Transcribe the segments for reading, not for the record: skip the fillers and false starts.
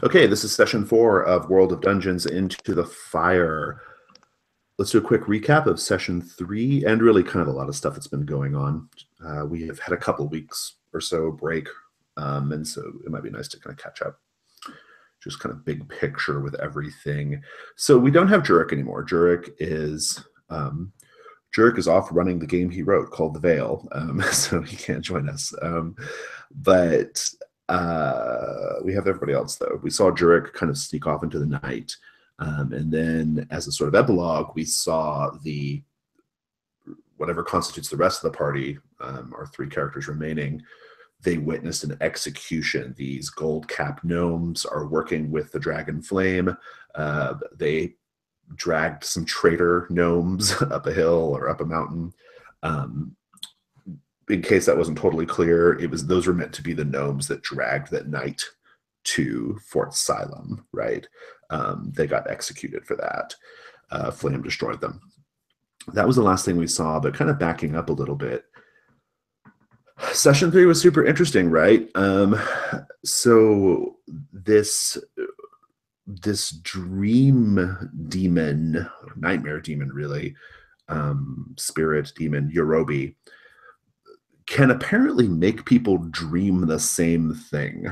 Okay, this is session 4 of World of Dungeons Into the Fire. Let's do a quick recap of session 3 and really kind of a lot of stuff that's been going on. We have had a couple weeks or so break, and so it might be nice to kind of catch up. Just kind of big picture with everything. So we don't have Jurek anymore. Jurek is off running the game he wrote called The Veil, so he can't join us. But we have everybody else, though. We saw Jurek kind of sneak off into the night. And then as a sort of epilogue, we saw whatever constitutes the rest of the party, our 3 characters remaining, they witnessed an execution. These gold cap gnomes are working with the dragon flame. They dragged some traitor gnomes up a hill or up a mountain. In case that wasn't totally clear, those were meant to be the gnomes that dragged that knight to Fort Xylem, right? They got executed for that. Flame destroyed them. That was the last thing we saw, but kind of backing up a little bit. Session 3 was super interesting, right? So this dream demon, nightmare demon really, spirit demon, Yorobi, can apparently make people dream the same thing.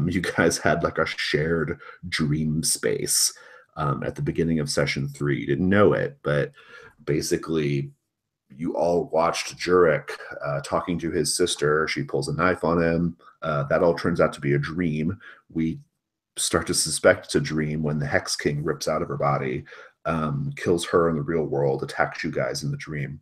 You guys had like a shared dream space at the beginning of session 3. You didn't know it, but basically you all watched Jurek talking to his sister. She pulls a knife on him. That all turns out to be a dream. We start to suspect it's a dream when the Hex King rips out of her body, kills her in the real world, attacks you guys in the dream.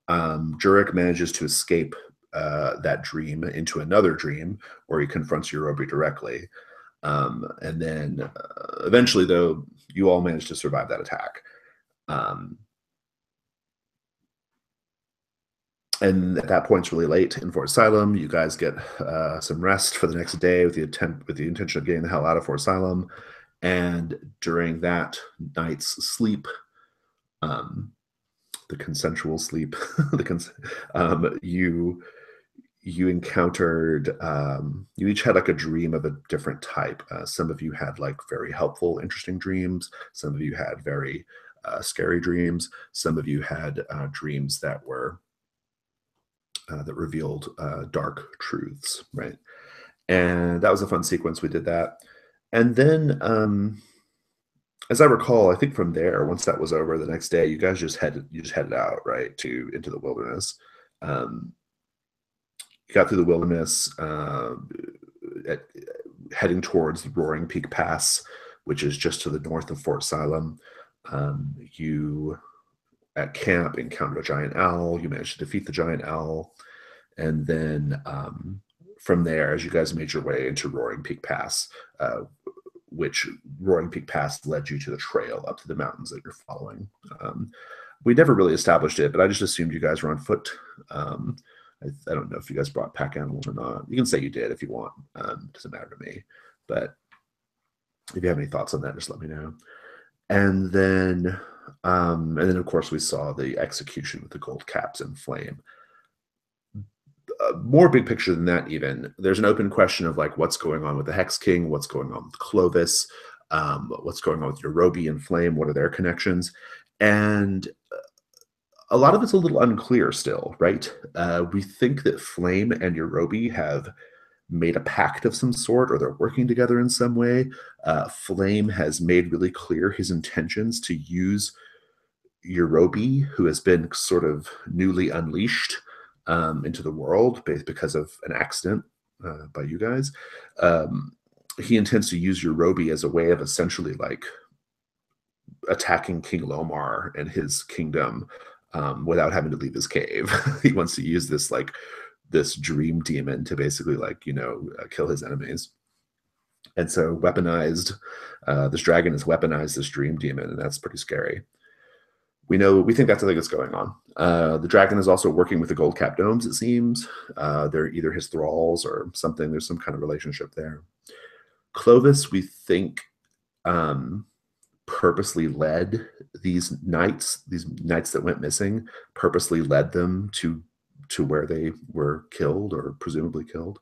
Jurek manages to escape that dream into another dream where he confronts Yorobi directly. And then eventually, though, you all manage to survive that attack. And at that point, it's really late in Fort Xylem. You guys get some rest for the next day with the intention of getting the hell out of Fort Xylem. And during that night's sleep, the consensual sleep, you encountered, you each had like a dream of a different type. Some of you had like very helpful, interesting dreams. Some of you had very scary dreams. Some of you had dreams that were that revealed dark truths, right? And that was a fun sequence. We did that. And then, as I recall, I think from there, once that was over, the next day, you guys just headed out, right, into the wilderness. You got through the wilderness, heading towards the Roaring Peak Pass, which is just to the north of Fort Xylem. You at camp encountered a giant owl. You managed to defeat the giant owl, and then from there, as you guys made your way into Roaring Peak Pass, which Roaring Peak Pass led you to the trail up to the mountains that you're following. We never really established it, but I just assumed you guys were on foot. I don't know if you guys brought pack animals or not. You can say you did if you want. It doesn't matter to me. But if you have any thoughts on that, just let me know. And then of course, we saw the execution with the gold caps and flame. More big picture than that, even. There's an open question of like what's going on with the Hex King, what's going on with Clovis, what's going on with Yorobi and Flame, what are their connections? And a lot of it's a little unclear still, right? We think that Flame and Yorobi have made a pact of some sort, or they're working together in some way. Flame has made really clear his intentions to use Yorobi, who has been sort of newly unleashed into the world because of an accident by you guys. He intends to use Yorobi as a way of essentially like attacking King Lomar and his kingdom without having to leave his cave. He wants to use this dream demon to basically kill his enemies. And so this dragon has weaponized this dream demon, and that's pretty scary. We think that's the thing that's going on. The dragon is also working with the gold cap gnomes, it seems. They're either his thralls or something. There's some kind of relationship there. Clovis, we think, purposely led these knights that went missing, purposely led them to where they were killed or presumably killed.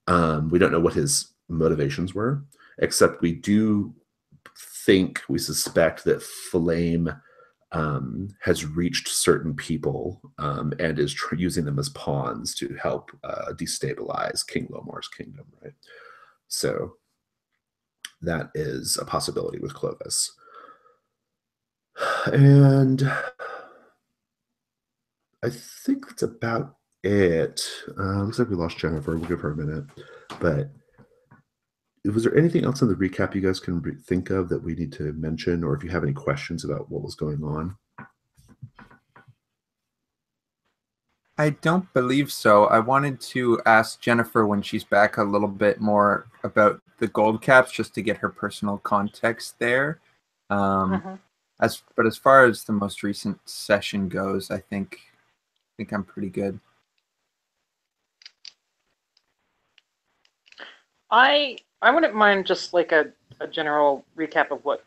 We don't know what his motivations were, except we suspect that Flame has reached certain people and is using them as pawns to help destabilize King Lomar's kingdom, right? So that is a possibility with Clovis. And I think that's about it. Looks like we lost Jennifer. We'll give her a minute. But was there anything else in the recap you guys can think of that we need to mention, or if you have any questions about what was going on? I don't believe so. I wanted to ask Jennifer when she's back a little bit more about the gold caps, just to get her personal context there. But as far as the most recent session goes, I think I'm pretty good. I wouldn't mind just like a general recap of what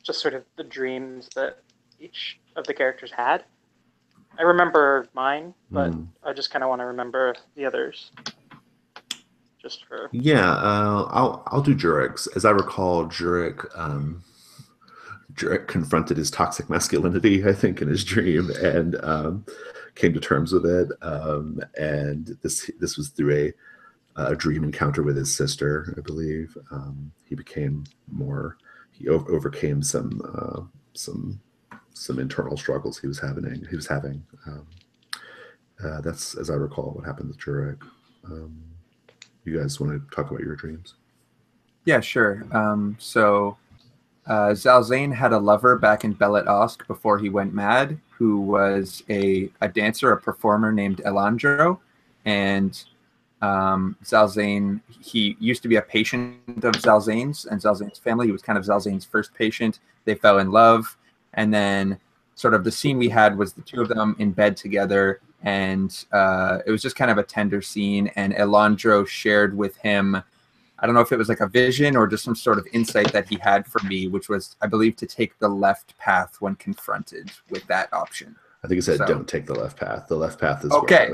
just sort of the dreams that each of the characters had. I remember mine, but I just kind of want to remember the others. Just for I'll do Jurik's. As I recall, Jurik confronted his toxic masculinity, I think, in his dream, and came to terms with it. And this was through a dream encounter with his sister, I believe. He overcame some internal struggles he was having. That's, as I recall, what happened with Jurik. You guys want to talk about your dreams? Yeah, sure. So Zalzain had a lover back in Belet Osk before he went mad, who was a dancer, a performer named Elandro. And Zalzain, he used to be a patient of Zalzain's and Zalzain's family. He was kind of Zalzain's first patient. They fell in love. And then sort of the scene we had was the two of them in bed together. And it was just kind of a tender scene. And Elandro shared with him, I don't know if it was like a vision or just some sort of insight that he had for me, which was, I believe, to take the left path when confronted with that option. I think it said, don't take the left path. The left path is okay.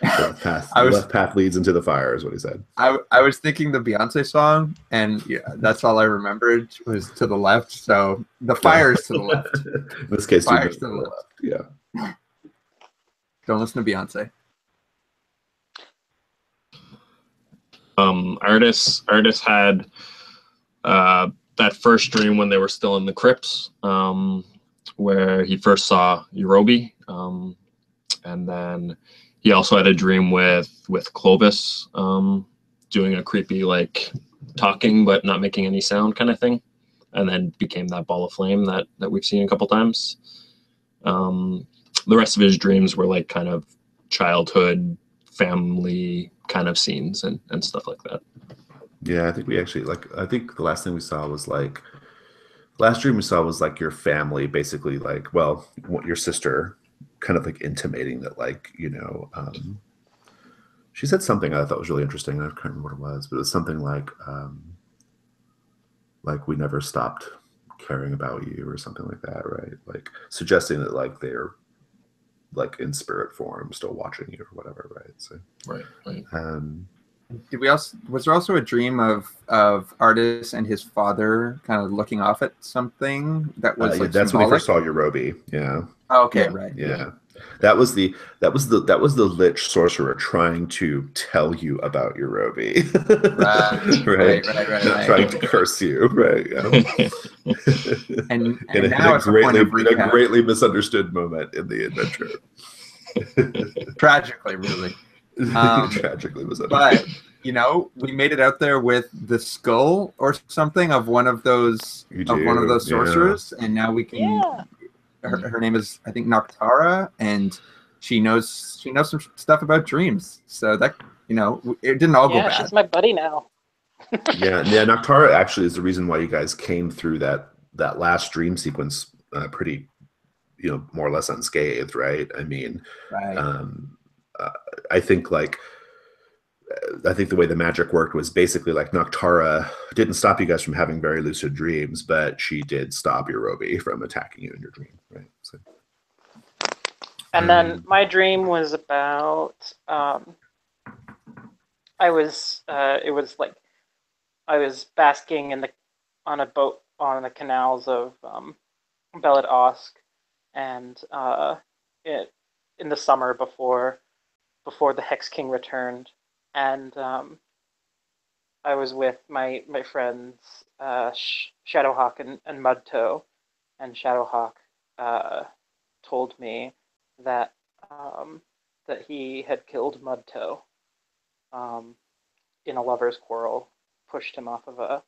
The left path leads into the fire, is what he said. I was thinking the Beyonce song, and yeah, that's all I remembered was to the left. So the fire is to the left. In this case, fire is to the left. Yeah. Don't listen to Beyonce. Artis had that first dream when they were still in the crypts, where he first saw Eurobi, and then he also had a dream with Clovis, doing a creepy, like, talking but not making any sound kind of thing, and then became that ball of flame that we've seen a couple times. The rest of his dreams were like kind of childhood, family kind of scenes and stuff like that. Yeah, I think we actually, I think the last thing we saw was last dream we saw was like your family, basically, like, well, your sister kind of like intimating that, like, she said something I thought was really interesting. I can't remember what it was, but it was something like we never stopped caring about you or something like that, right? Like suggesting that like they're like in spirit form still watching you or whatever, right? So right. Was there also a dream of Artis and his father kind of looking off at something that was like that's symbolic? when we first saw Eurobi. Yeah. Oh, okay, right. Yeah. That was the lich sorcerer trying to tell you about Eurobi. Right. Not trying to curse you, right? Yeah. and in now it's a greatly misunderstood moment in the adventure. Tragically, really. Tragically misunderstood. But we made it out there with the skull or something of one of those sorcerers, and now we can. Yeah. Her name is, I think, Noctara, and she knows some stuff about dreams. So that it didn't all go bad. She's my buddy now. yeah. Noctara actually is the reason why you guys came through that last dream sequence pretty, more or less unscathed, right? I mean, right. I think the way the magic worked was basically like Noctara didn't stop you guys from having very lucid dreams, but she did stop Eurobi from attacking you in your dream, right? So, and then my dream was about I was it was like I was basking on a boat on the canals of Bellet Osk, and in the summer before the Hex King returned, and I was with my friends Shadowhawk and Mudtoe, and Shadowhawk told me that that he had killed Mudtoe in a lover's quarrel, pushed him off of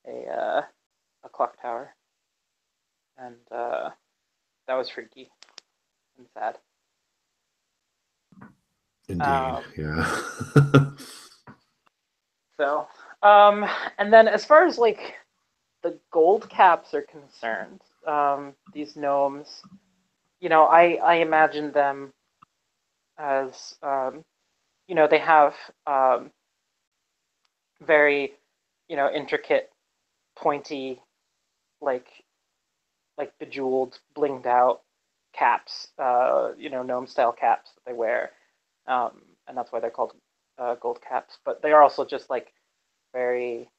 a clock tower, and that was freaky and sad. Indeed, yeah. So, and then as far as like the gold caps are concerned, these gnomes, I imagine them as, they have very, intricate, pointy, like bejeweled, blinged out caps, gnome style caps that they wear, and that's why they're called gold caps. But they are also just like very,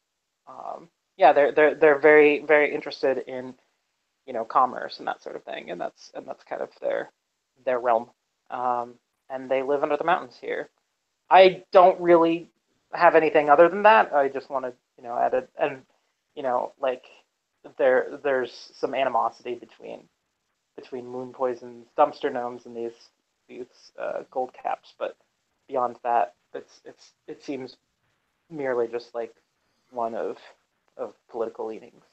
they're very very interested in commerce and that sort of thing, and that's kind of their realm. And they live under the mountains here. I don't really have anything other than that. I just want to add it, and like there's some animosity between Moon Poison's dumpster gnomes and these gold caps, but beyond that, it seems merely just like one of political leanings.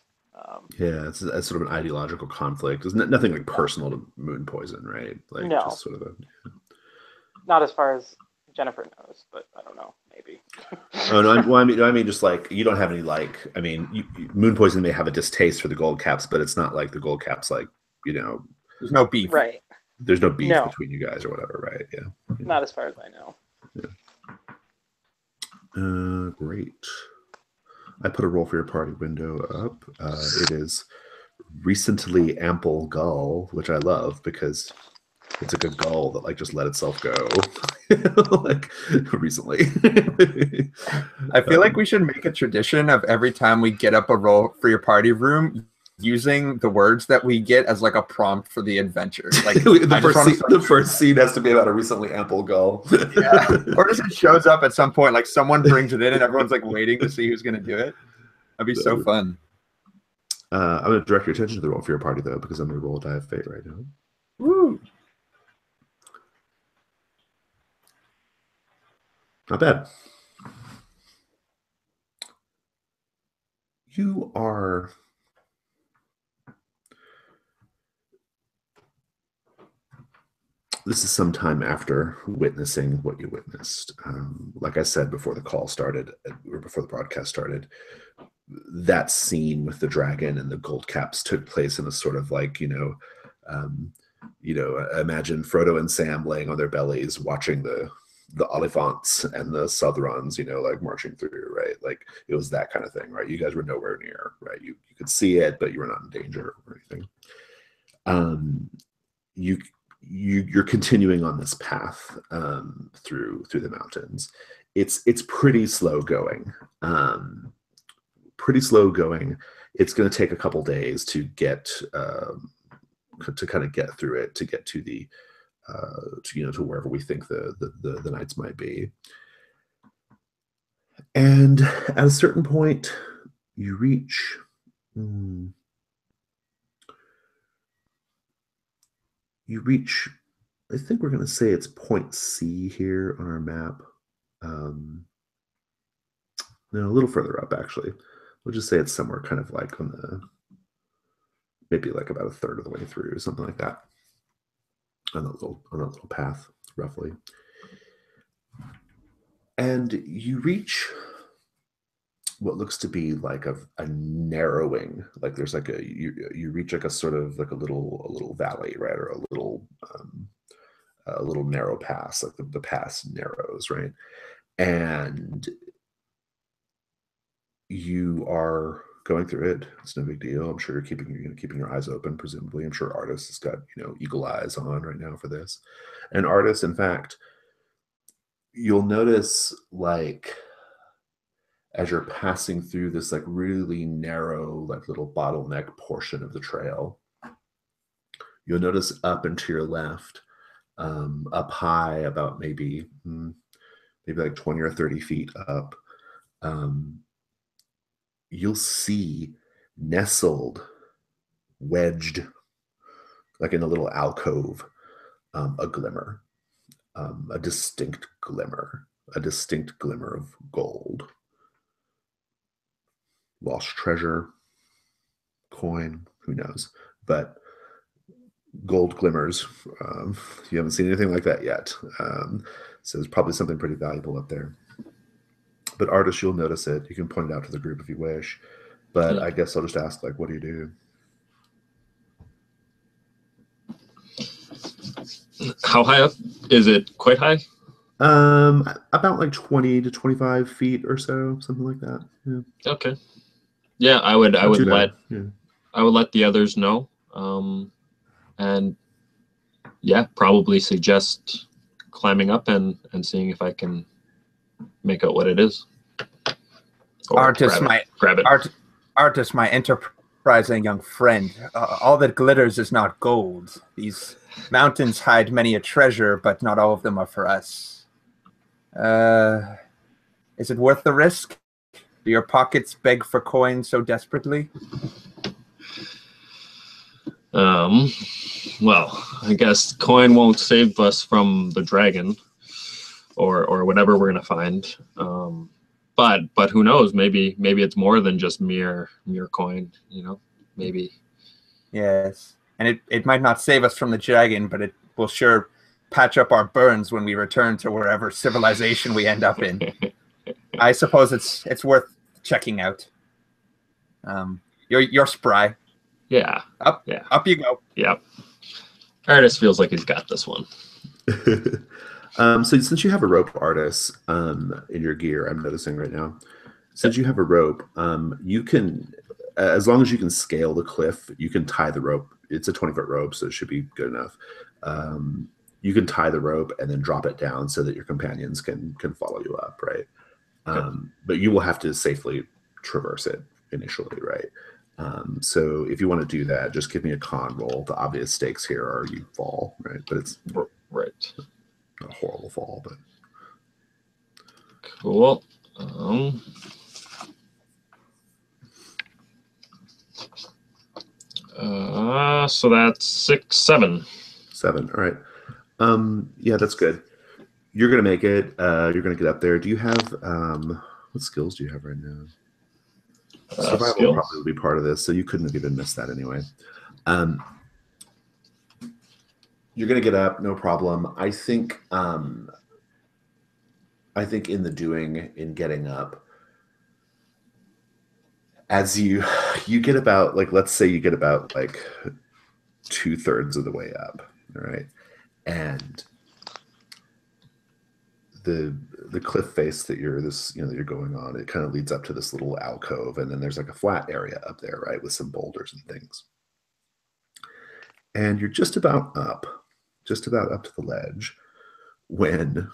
Yeah, it's sort of an ideological conflict. There's nothing like personal to Moon Poison, right? Like No. just sort of Not as far as Jennifer knows, but I don't know, maybe. Oh no, I mean, just like you don't have any like. I mean, Moon Poison may have a distaste for the gold caps, but it's not like the gold caps like There's no beef, right? There's no beef between you guys or whatever, right? Yeah. Not as far as I know. Yeah. Great. I put a roll for your party window up. It is recently ample gull, which I love because it's a good gull that like just let itself go like recently. I feel like we should make a tradition of every time we get up a roll for your party room using the words that we get as like a prompt for the adventure. Like the first scene has to be about a recently ample gull. Yeah. Or just it shows up at some point, like someone brings it in and everyone's like waiting to see who's gonna do it. That'd be so fun. I'm gonna direct your attention to the roll for your party though, because I'm gonna roll a die of fate right now. Woo! Not bad. You are this is some time after witnessing what you witnessed. Like I said before the call started, or before the broadcast started, that scene with the dragon and the gold caps took place in a sort of like, imagine Frodo and Sam laying on their bellies watching the Oliphants and the Southrons, like marching through, right? Like it was that kind of thing, right? You guys were nowhere near, right? You could see it, but you were not in danger or anything. You're continuing on this path through the mountains. It's pretty slow going. It's going to take a couple days to get to kind of get through it, to get to the to wherever we think the knights might be. And at a certain point, you reach. You reach, I think we're going to say it's point C here on our map. No, a little further up, actually. We'll just say it's somewhere kind of like on the, maybe like about a third of the way through, something like that. On that little path, roughly. And you reach what looks to be like a narrowing, like there's like you reach like a sort of like a little valley, right, or a little narrow pass, like the pass narrows, right, and you are going through it. It's no big deal. I'm sure you're keeping your eyes open. Presumably, I'm sure Artis has got eagle eyes on right now for this, and Artis, in fact, you'll notice, like, as you're passing through this like really narrow, like little bottleneck portion of the trail, you'll notice up and to your left, up high, about maybe like 20 or 30 feet up, you'll see nestled, wedged, like in a little alcove, a glimmer, a distinct glimmer of gold. Lost treasure, coin, who knows? But gold glimmers. You haven't seen anything like that yet. So there's probably something pretty valuable up there. But artists, you'll notice it. You can point it out to the group if you wish. But I guess I'll just ask, like, what do you do? How high up? Is it quite high? About like 20 to 25 feet or so, something like that. Yeah. Okay. Yeah, I would let the others know. And yeah, probably suggest climbing up and seeing if I can make out what it is. Or Artis, my enterprising young friend. All that glitters is not gold. These mountains hide many a treasure, but not all of them are for us. Is it worth the risk? Do your pockets beg for coin so desperately? Well, I guess coin won't save us from the dragon or whatever we're gonna find. But who knows? Maybe it's more than just mere coin. You know, maybe. Yes, and it might not save us from the dragon, but it will sure patch up our burns when we return to wherever civilization we end up in. I suppose it's worth checking out. You're spry. Yeah. Up you go. Yep. Artis feels like he's got this one. So since you have a rope, Artis, in your gear, I'm noticing right now, since you have a rope, you can, as long as you can scale the cliff, you can tie the rope. It's a 20-foot rope, so it should be good enough. You can tie the rope and then drop it down so that your companions can follow you up, right? But you will have to safely traverse it initially, right? So if you want to do that, just give me a con roll. The obvious stakes here are you fall, right? But it's right. Not a horrible fall, but cool. So that's 6, 7. 7. All right. Yeah, that's good. You're gonna make it. You're gonna get up there. Do you have what skills do you have right now? Survival skills? probably would be part of this, so you couldn't have even missed that anyway. You're gonna get up, no problem. I think in the doing, in getting up, as you get about, like, let's say you get about like 2/3 of the way up, all right, and the cliff face that you're going on, it kind of leads up to this little alcove, and then there's like a flat area up there, right, with some boulders and things. And you're just about up to the ledge when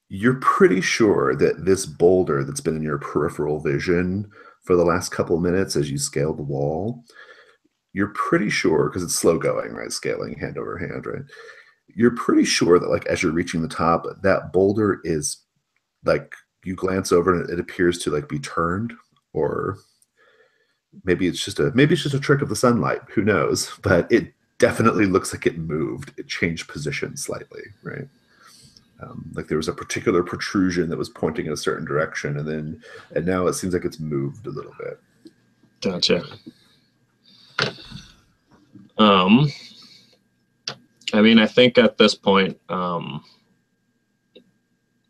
you're pretty sure that this boulder that's been in your peripheral vision for the last couple of minutes as you scale the wall, you're pretty sure, because it's slow going, right, scaling hand over hand, right, you're pretty sure that, like, as you're reaching the top, that boulder is, like, you glance over and it appears to, like, be turned, or maybe it's just a trick of the sunlight, who knows, but it definitely looks like it moved. It changed position slightly, right? Like there was a particular protrusion that was pointing in a certain direction, and now it seems like it's moved a little bit. Gotcha. I mean, I think at this point,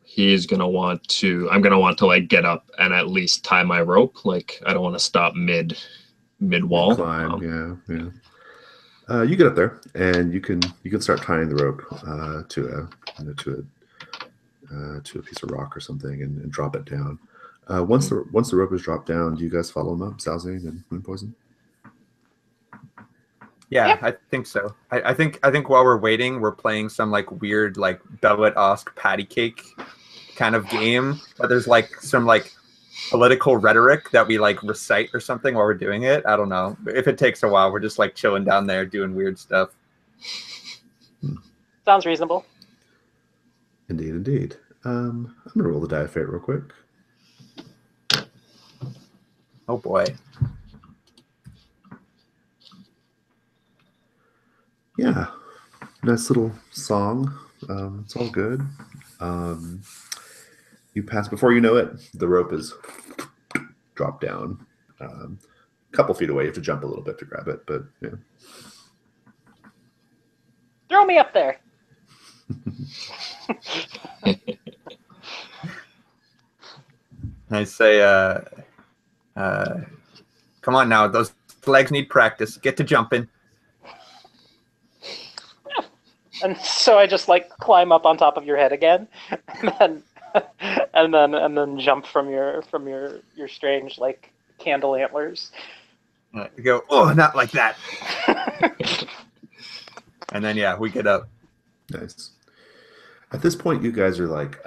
he's gonna want to. I'm gonna want to, like, get up and at least tie my rope. Like, I don't want to stop mid wall. Climb, yeah. You get up there, and you can start tying the rope to a piece of rock or something, and drop it down. Once the rope is dropped down, do you guys follow him up, Zalzane and Moon Poison? Yeah, Yep. I think so. I think while we're waiting, we're playing some like weird like Bellet-esque patty cake kind of game. But there's like some like political rhetoric that we like recite or something while we're doing it. I don't know. If it takes a while, we're just like chilling down there doing weird stuff. Sounds reasonable. Indeed, indeed. I'm gonna roll the die of fate real quick. Oh boy. Yeah, nice little song. It's all good. You pass. Before you know it, the rope is dropped down. A couple feet away. You have to jump a little bit to grab it, but yeah. Throw me up there. I say, come on now, those legs need practice. Get to jumping. And so I just like climb up on top of your head again, and then jump from your strange like candle antlers. You go, oh, not like that. And then yeah, we get up. Nice. At this point, you guys are like,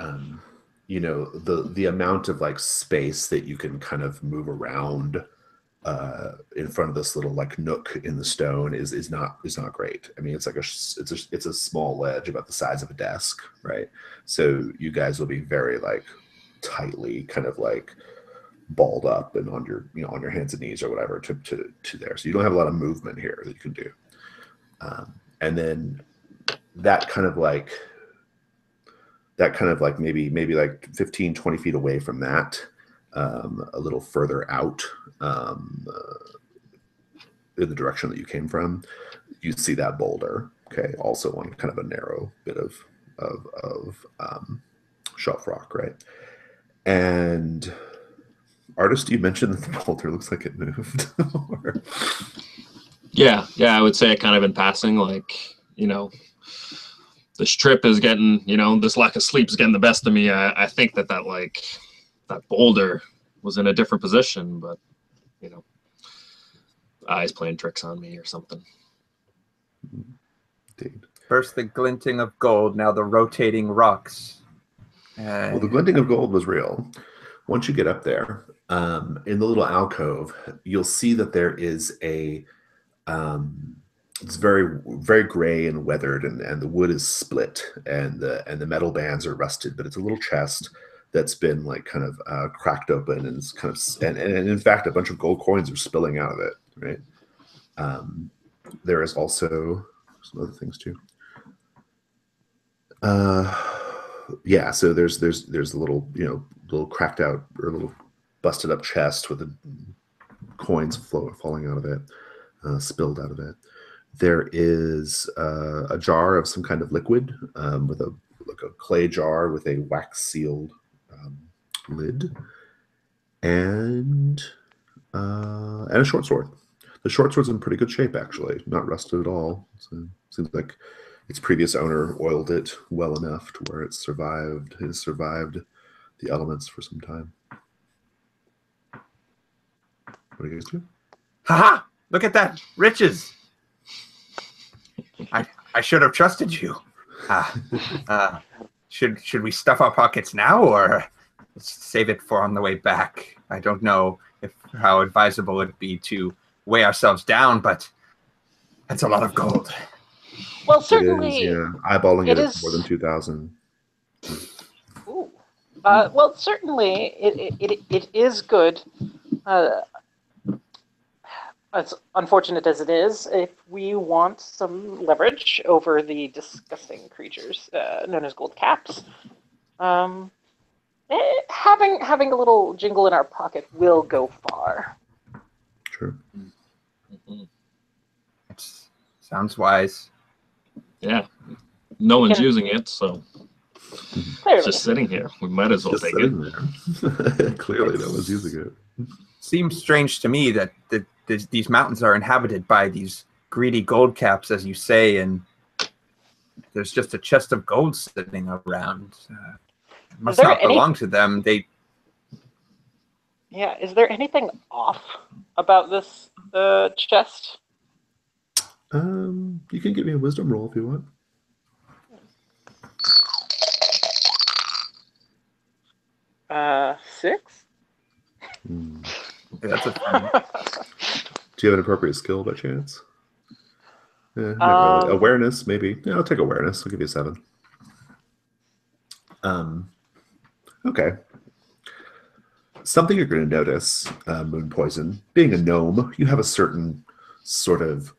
you know, the amount of like space that you can kind of move around in front of this little like nook in the stone is not great. I mean, it's like it's a small ledge about the size of a desk, right? So you guys will be very like tightly kind of like balled up and on your on your hands and knees or whatever to there. So you don't have a lot of movement here that you can do. And then that kind of like maybe like 15, 20 feet away from that, a little further out in the direction that you came from, you see that boulder, okay, also on kind of a narrow bit of shelf rock, right? And Artist, you mentioned that the boulder looks like it moved. Yeah, I would say it kind of in passing, like, this trip is getting, this lack of sleep is getting the best of me. I think that boulder was in a different position, but, eyes playing tricks on me or something. Indeed. First the glinting of gold, now the rotating rocks. Well, the glinting of gold was real. Once you get up there, in the little alcove, you'll see that there is it's very, very gray and weathered, and the wood is split, and the metal bands are rusted. But it's a little chest that's been like kind of cracked open, and it's kind of and in fact, a bunch of gold coins are spilling out of it. Right. There is also some other things too. Yeah. So there's a little little cracked out or a little busted up chest with the coins falling out of it, spilled out of it. There is a jar of some kind of liquid with a clay jar with a wax sealed lid, and a short sword. The short sword's in pretty good shape, actually, not rusted at all. So it seems like its previous owner oiled it well enough to where it's survived the elements for some time. What do you guys do? Haha! Look at that! Riches! I should have trusted you. Should we stuff our pockets now, or save it for on the way back? I don't know how advisable it'd be to weigh ourselves down, but that's a lot of gold. Well, certainly. It is, yeah. Eyeballing it is more than 2,000. Ooh. Well, certainly it is good. As unfortunate as it is, if we want some leverage over the disgusting creatures known as gold caps, having a little jingle in our pocket will go far. Sure. Sounds wise. Yeah. No one's using it, so Clearly. it's just sitting here. We might as well Just take sitting it. there. Clearly, no one's using it. Seems strange to me that these mountains are inhabited by these greedy gold caps, as you say, and there's just a chest of gold sitting around. It must not belong to them. Yeah, is there anything off about this chest? You can give me a wisdom roll if you want. Six? Yeah, that's a fun. Do you have an appropriate skill by chance? Not really. Awareness, maybe. Yeah, I'll take awareness. I'll give you a 7. Okay. Something you're going to notice, Moon Poison, being a gnome, you have a certain sort of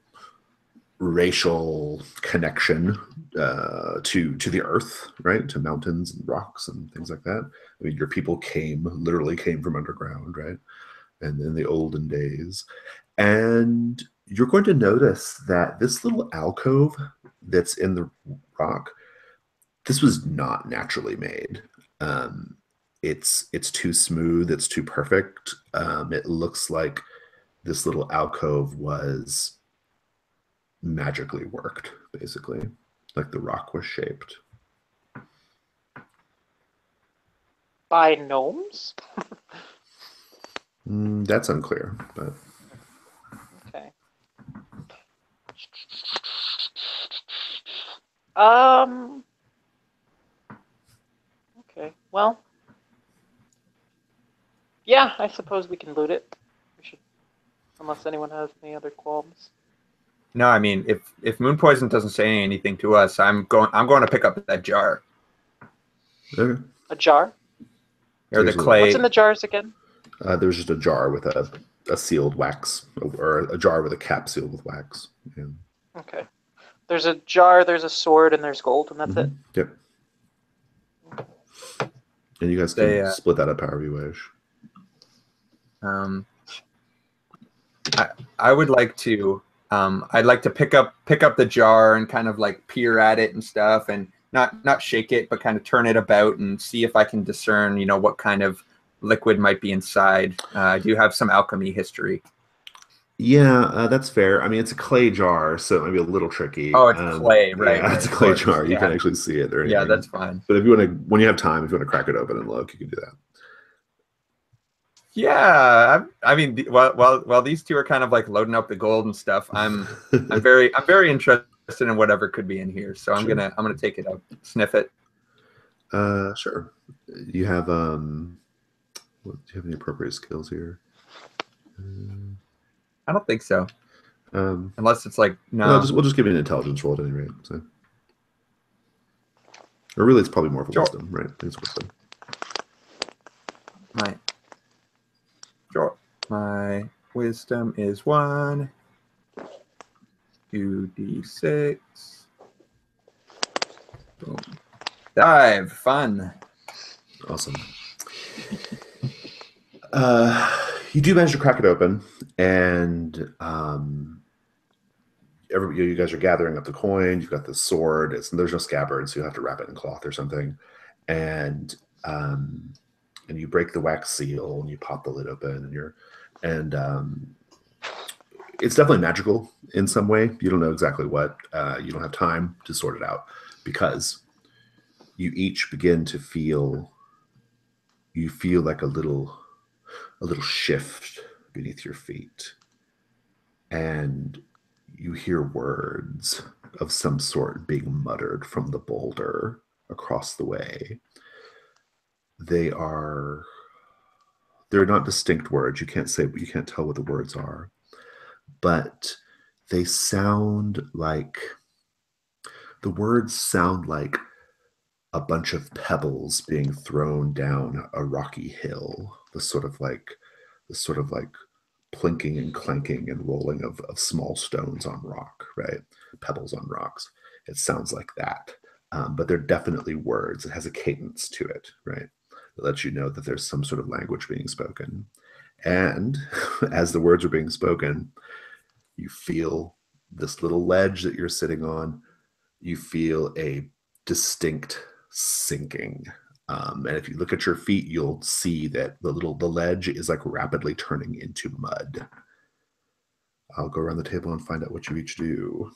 racial connection to the earth, right? To mountains and rocks and things like that. I mean, your people literally came from underground, right? And in the olden days. And you're going to notice that this little alcove that's in the rock, this was not naturally made. It's too smooth, it's too perfect. It looks like this little alcove was magically worked, basically, like the rock was shaped. By gnomes? That's unclear, but Okay. Okay. Well. Yeah, I suppose we can loot it. We should, unless anyone has any other qualms. No, I mean, if Moon Poison doesn't say anything to us, I'm going to pick up that jar. okay. A jar? Or the clay. What's in the jars again? There's just a jar with a sealed wax, or a jar with a cap sealed with wax. Yeah. Okay. There's a jar, there's a sword, and there's gold, and that's it? Yep. And you guys can split that up however you wish. I would like to I'd like to pick up the jar and kind of like peer at it and stuff, and not shake it, but kind of turn it about and see if I can discern, what kind of liquid might be inside. I do have some alchemy history. Yeah, that's fair. I mean, it's a clay jar, so it might be a little tricky. Oh, it's clay, right? Yeah, it's a clay jar. You can actually see it or anything. Yeah, that's fine. But if you want to, when you have time, if you want to crack it open and look, you can do that. Yeah, I mean, while these two are kind of like loading up the gold and stuff, I'm very interested in whatever could be in here. So I'm gonna take it out, sniff it. Sure. You have do you have any appropriate skills here? I don't think so. Unless it's like no. We'll just give you an intelligence roll at any rate. So. Or really, it's probably more of a wisdom, right? It's wisdom. Right. Sure. My wisdom is 1. 2d6. Boom. 5. Fun. Awesome. You do manage to crack it open, and you guys are gathering up the coin. You've got the sword. There's no scabbard, so you have to wrap it in cloth or something. And you break the wax seal, and you pop the lid open, and it's definitely magical in some way. You don't know exactly what. You don't have time to sort it out, because you each begin to feel. You feel like a little shift beneath your feet, and you hear words of some sort being muttered from the boulder across the way. They're not distinct words. You can't tell what the words are, but the words sound like a bunch of pebbles being thrown down a rocky hill. The sort of like plinking and clanking and rolling of small stones on rock, right? Pebbles on rocks. It sounds like that. But they're definitely words. It has a cadence to it, right? It lets you know that there's some sort of language being spoken. And as the words are being spoken, you feel this little ledge that you're sitting on. You feel a distinct sinking. And if you look at your feet, you'll see that the ledge is like rapidly turning into mud. I'll go around the table and find out what you each do.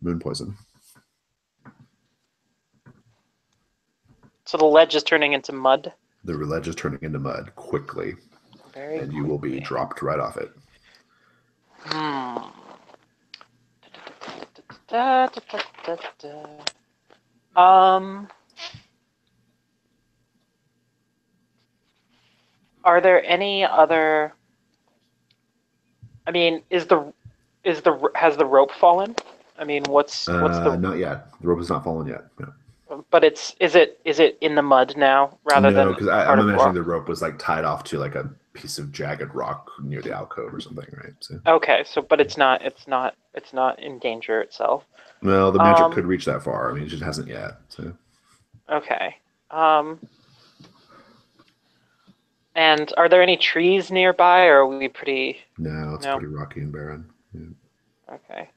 Moon Poison. So the ledge is turning into mud? The ledge is turning into mud quickly. Very and you will be dropped right off it. Da, da, da, da, da. Are there any other? I mean, has the rope fallen? I mean, what's the? Not yet. The rope has not fallen yet. No. But is it in the mud now rather No, than because part I'm of imagining rock? the rope was like tied off to like a piece of jagged rock near the alcove or something, right? So, Okay, so but it's not in danger itself. well, the magic could reach that far. I mean, it just hasn't yet. So, Okay. And are there any trees nearby, or are we pretty? no, it's No. pretty rocky and barren. Yeah. Okay.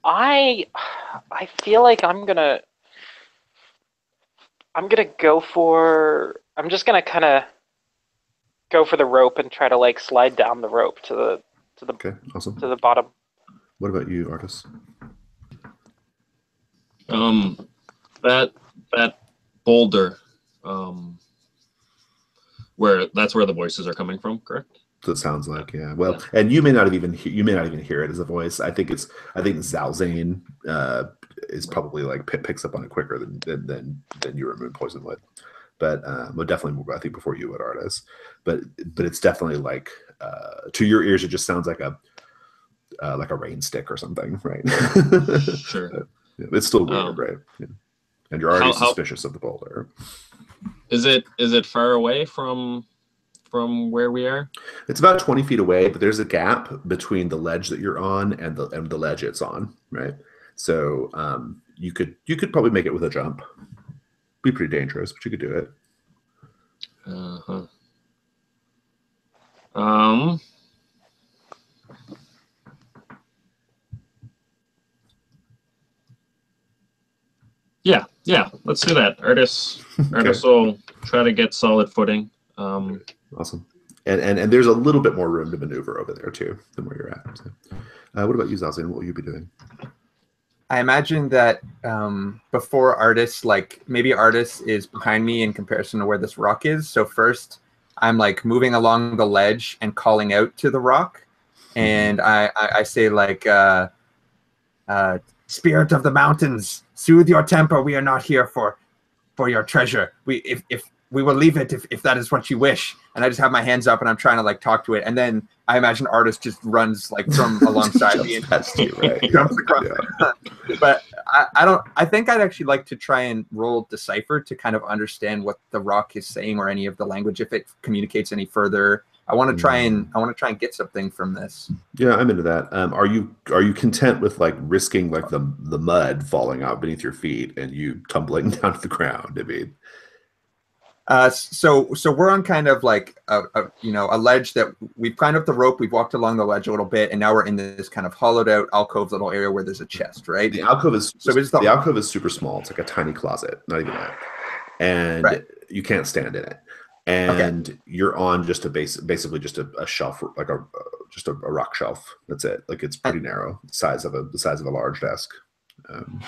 I feel like I'm just gonna kind of go for the rope and try to like slide down the rope to Okay, awesome. the bottom. What about you, Artis? That boulder, where the voices are coming from, correct? So it sounds like, yeah. Well, and you may not even hear it as a voice. I think Zalzane is probably like picks up on it quicker than you or Moon Poison would. But well, definitely, I think before you would, Artis. But it's definitely like to your ears, it just sounds like a rain stick or something, right? Sure. It's still weird, right? Yeah. And you're already suspicious of the boulder. Is it far away from where we are? It's about 20 feet away, but there's a gap between the ledge that you're on and the ledge it's on, right? So you could probably make it with a jump. Be pretty dangerous, but you could do it. Yeah, let's do that. Artis will try to get solid footing. Awesome. And there's a little bit more room to maneuver over there too than where you're at. So, what about you, Zalzane? What will you be doing? I imagine that before Artis, like maybe Artis is behind me in comparison to where this rock is. So first, I'm like moving along the ledge and calling out to the rock, and I say like, "Spirit of the mountains, soothe your temper. We are not here for your treasure. If we will leave it if that is what you wish." And I just have my hands up and I'm trying to like talk to it. And then I imagine Artis just runs like from alongside me and past you, right? jumps across. Yeah. But I think I'd actually like to try and roll Decipher to kind of understand what the rock is saying or any of the language, if it communicates any further. I want to try and get something from this. Yeah, I'm into that. Are you content with like risking like the mud falling out beneath your feet and you tumbling down to the ground? I mean, so we're on kind of like a ledge that we've climbed up the rope. We've walked along the ledge a little bit, and now we're in this kind of hollowed out alcove little area where there's a chest, right? The alcove is alcove is super small. It's like a tiny closet, not even that, and you can't stand in it. And you're on just basically just a shelf, like just a rock shelf. That's it. Like it's pretty narrow, the size of a large desk. I'm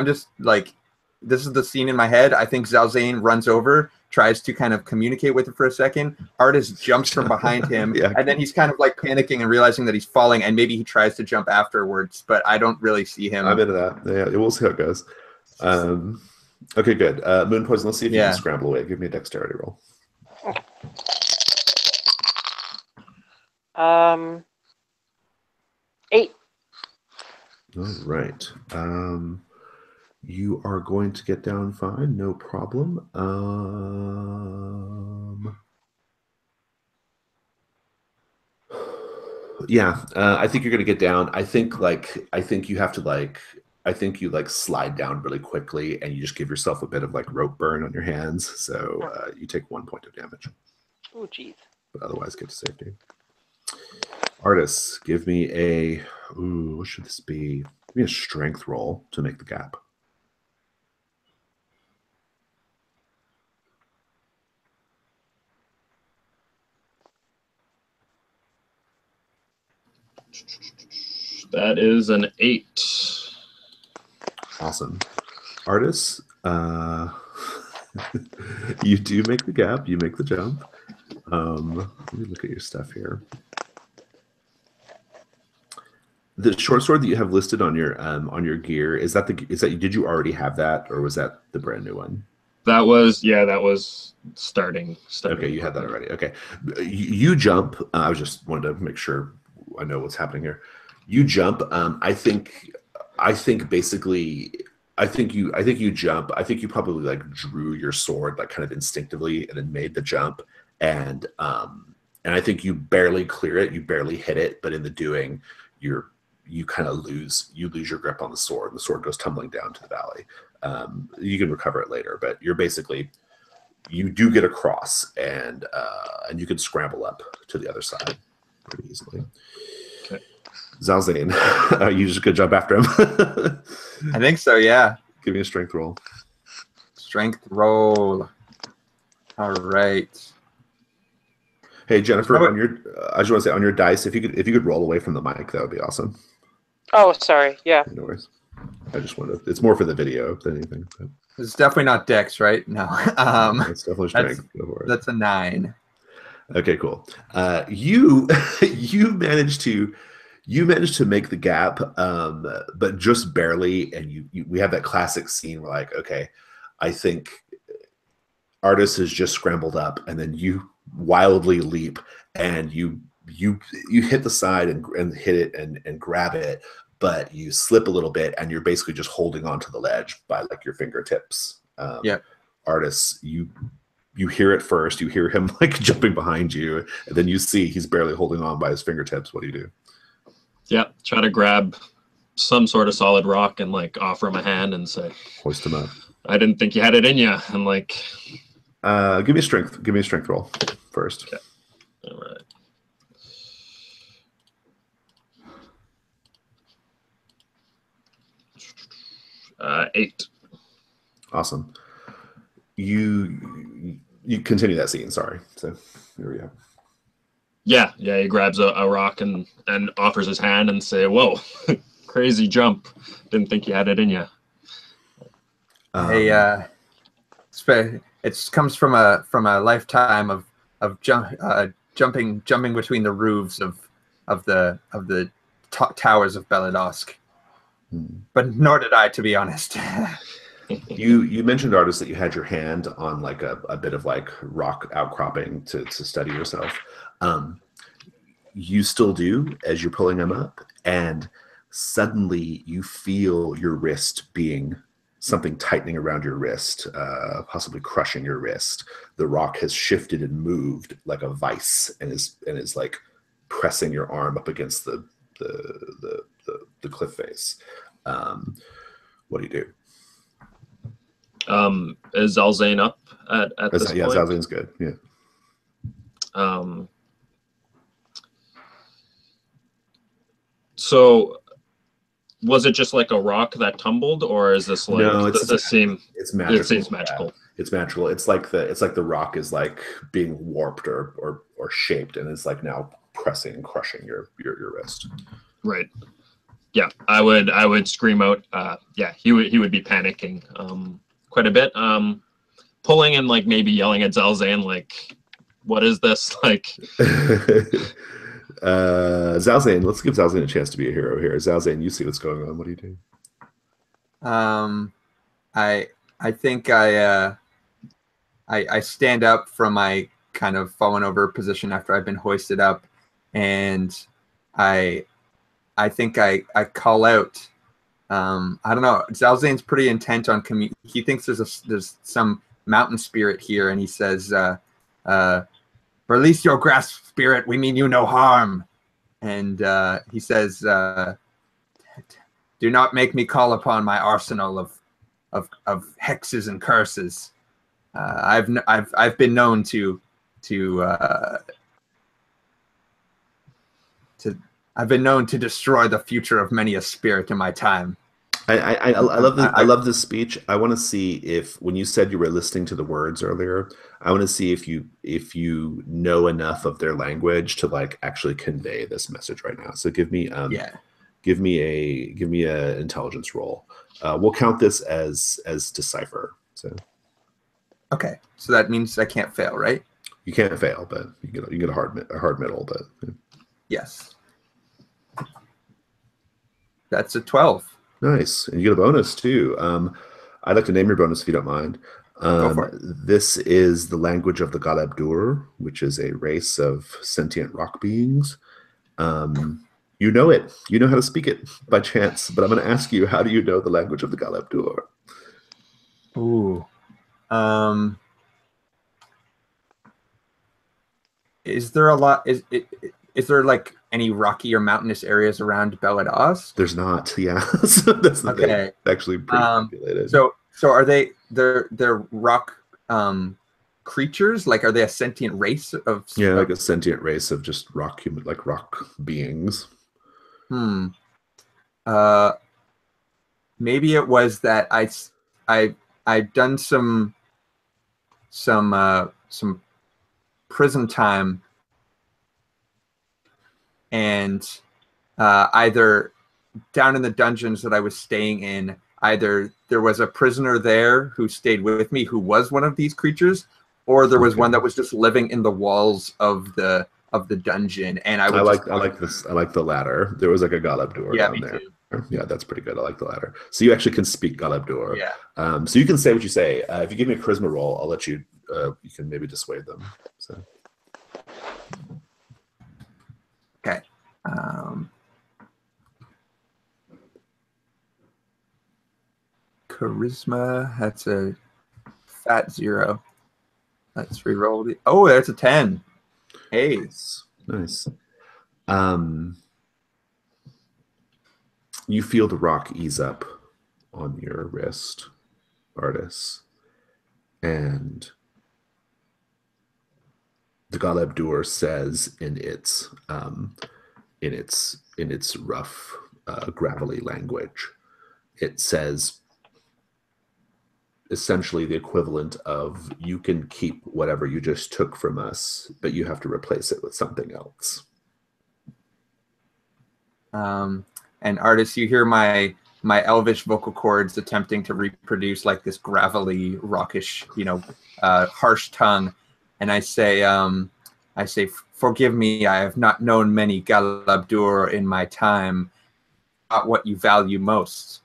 just like, this is the scene in my head. I think Zalzane runs over, tries to kind of communicate with it for a second. Artis jumps from behind him, and then he's kind of like panicking and realizing that he's falling, and maybe he tries to jump afterwards, but I don't really see him. I'm into that. Yeah, we'll see how it goes. Okay, good. Moon Poison, let's see if you can scramble away. Give me a dexterity roll. 8. All right. You are going to get down fine, no problem. I think you're going to get down. I think you have to you slide down really quickly and you just give yourself a bit of like rope burn on your hands. So you take 1 point of damage. Oh, geez. But otherwise get to safety. Artis, give me a, what should this be? Give me a strength roll to make the gap. That is an 8. Awesome. Artis, you do make the gap, you make the jump. Let me look at your stuff here. The short sword that you have listed on your gear, did you already have that, or was that the brand new one? That was starting. Okay, you had that already. Okay, you jump. I was just wanted to make sure I know what's happening here. You jump. I think you jump. I think you probably like drew your sword like kind of instinctively and then made the jump. And I think you barely clear it. You barely hit it, but in the doing, you kind of lose your grip on the sword. The sword goes tumbling down to the valley. You can recover it later, but you do get across, and you can scramble up to the other side pretty easily. Okay. Zalzane, you just gonna jump after him? I think so. Yeah. Give me a strength roll. Strength roll. All right. Hey Jennifer, I just want to say on your dice, if you could roll away from the mic, that would be awesome. Oh, sorry. Yeah. No worries. I just wanted. It's more for the video than anything. But. It's definitely not Dex, right? No. It's definitely strength. Go for it. That's a 9. Okay, cool. You managed to make the gap, but just barely. And we have that classic scene where, like, okay, I think Artis has just scrambled up, and then you wildly leap, and you hit the side and hit it and grab it, but you slip a little bit, and you're basically just holding onto the ledge by like your fingertips. Yeah. Artis, you hear it first. You hear him like jumping behind you, and then you see he's barely holding on by his fingertips. What do you do? Yeah, try to grab some sort of solid rock and like offer him a hand and say, Hoist him up. I didn't think you had it in you. And like, give me a strength roll first. Okay. All right. 8. Awesome. You continue that scene. Sorry. So here we go. Yeah. He grabs a rock and offers his hand and say, "Whoa, crazy jump! Didn't think you had it in you." It comes from a lifetime of jumping between the roofs of the towers of Beladosk. But nor did I, to be honest. You mentioned, Artis, that you had your hand on like a bit of like rock outcropping to steady yourself. You still do as you're pulling them up, and suddenly you feel your wrist being something tightening around your wrist, possibly crushing your wrist. The rock has shifted and moved like a vice, and is like pressing your arm up against the cliff face. What do you do? Is Zalzane up at this point? Yeah, Zalzane's good. Yeah. So was it just like a rock that tumbled, or is this like it's magical. It seems magical. Yeah. It's magical. It's like the rock is like being warped or shaped, and it's like now pressing and crushing your wrist. Right. Yeah, I would scream out. Yeah, he would be panicking quite a bit, pulling and like maybe yelling at Zalzane like, "What is this?" Like. Zalzane, let's give Zalzane a chance to be a hero here. Zalzane, you see what's going on. What do you do? I think I stand up from my kind of fallen over position after I've been hoisted up, and I think I call out. I don't know. Zalzane's pretty intent on he thinks there's some mountain spirit here, and he says, "Release your grasp, spirit. We mean you no harm." And he says, "Do not make me call upon my arsenal of hexes and curses. I've been known to destroy the future of many a spirit in my time." I love this speech. I want to see if, when you said you were listening to the words earlier, I want to see if you know enough of their language to like actually convey this message right now. So give me give me a intelligence roll. We'll count this as decipher. So okay, so that means I can't fail, right? You can't fail, but you get a hard middle. But yeah. Yes. That's a 12. Nice, and you get a bonus too. I'd like to name your bonus if you don't mind. Go for it. This is the language of the Galeb-Dur, which is a race of sentient rock beings. You know it. You know how to speak it by chance, but I'm going to ask you, how do you know the language of the Galeb-Dur? Ooh. Is there a lot? Is there like any rocky or mountainous areas around Belados? There's not. Yeah, so that's the thing. Actually, pretty populated. So are they're rock creatures? Like, are they a sentient race of? Yeah, like a sentient race of just rock beings. Maybe it was that I'd done some prison time, and either down in the dungeons that I was staying in, either there was a prisoner there who stayed with me who was one of these creatures, or there was one that was just living in the walls of the dungeon. And I like the latter. There was like a Galeb-Dur down there. Too. Yeah, that's pretty good. I like the latter. So you actually can speak Galeb-Dur. Yeah. So you can say what you say. If you give me a charisma roll, I'll let you. You can maybe dissuade them. So. Okay. Charisma. That's a fat 0. Let's re-roll it. Oh, that's a 10. Hey, nice. You feel the rock ease up on your wrist, Artis, and the Galeb-Dur says in its rough, gravelly language, it says essentially the equivalent of, you can keep whatever you just took from us, but you have to replace it with something else. And Artis, you hear my elvish vocal cords attempting to reproduce like this gravelly, rockish, harsh tongue. And I say, forgive me, I have not known many Galeb-Dur in my time. Not what you value most.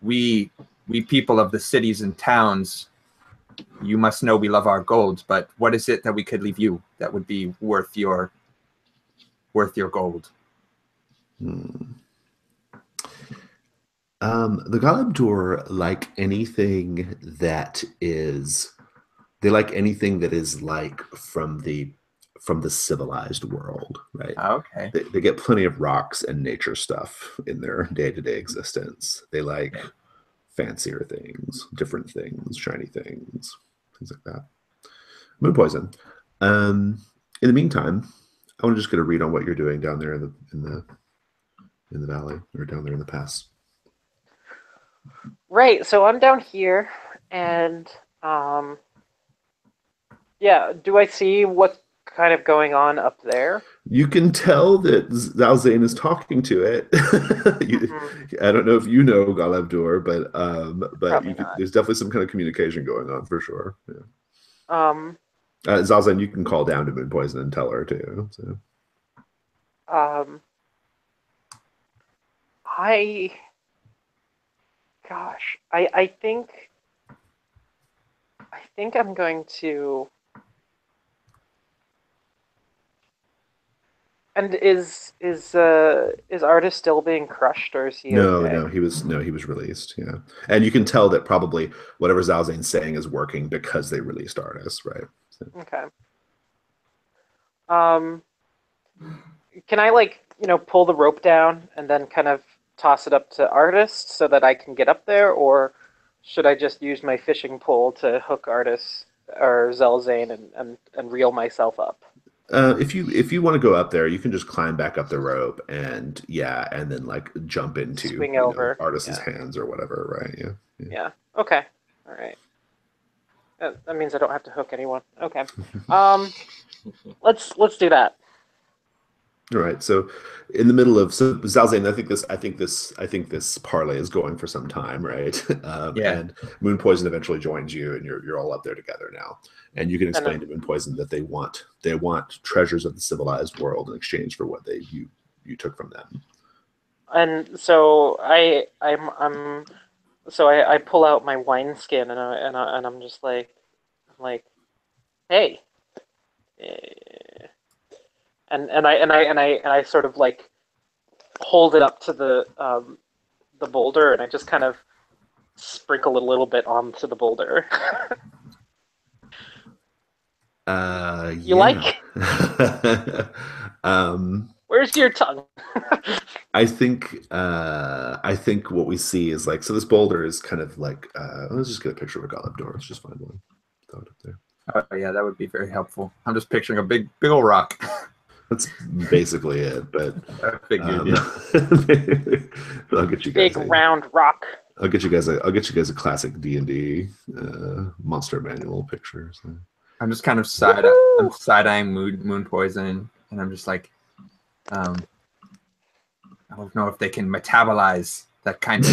We people of the cities and towns, you must know we love our gold, but what is it that we could leave you that would be worth your gold? The Galeb-Dur like anything that is like from the civilized world, right? Okay. They get plenty of rocks and nature stuff in their day-to-day existence. They like fancier things, different things, shiny things like that. Moon poison. In the meantime, I want to just get a read on what you're doing down there in the valley, or down there in the pass. Right. So I'm down here, and do I see what's kind of going on up there? You can tell that Zalzain is talking to it. I don't know if you know Galeb-Dur, but there's definitely some kind of communication going on for sure. Yeah. Zalzain, you can call down to Moon Poison and tell her too. So. I think I'm going to. And is Artis still being crushed, or is he? No, he was released. Yeah, and you can tell that probably whatever Zalzain's saying is working because they released Artis, right? So. Okay. Can I pull the rope down and then kind of toss it up to Artis so that I can get up there, or should I just use my fishing pole to hook Artis or Zalzain and reel myself up? If you want to go up there, you can just climb back up the rope and then like jump into swing over Artis's hands or whatever, right? Yeah. Okay. All right. That means I don't have to hook anyone. Okay. Let's do that. All right. So in the middle of Zalzane, I think this parlay is going for some time, right? Yeah. And Moon Poison eventually joins you, and you're all up there together now. And you can explain then, to Moon Poison that they want treasures of the civilized world in exchange for what you took from them. and so I pull out my wineskin and I'm just like, hey, eh, and I sort of like hold it up to the boulder, and I just kind of sprinkle it a little bit onto the boulder. You like? Where's your tongue? I think what we see is like, so this boulder is kind of like let's just get a picture of a Golub door. Let's just find one. Throw it up there. Oh yeah, that would be very helpful. I'm just picturing a big old rock. That's basically it, but I figured, yeah. I'll get you guys Big round rock. I'll get you guys a classic D&D monster manual picture. So. I'm just kind of side-eyeing Moon Poison, and I'm just like, I don't know if they can metabolize that kind of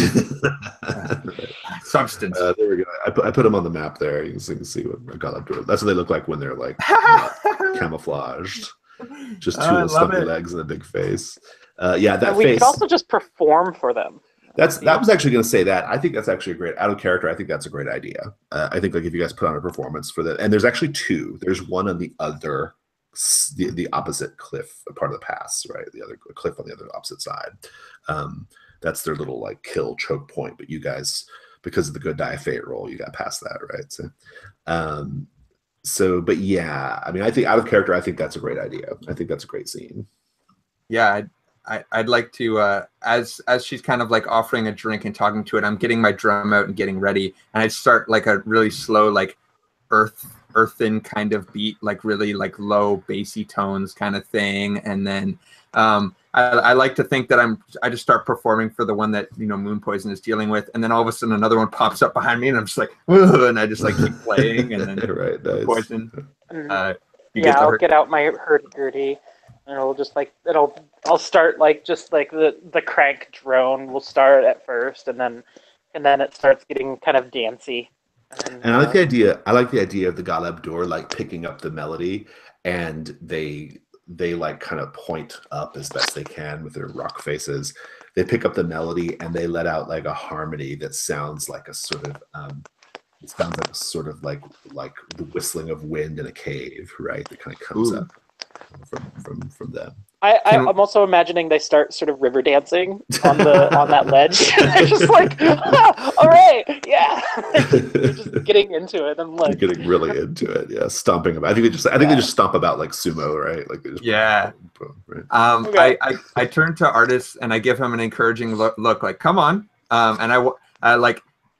substance. There we go. I put them on the map there. You can see what I got up to. That's what they look like when they're like camouflaged. Just two little stumpy legs and a big face. Yeah, that we face. could also just perform for them. That was actually going to say that. I think that's actually a great out of character. I think that's a great idea. I think like if you guys put on a performance for that, and there's actually two. There's one on the other, the opposite cliff, part of the pass, right? The other cliff on the other opposite side. That's their little like kill choke point. But you guys, because of the good die fate roll, you got past that, right? So, but yeah, I mean, I think out of character, I think that's a great idea. I think that's a great scene. Yeah, I'd like to, as she's kind of like offering a drink and talking to it, I'm getting my drum out and getting ready, and I start like a really slow, like earthen kind of beat, like really like low bassy tones kind of thing, and then I like to think that I just start performing for the one that Moon Poison is dealing with, and then all of a sudden another one pops up behind me, and I'm just like, and I just like keep playing, and then right, nice. Poison. I'll get out my hurdy-gurdy. And I'll start like just like the crank drone will start at first, and then it starts getting kind of dancey. And I like the idea. I like the idea of the Golub door like picking up the melody, and they like kind of point up as best they can with their rock faces. They pick up the melody and they let out like a harmony that sounds like a sort of it sounds like a sort of like the whistling of wind in a cave, right? That kind of comes up from them. I'm also imagining they start sort of river dancing on that ledge. They're just like, all right, yeah. They're just getting into it. I'm like, they're getting really into it, yeah. Stomping about. I think they just stomp about like sumo, right? Like they just boom, right? Okay. I turn to Artis and I give him an encouraging look, like, come on. And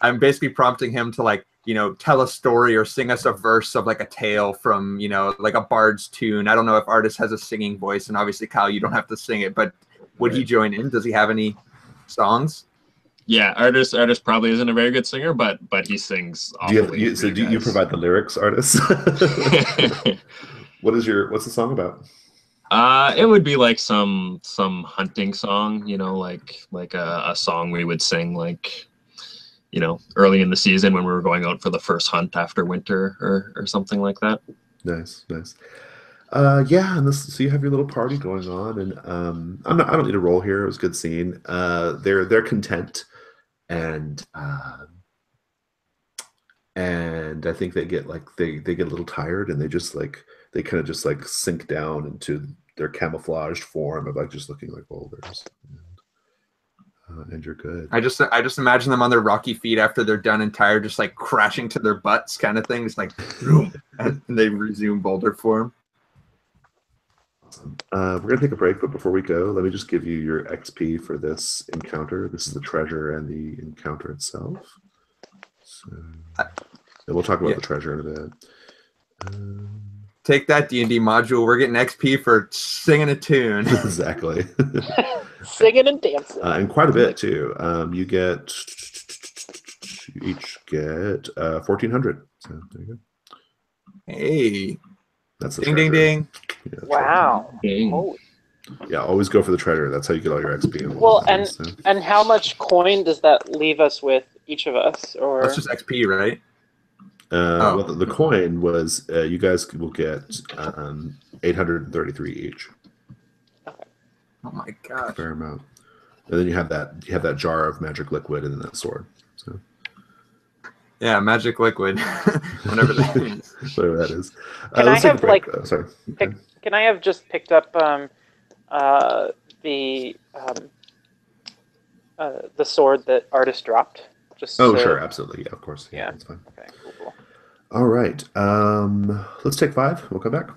I'm basically prompting him to like, tell a story or sing us a verse of like a tale from, like a bard's tune. I don't know if Artis has a singing voice, and obviously Kyle, you don't have to sing it, but would he join in? Does he have any songs? Yeah, Artis probably isn't a very good singer, but he sings. Do you provide the lyrics, Artis? What's the song about? It would be like some hunting song, like a song we would sing like, early in the season when we were going out for the first hunt after winter or something like that. Nice. Yeah, and so you have your little party going on, and I don't need a roll here. It was a good scene. They're content, and I think they get like they get a little tired, and they kind of just like sink down into their camouflaged form of like just looking like boulders. And you're good. I just imagine them on their rocky feet after they're done and tired, just like crashing to their butts, kind of thing. It's like, and they resume boulder form. We're gonna take a break, but before we go, let me just give you your XP for this encounter. This is the treasure and the encounter itself. So, and we'll talk about the treasure in a bit. Take that, D&D module. We're getting XP for singing a tune. Exactly. Singing and dancing. And quite a bit, too. You each get 1,400. So there you go. Hey. That's the ding, ding, ding. Yeah, wow. Dang. Holy. Yeah, always go for the treasure. That's how you get all your XP. And Well, weapons, so. and how much coin does that leave us with, each of us? Or That's just XP, right? Oh. Well, the coin was you guys will get 833 each. Oh my gosh. Fair amount. And then you have that jar of magic liquid and then that sword. So Yeah, magic liquid. Whatever that means. whatever that is. Can I let's take a have, break. like, Sorry. can I have just picked up the sword that Artist dropped? Just Oh, to- sure, absolutely. Yeah, of course. Yeah, Yeah. that's fine. Okay, cool. All right. Let's take 5. We'll come back.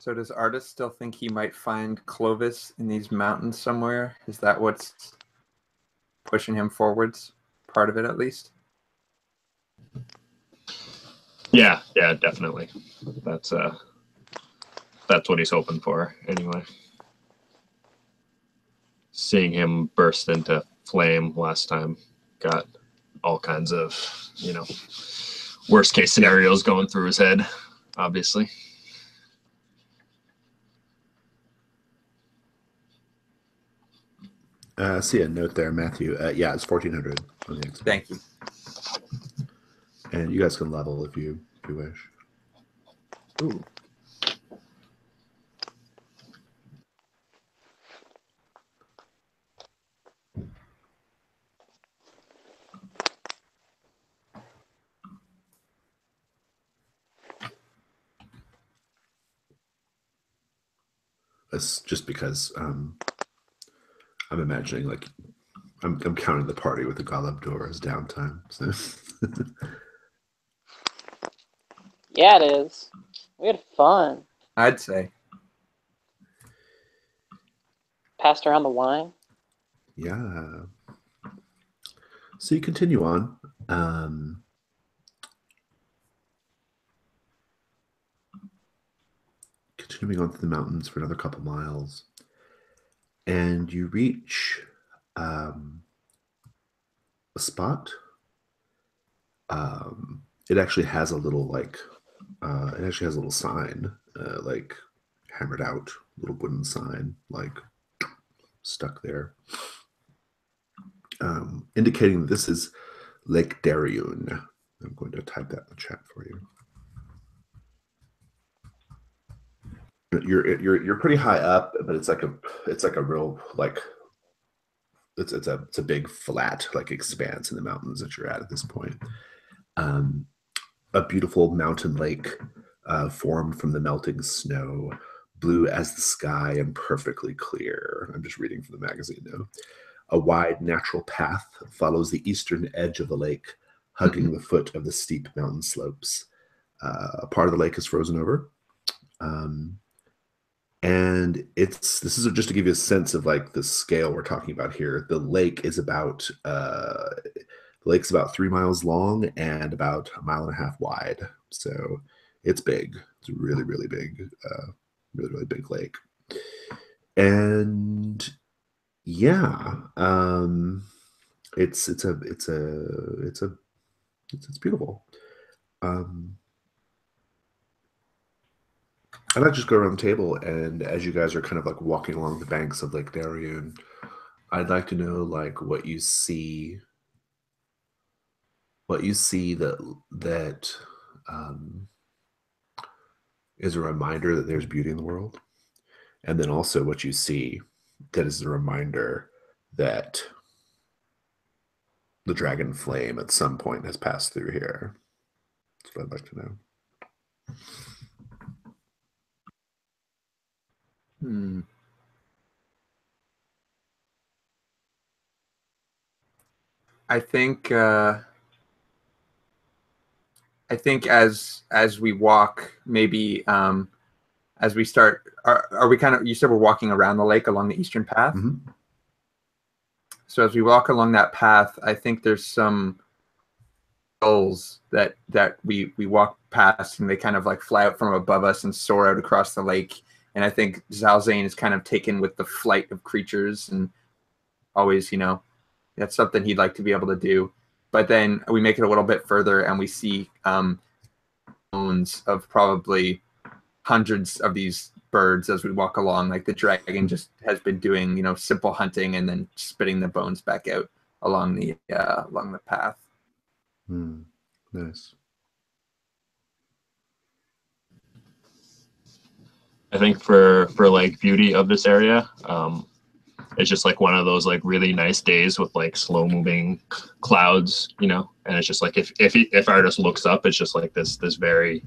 So does Artis still think he might find Clovis in these mountains somewhere? Is that what's pushing him forwards? Part of it, at least? Yeah, definitely. That's what he's hoping for, anyway. Seeing him burst into flame last time got all kinds of, worst case scenarios going through his head, obviously. See a note there, Matthew. Yeah, it's 1400 on the XP. Thank you. And you guys can level if you wish. Ooh. It's just because I'm imagining like I'm counting the party with the Golub door as downtime. So. Yeah, it is. We had fun. I'd say. Passed around the wine. Yeah. So you continue on. Continuing on through the mountains for another couple miles. And you reach a spot. It actually has a little sign, like hammered out, little wooden sign, like stuck there, indicating that this is Lake Darien. I'm going to type that in the chat for you. You're pretty high up, but it's like a real like it's a big flat like expanse in the mountains that you're at this point. A beautiful mountain lake formed from the melting snow, blue as the sky and perfectly clear. I'm just reading from the magazine now. A wide natural path follows the eastern edge of the lake, hugging the foot of the steep mountain slopes. A part of the lake is frozen over. And this is just to give you a sense of like the scale we're talking about here. The lake is about the lake's about 3 miles long and about 1.5 miles wide. So it's big. It's a really, really big, really, really big lake. And yeah, it's beautiful. I'd like to just go around the table, and as you guys are kind of like walking along the banks of Lake Darien, I'd like to know like what you see that is a reminder that there's beauty in the world, and then also what you see that is a reminder that the dragon flame at some point has passed through here. That's what I'd like to know. I think as we walk, maybe as we start, are we kind of? You said we're walking around the lake along the eastern path. Mm-hmm. So as we walk along that path, I think there's some gulls that we walk past, and they kind of like fly out from above us and soar out across the lake. And I think Zalzane is kind of taken with the flight of creatures, and always, that's something he'd like to be able to do. But then we make it a little bit further, and we see bones of probably hundreds of these birds as we walk along. Like the dragon just has been doing, simple hunting and then spitting the bones back out along the path. Nice. I think for like beauty of this area, it's just like one of those like really nice days with like slow moving clouds, and it's just like if Artis looks up, it's just like this very,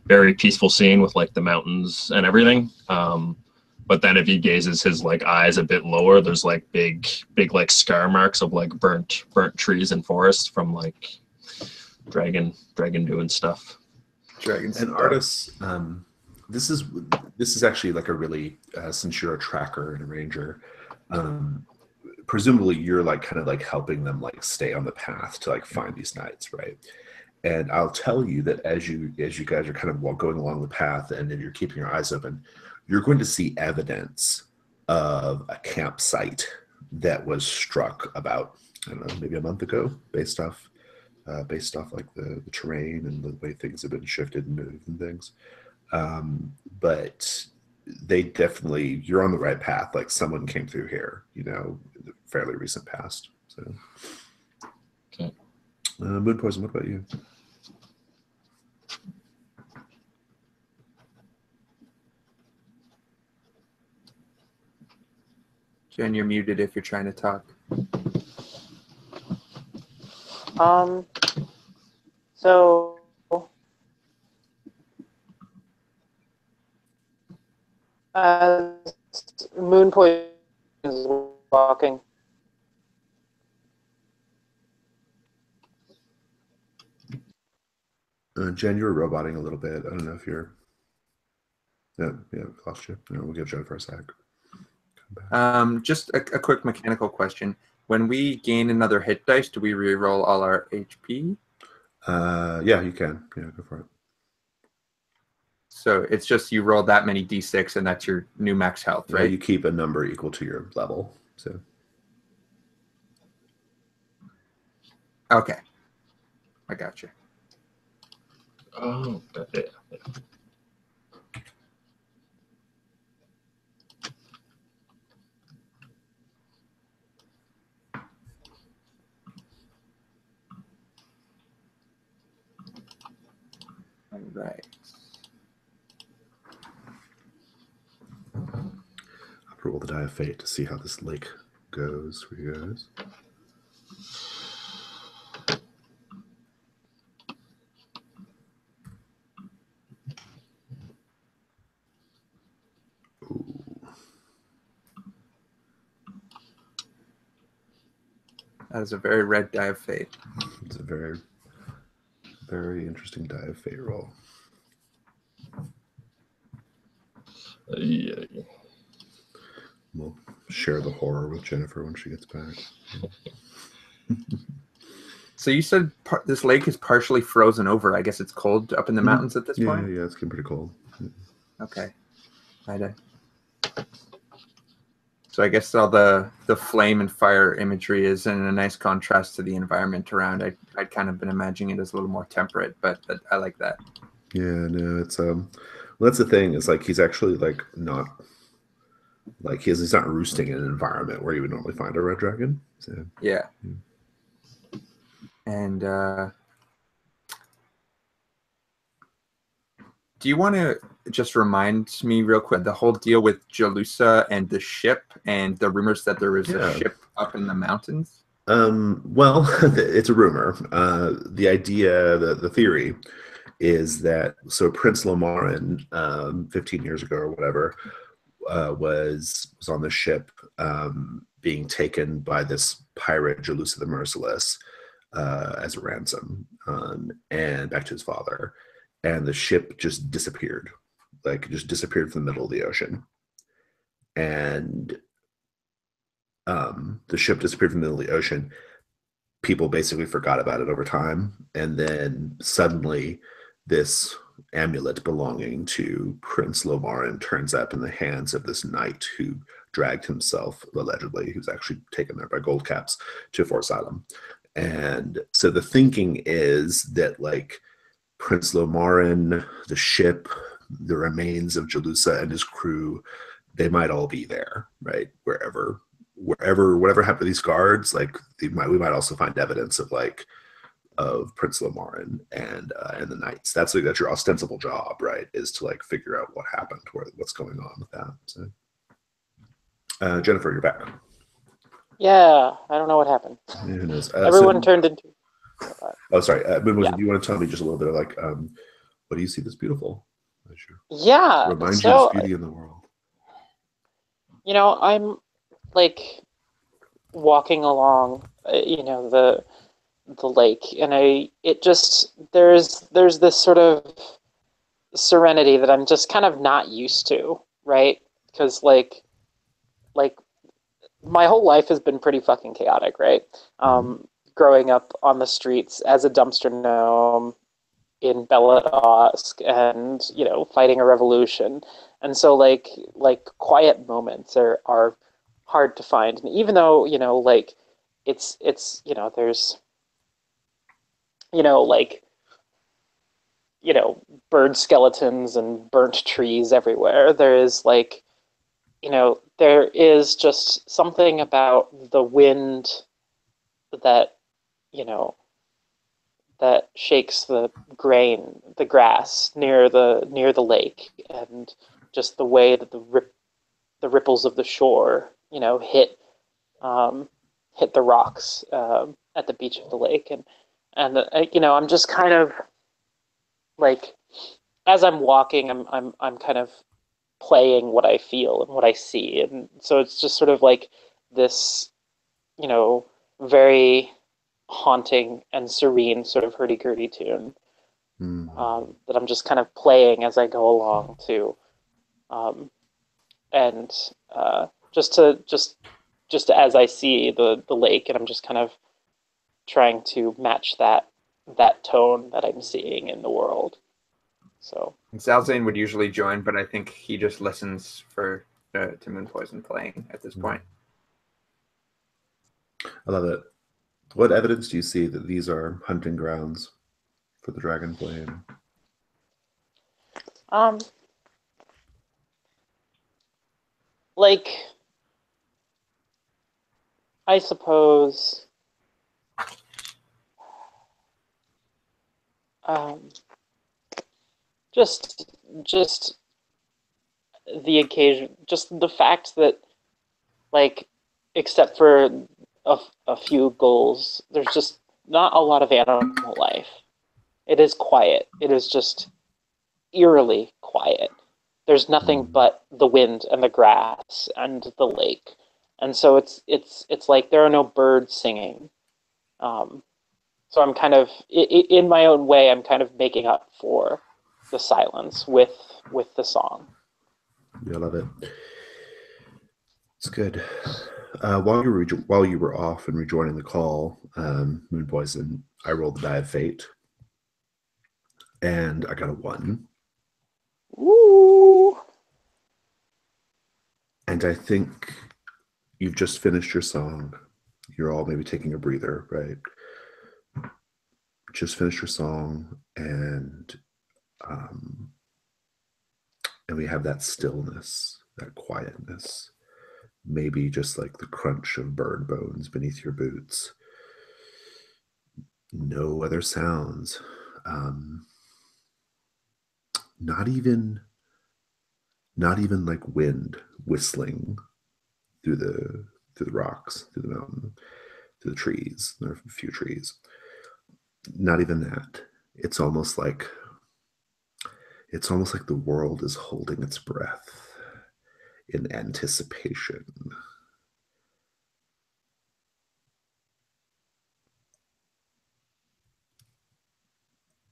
very peaceful scene with like the mountains and everything. But then if he gazes his like eyes a bit lower, there's like big like scar marks of like burnt trees and forest from like dragon doing stuff. Dragons and Artis. this is actually like a really since you're a tracker and a ranger, presumably you're like kind of like helping them like stay on the path to like find these knights, right? And I'll tell you that as you guys are kind of going along the path and then you're keeping your eyes open, you're going to see evidence of a campsite that was struck about, I don't know, maybe a month ago, based off like the terrain and the way things have been shifted and moved and things. But they definitely, you're on the right path. Like someone came through here, in the fairly recent past. So, okay. Moon Poison, what about you? Jen, you're muted if you're trying to talk. So as Moon Poison is walking, Jen, you were roboting a little bit. I don't know if you're. Yeah, lost you. We'll give Jen for a sec. Just a quick mechanical question. When we gain another hit dice, do we reroll all our HP? Yeah, you can. Yeah, go for it. So it's just you roll that many d6 and that's your new max health, right? You keep a number equal to your level. So. Okay. I got you. Oh, yeah. All right. I'll roll the die of fate to see how this lake goes for you guys. That is a very red die of fate. It's a very, very interesting die of fate roll. Yeah. We'll share the horror with Jennifer when she gets back. So you said this lake is partially frozen over. I guess it's cold up in the mountains at this point? Yeah, it's getting pretty cold. Yeah. Okay. So I guess all the flame and fire imagery is in a nice contrast to the environment around. I'd kind of been imagining it as a little more temperate, but I like that. Yeah, no, it's well, that's the thing. Is like he's actually like not like he's not roosting in an environment where you would normally find a red dragon. So yeah. And do you want to just remind me real quick the whole deal with Jalusa and the ship and the rumors that there was a ship up in the mountains? Well, it's a rumor. The idea, the theory is that Prince Lomarin, 15 years ago or whatever, was on the ship being taken by this pirate Jalusa the Merciless as a ransom, and back to his father. And the ship just disappeared, from the middle of the ocean. And the ship disappeared from the middle of the ocean. People basically forgot about it over time. And then suddenly this amulet belonging to Prince Lomarin turns up in the hands of this knight who dragged himself, allegedly, who's actually taken there by gold caps, to Fort Salem. And so the thinking is that like Prince Lomarin, the ship, the remains of Jalusa and his crew, they might all be there, right? Whatever happened to these guards, like we might also find evidence of Prince Lomarin and the knights. That's your ostensible job, right? Is to like figure out what happened, what's going on with that. So, Jennifer, you're back. Yeah, I don't know what happened. Yeah, who knows? Everyone turned into. Oh, sorry. Yeah. Do you want to tell me just a little bit of like, what do you see that's beautiful? Yeah. Remind you of beauty in the world. I'm like walking along, the lake, and there's this sort of serenity that I'm just kind of not used to, right? Because like my whole life has been pretty fucking chaotic, right? Growing up on the streets as a dumpster gnome in Belladosc, and fighting a revolution, and so like quiet moments are hard to find, and even though like it's there's like bird skeletons and burnt trees everywhere. There is there is just something about the wind that you know that shakes the the grass near the lake, and just the way that the ripples of the shore, um, hit the rocks at the beach of the lake, and I'm just kind of like, as I'm walking, I'm kind of playing what I feel and what I see, and so it's just sort of like this, very haunting and serene sort of hurdy-gurdy tune that I'm just kind of playing as I go along to, and just as I see the lake, and I'm just kind of trying to match that tone that I'm seeing in the world. So Zalzane would usually join, but I think he just listens for to Moonpoison playing at this point. I love it. What evidence do you see that these are hunting grounds for the Dragonflame? Like, I suppose, just the occasion, just the fact that, like, except for a few gulls, there's just not a lot of animal life. It is quiet. It is just eerily quiet. There's nothing but the wind and the grass and the lake, and so it's like there are no birds singing. So I'm kind of, in my own way, I'm kind of making up for the silence with the song. Yeah, I love it. It's good. While you were off and rejoining the call, Moonpoison, I rolled the die of fate, and I got a 1. Woo! And I think you've just finished your song. You're all maybe taking a breather, right? Just finished your song, and we have that stillness, that quietness, maybe just like the crunch of bird bones beneath your boots. No other sounds. Not even like wind whistling through the rocks, through the mountain, through the trees. There are a few trees. Not even that. It's almost like the world is holding its breath in anticipation.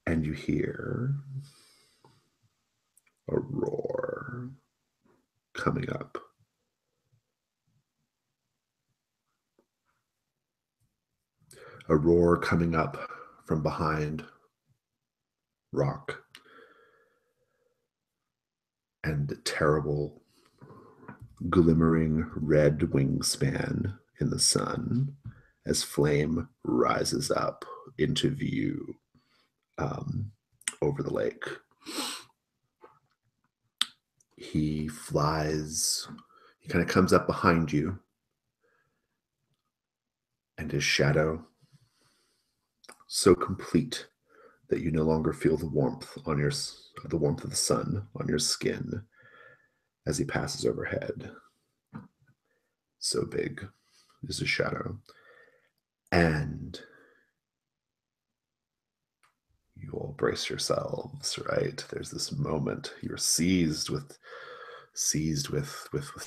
And you hear a roar coming up. A roar coming up from behind rock, and a terrible glimmering red wingspan in the sun as flame rises up into view over the lake. He flies, he kind of comes up behind you, and his shadow, so complete that you no longer feel the warmth of the sun on your skin as he passes overhead. So big is his shadow. And you all brace yourselves, right? There's this moment you're seized with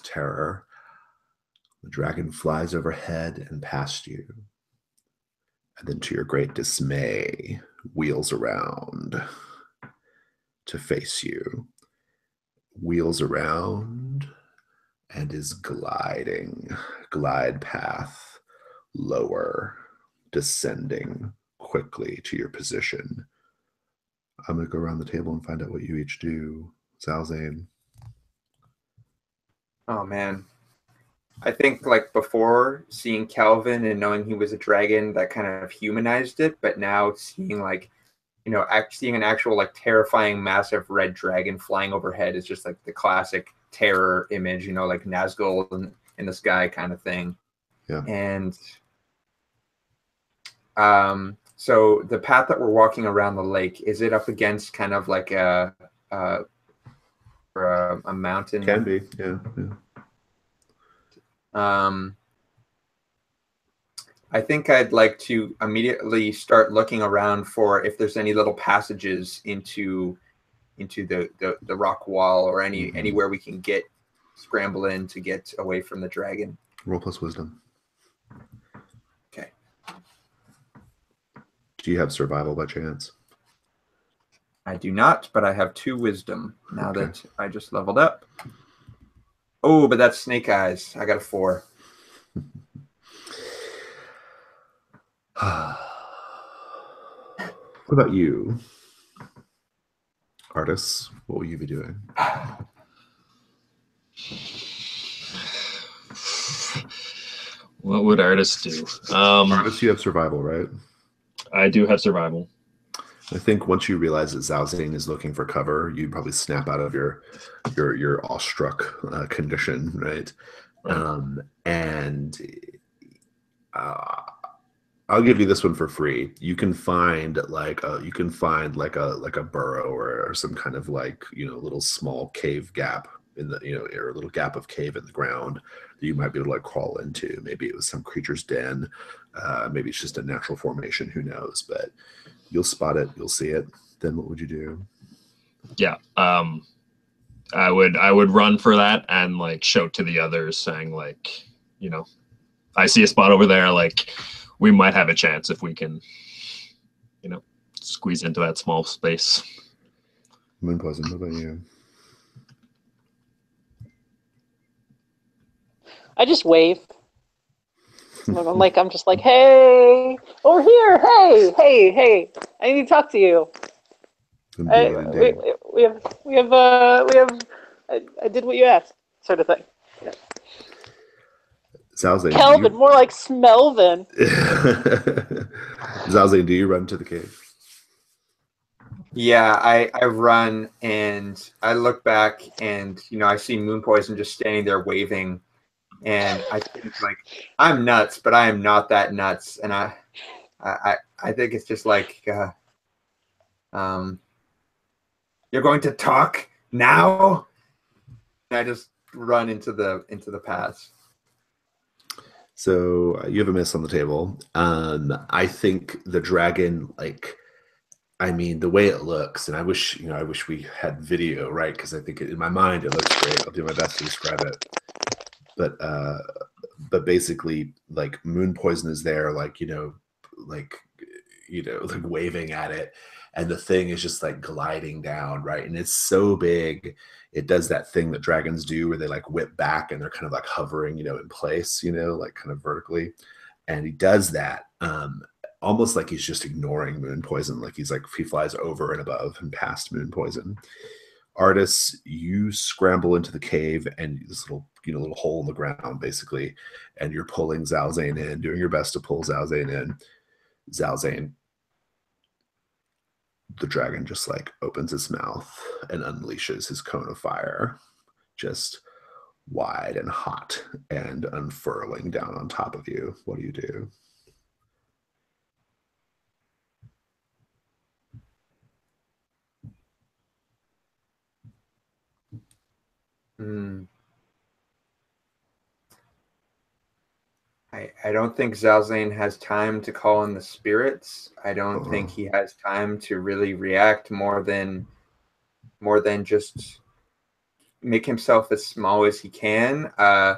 terror. The dragon flies overhead and past you, and then to your great dismay, wheels around to face you, wheels around, and is glide path lower, descending quickly to your position. I'm going to go around the table and find out what you each do. Zalzane. Oh, man. I think, like, before seeing Calvin and knowing he was a dragon, that kind of humanized it. But now seeing, like, you know, seeing an actual, like, terrifying, massive red dragon flying overhead is just, like, the classic terror image, you know, like Nazgul in the sky kind of thing. Yeah. And so the path that we're walking around the lake, is it up against kind of like a mountain? Can be, yeah. I think I'd like to immediately start looking around for if there's any little passages into the rock wall or anywhere we can scramble in to get away from the dragon. Roll plus wisdom. Okay. Do you have survival by chance? I do not, but I have 2 wisdom now that I just leveled up. Oh, but that's snake eyes. I got a 4. What about you, Artis? What will you be doing? What would Artis do? Artis, you have survival, right? I do have survival. I think once you realize that Zalzane is looking for cover, you probably snap out of your awestruck condition, right? I'll give you this one for free. You can find like a burrow or some kind of, like, you know, little small cave gap in the, you know, or a little gap of cave in the ground that you might be able to, like, crawl into. Maybe it was some creature's den. Maybe it's just a natural formation. Who knows? But you'll spot it. You'll see it. Then what would you do? Yeah. I would run for that and, like, shout to the others saying, like, you know, I see a spot over there. Like, we might have a chance if we can, you know, squeeze into that small space. Moonpoison, what about you? I just wave. I'm just like, hey, over here, hey, I need to talk to you. We have. I did what you asked, sort of thing. Yeah. Zalzane, Kelvin, more like Smelvin. Zalzane, do you run to the cave? Yeah, I run and I look back and, you know, I see Moonpoison just standing there waving, and I think, like, I'm nuts, but I am not that nuts, and I think it's just like, you're going to talk now, and I just run into the path. So you have a miss on the table. I think the dragon, like, I mean, the way it looks, and I wish we had video, right? Because I think in my mind it looks great. I'll do my best to describe it. But basically, like, Moonpoison is there, like waving at it, and the thing is just, like, gliding down, right? And it's so big, it does that thing that dragons do where they, like, whip back and they're kind of, like, hovering, you know, in place, you know, like, kind of vertically. And he does that almost like he's just ignoring Moonpoison, like he's like he flies over and above and past Moonpoison. Artis, you scramble into the cave and this little hole in the ground, basically, and you're pulling Zalzane in, doing your best to pull Zalzane in. Zalzane, the dragon, just, like, opens its mouth and unleashes his cone of fire, just wide and hot and unfurling down on top of you. What do you do? I don't think Zalzane has time to call in the spirits. I don't think he has time to really react more than just make himself as small as he can. I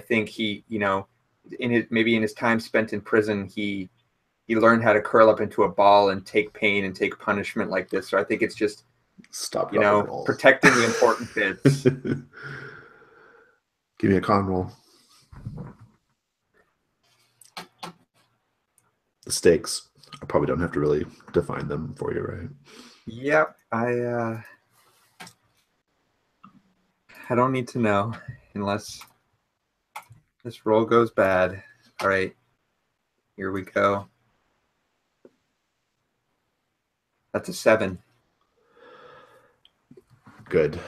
think he, you know, in his time spent in prison, he you learn how to curl up into a ball and take pain and take punishment like this. So I think it's just, Stop, you drop, know, and roll. protecting the important bits. Give me a con roll. The stakes. I probably don't have to really define them for you, right? Yep, I don't need to know unless this roll goes bad. All right, here we go. That's a 7. Good.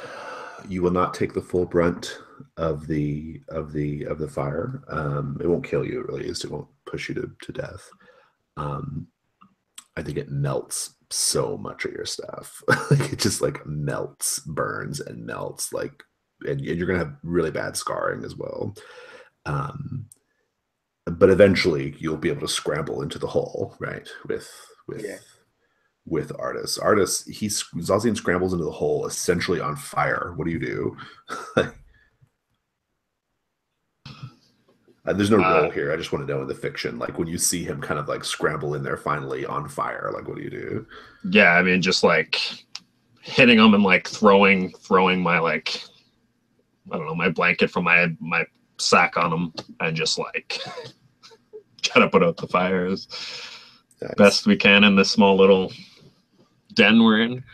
You will not take the full brunt of the fire. It won't kill you. It really is. It won't push you to death. I think it melts so much of your stuff. It just like melts, burns, and melts. Like, and you're gonna have really bad scarring as well. But eventually, you'll be able to scramble into the hole, right? With Artis. Zalzine scrambles into the hole, essentially on fire. What do you do? There's no roll here. I just want to know in the fiction, like when you see him kind of like scramble in there finally on fire, like what do you do? Yeah, I mean, just like hitting him and like throwing my like, I don't know, my blanket from my sack on him and just like try to put out the fire as best we can in this small little den we're in.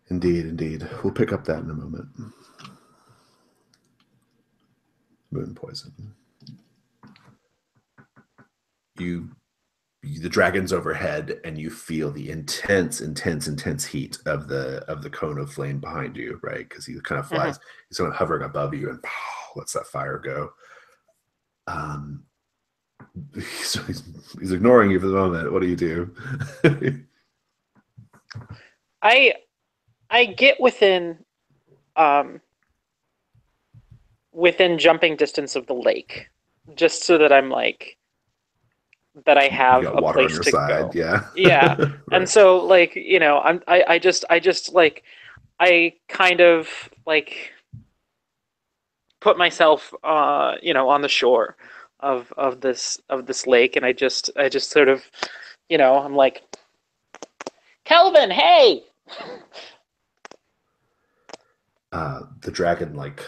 Indeed. We'll pick up that in a moment. Moon poison. The dragon's overhead, and you feel the intense heat of the cone of flame behind you, right? Because he kind of flies. He's kind of hovering above you and lets that fire go. So he's ignoring you for the moment. What do you do? I get within jumping distance of the lake, just so that I'm like that I have a water place on your to side, go. Yeah. Right. And so like, you know, I just like I kind of like put myself you know, on the shore of this lake, and I just sort of, you know, I'm like, Kelvin, hey. The dragon like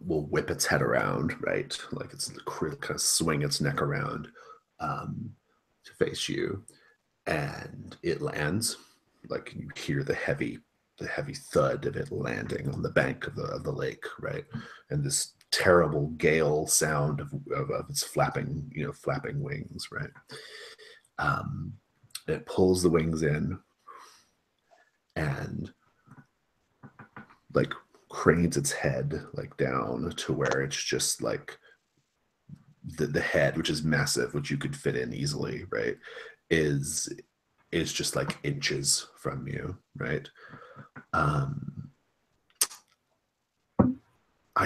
will whip its head around, right? Like it's kind of swing its neck around to face you, and it lands. Like you hear the heavy thud of it landing on the bank of the lake, right? And this terrible gale sound of its flapping wings, right? It pulls the wings in and like cranes its head like down to where it's just like the head, which is massive, which you could fit in easily, right, is just like inches from you, right? I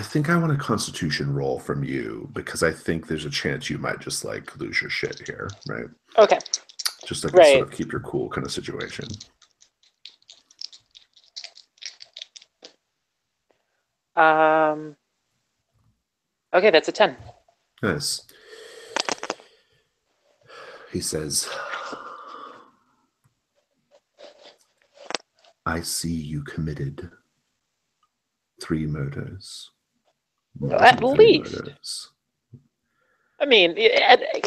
think I want a constitution roll from you because I think there's a chance you might just like lose your shit here, right? Okay. Just like a sort of keep your cool kind of situation. Okay, that's a 10. Nice. He says, I see you committed 3 murders. At least. Murders. I mean, you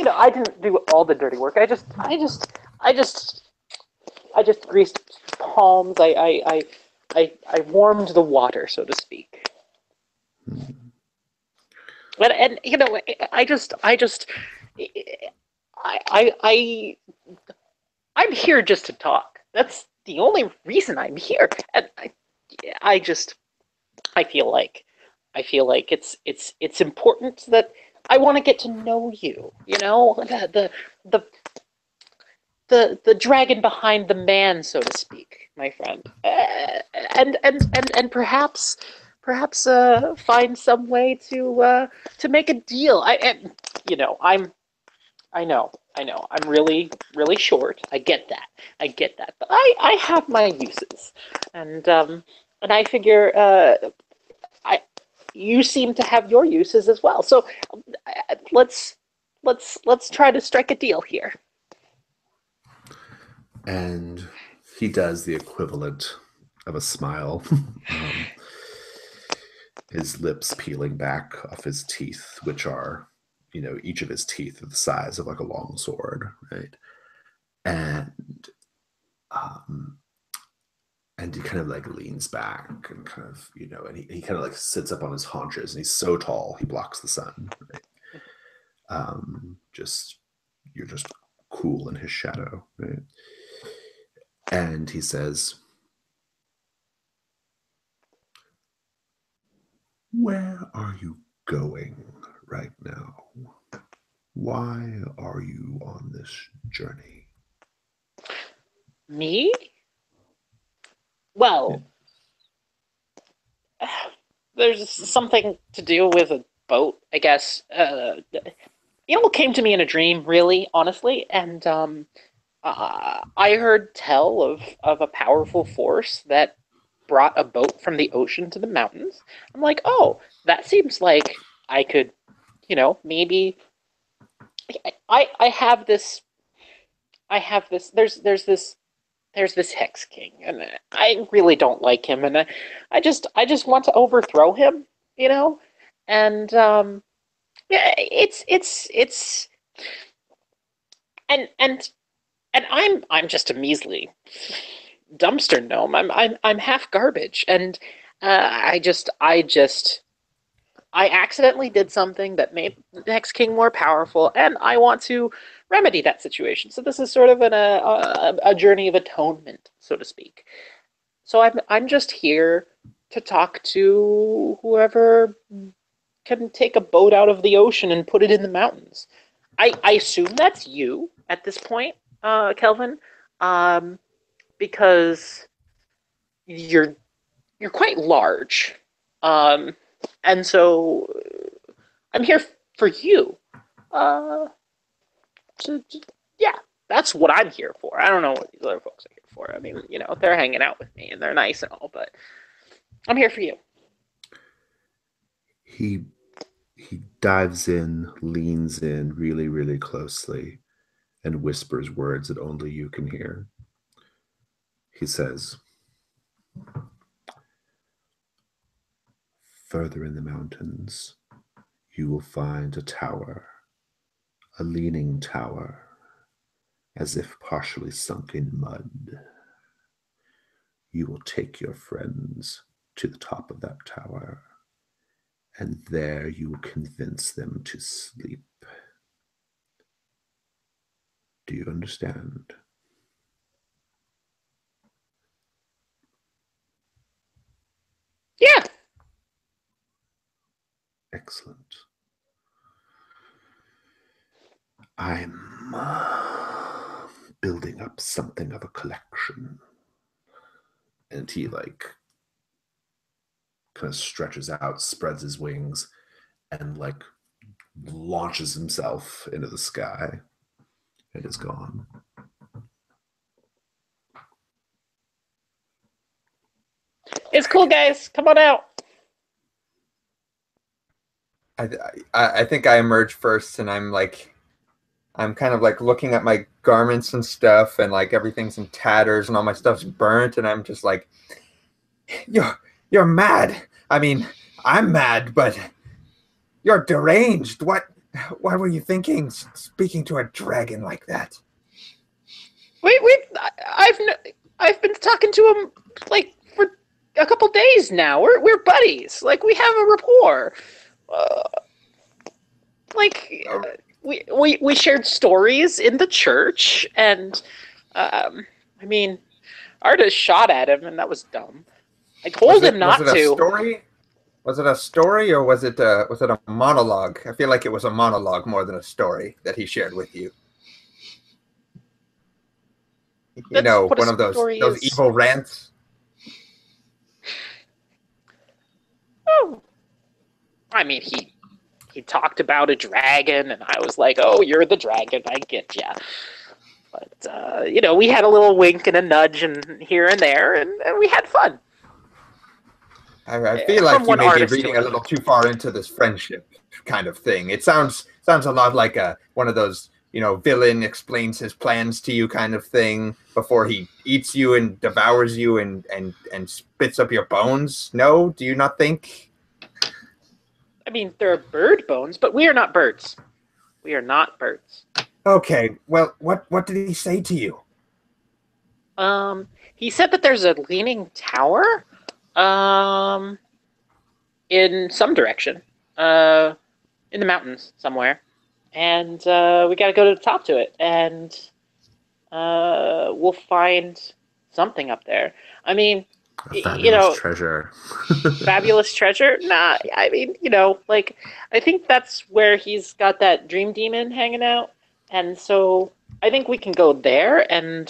know, I didn't do all the dirty work. I just greased palms. I warmed the water, so to speak. And you know, I'm here just to talk. That's the only reason I'm here. And I feel like it's important that I want to get to know you. You know, the dragon behind the man, so to speak, my friend, and perhaps find some way to make a deal. I know. I'm really short. I get that. But I have my uses, and I figure you seem to have your uses as well. So let's let's try to strike a deal here. And he does the equivalent of a smile. His lips peeling back off his teeth, which are, each of his teeth are the size of like a long sword, right? And he kind of like leans back and kind of, and he kind of like sits up on his haunches, and he's so tall he blocks the sun, right? You're just cool in his shadow, right? And he says, "Where are you going right now? Why are you on this journey?" Me? Well, there's something to do with a boat, I guess. It came to me in a dream, really, honestly, and I heard tell of a powerful force that brought a boat from the ocean to the mountains. I'm like, oh, that seems like I could, maybe. I have this. There's this Hex King, and I really don't like him, and I just want to overthrow him, and yeah, it's and I'm just a measly dumpster gnome. I'm half garbage, and I accidentally did something that made the Hex King more powerful, and I want to remedy that situation. So this is sort of a journey of atonement, so to speak. So I'm just here to talk to whoever can take a boat out of the ocean and put it in the mountains. I assume that's you at this point, Kelvin, because you're quite large, and so I'm here for you. Yeah, that's what I'm here for. I don't know what these other folks are here for. I mean, they're hanging out with me and they're nice and all, but I'm here for you. He dives in, leans in really, really closely, and whispers words that only you can hear. He says, "Further in the mountains, you will find a tower, a leaning tower, as if partially sunk in mud. You will take your friends to the top of that tower, and there you will convince them to sleep. Do you understand?" Yeah. Excellent. I'm building up something of a collection. And he kind of stretches out, spreads his wings, and launches himself into the sky. It is gone. It's cool, guys. Come on out. I think I emerge first, and I'm kind of looking at my garments and stuff, and everything's in tatters and all my stuff's burnt, and I'm just like, you're mad. I mean, I'm mad, but you're deranged. What were you thinking, speaking to a dragon like that? I've been talking to him for a couple days now. We're buddies. We have a rapport. We shared stories in the church, and I mean, Arda shot at him, and that was dumb. I told him not to. Was it a story? Was it a story, or was it a monologue? I feel like it was a monologue more than a story that he shared with you. One of those evil rants. Oh, I mean, he talked about a dragon, and I was like, "Oh, you're the dragon. I get ya." But we had a little wink and a nudge, and here and there, and we had fun. I feel like you may be reading a little too far into this friendship kind of thing. It sounds sounds a lot like one of those, villain explains his plans to you kind of thing before he eats you and devours you and spits up your bones. No, do you not think? I mean, there are bird bones, but we are not birds. We are not birds. Okay, well, what did he say to you? He said that there's a leaning tower, in some direction, in the mountains somewhere, and we got to go to the top to it, and we'll find something up there. I mean, Fabulous treasure. fabulous treasure? Nah, I mean, I think that's where he's got that dream demon hanging out, and so I think we can go there, and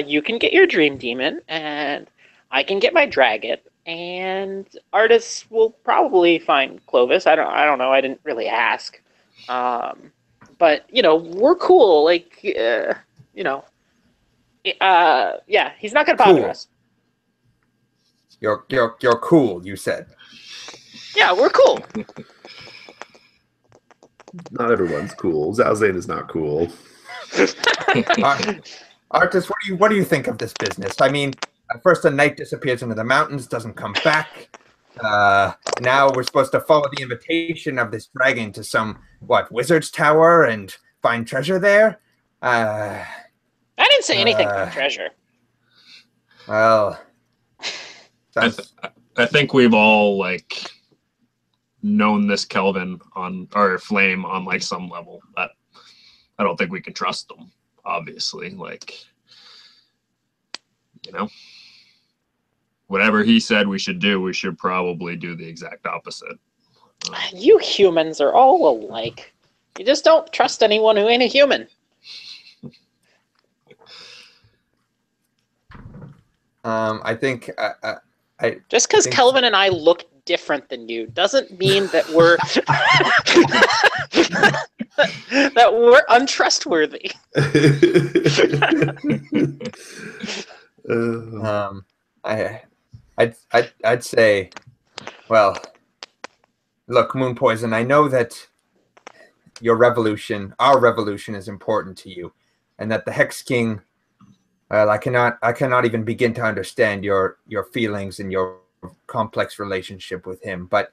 you can get your dream demon, and I can get my dragon, and Artis will probably find Clovis. I don't know. I didn't really ask, but we're cool. Like, yeah, he's not gonna bother Cool. us. You're cool, you said. Yeah, we're cool. Not everyone's cool. Zalzane is not cool. Artis, what do you think of this business? I mean, at first a knight disappears into the mountains, doesn't come back. Now we're supposed to follow the invitation of this dragon to some wizard's tower and find treasure there. I didn't say anything for treasure. Well, I think we've all known this Kelvin or Flame on some level. That I don't think we can trust them. Obviously, whatever he said we should do, we should probably do the exact opposite. You humans are all alike. You just don't trust anyone who ain't a human. I think Just because think- Kelvin and I look different than you doesn't mean that we're that we're untrustworthy. I'd say, well, look, Moon Poison, I know that our revolution is important to you, and that the Hex King, well, I cannot even begin to understand your feelings and your complex relationship with him, but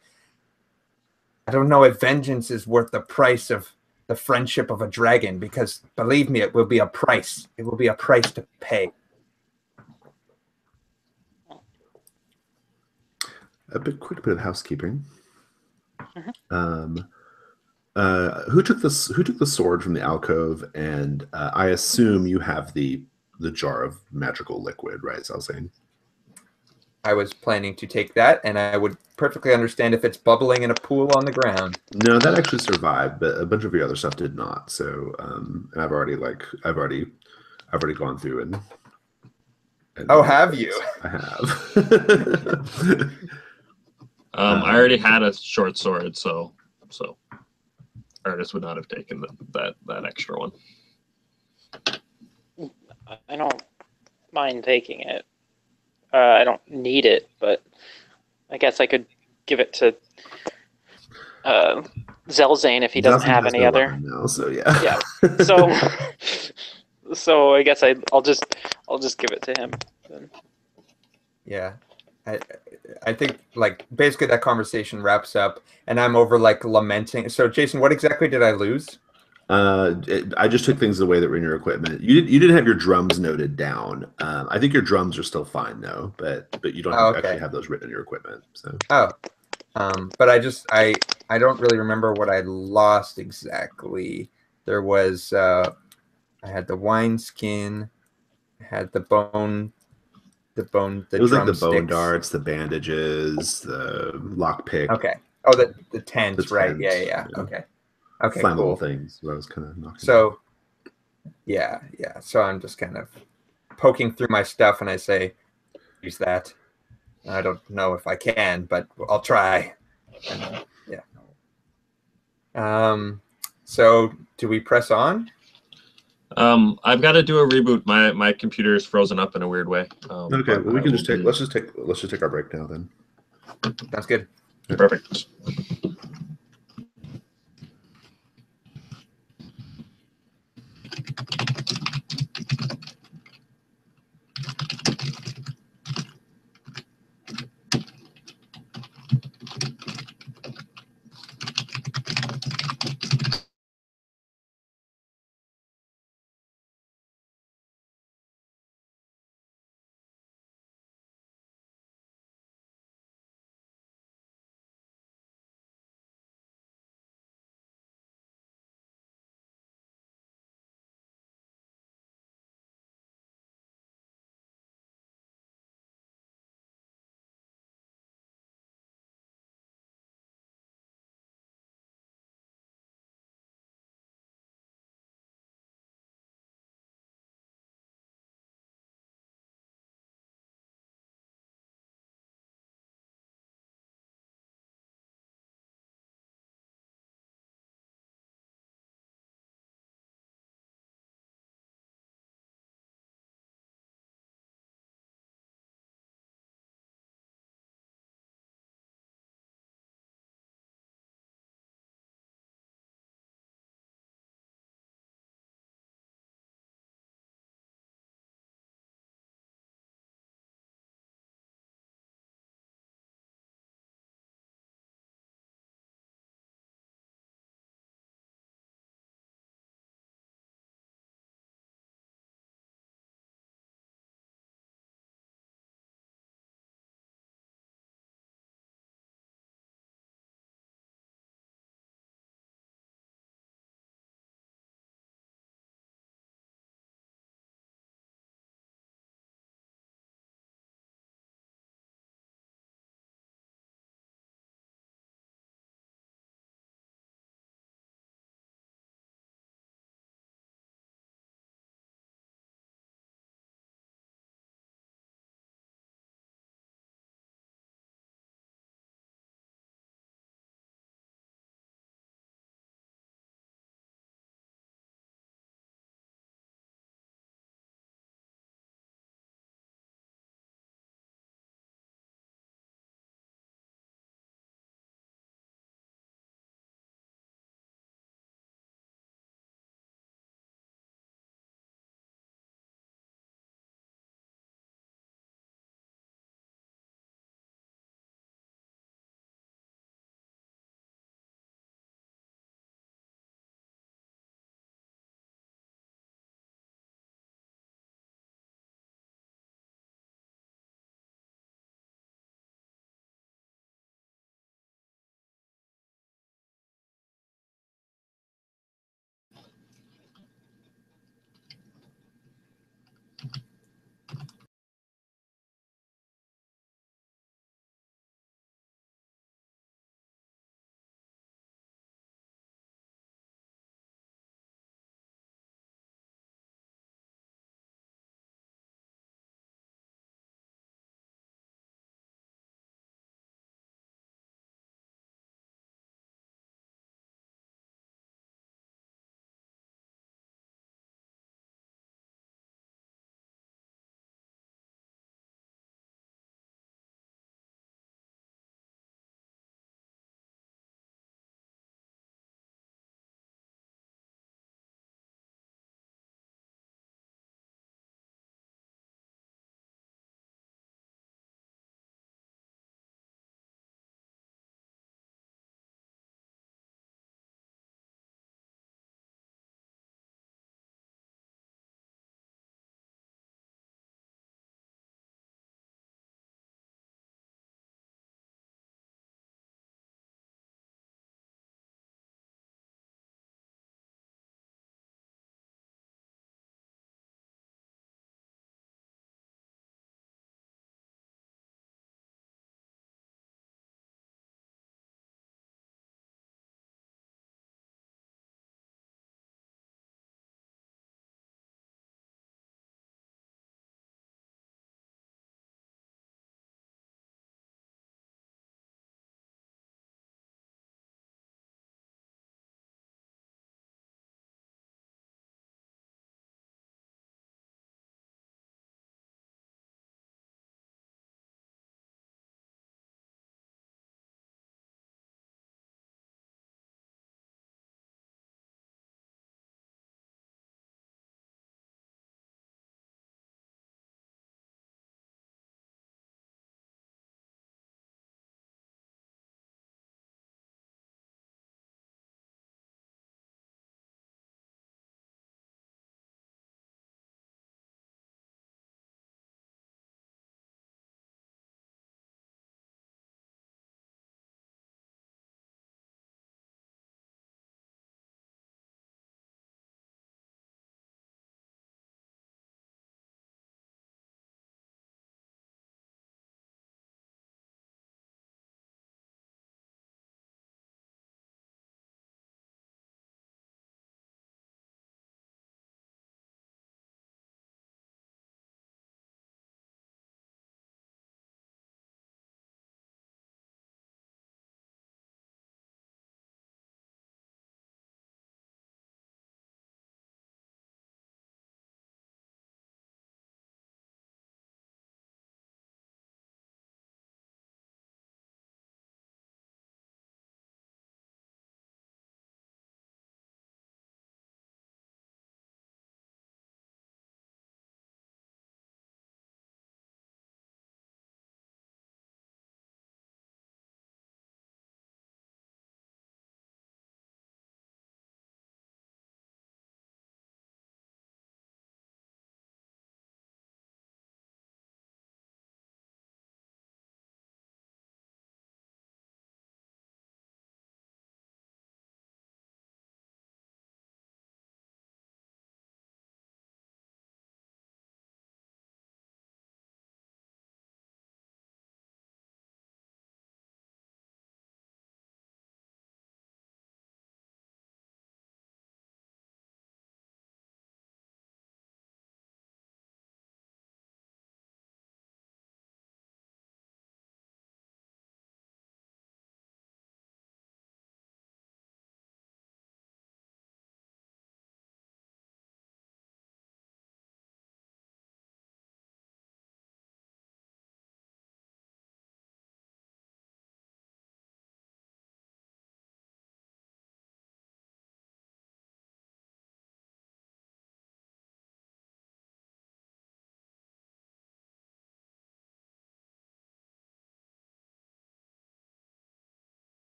I don't know if vengeance is worth the price of the friendship of a dragon, because believe me, it will be a price. It will be a price to pay. Quick bit of housekeeping. Who took the sword from the alcove? And I assume you have the jar of magical liquid, right, Zalzane? I was planning to take that, and I would perfectly understand if it's bubbling in a pool on the ground. No, that actually survived, but a bunch of your other stuff did not. So, and I've already gone through and Oh, have you? I have. I already had a short sword, so Artis would not have taken that extra one. I don't mind taking it. I don't need it, but I guess I could give it to Zelzane if he doesn't Zalzane have has any no other. weapon now, so yeah. Yeah. So I guess I'll just give it to him. Then. Yeah. I think basically that conversation wraps up, and I'm over lamenting. So Jason, what exactly did I lose? I just took things away that were in your equipment. You didn't have your drums noted down. I think your drums are still fine though, but you don't actually have those written in your equipment. So but I don't really remember what I lost exactly. There was I had the wine skin, I had the bone. It was like the bone darts, the bandages, the lockpick. Okay. Oh, the tent, right? tent, Yeah. Okay. Okay. Flammable Cool. things. What I was kind of knocking. So, yeah. So I'm just kind of poking through my stuff, and I say, "Use that." I don't know if I can, but I'll try. And, yeah. So, do we press on? I've got to do a reboot. My computer is frozen up in a weird way. Okay, well, we can just take. Let's just take our break now then. Sounds good. Perfect.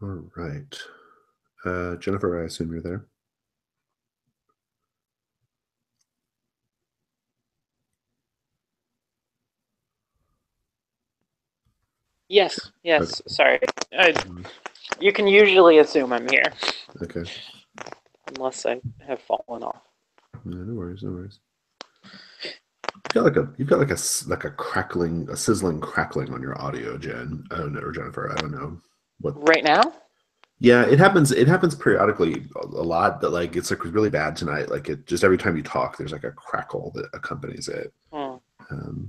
All right. Jennifer, I assume you're there. Yes, yes. Okay. Sorry. Mhm. You can usually assume I'm here, Okay. unless I have fallen off. Yeah, no worries, no worries. You've got like a crackling, a sizzling crackling on your audio, Jen. I don't know, or Jennifer. I don't know what. Right now? Yeah, it happens. It happens periodically a lot. But like it's like really bad tonight. Like it just every time you talk, there's like a crackle that accompanies it.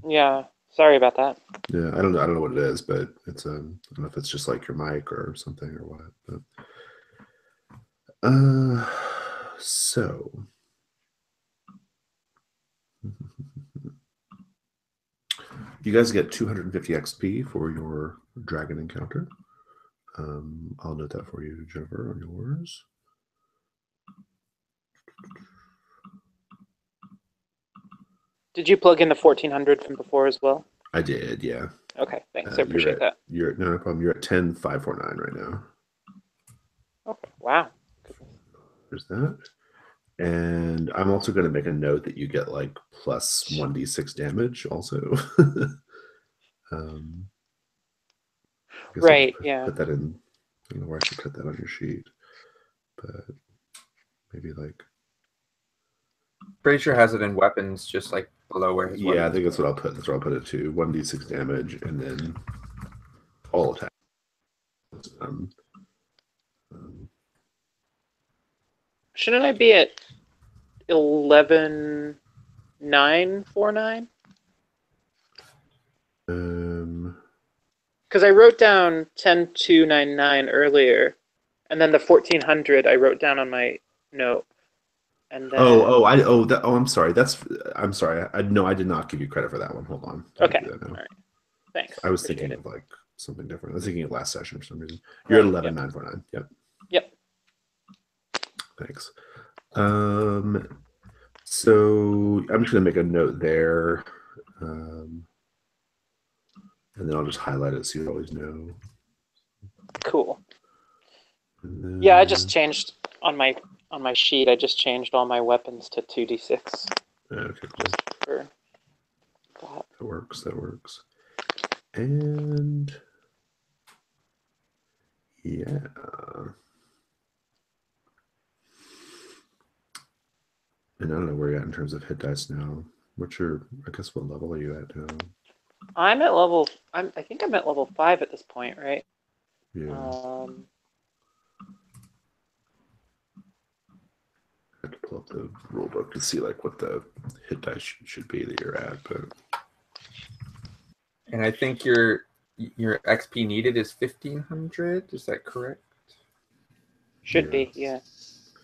Yeah. Sorry about that. Yeah, I don't know. I don't know what it is, but it's I don't know if it's just like your mic or something or what. But so you guys get 250 XP for your dragon encounter. I'll note that for you, Jennifer, on yours. Did you plug in the 1400 from before as well? I did, yeah. Okay, thanks. I appreciate that. You're no problem. You're at 10,549 right now. Okay. Wow. There's that. And I'm also going to make a note that you get like plus 1d6 damage also. Right, yeah. Put that in. I don't know where I should put that on your sheet. But maybe like. Brazier has it in weapons, just like below where his Yeah, I think that's what I'll put. That's where I'll put it too. 1d6 damage and then all attacks. Shouldn't I be at 11,949? Because I wrote down 10,299 earlier, and then the 1400 I wrote down on my note. And then... I'm sorry. I'm sorry. I did not give you credit for that one. Hold on. Okay. All right. Thanks. I was thinking of like something different. I was thinking of last session for some reason. You're at 11,949. Yep. Yep. Thanks. So I'm just gonna make a note there. And then I'll just highlight it so you always know. Cool. Then... Yeah, I just changed on my sheet. I just changed all my weapons to 2d6. Okay, cool. For that. That works. That works. And yeah. And I don't know where you're at in terms of hit dice now. What level are you at now? I'm at level. I think I'm at level 5 at this point, right? Yeah. I have to pull up the rule book to see like what the hit dice should be that you're at, but. And I think your XP needed is 1,500. Is that correct? Should be, yeah.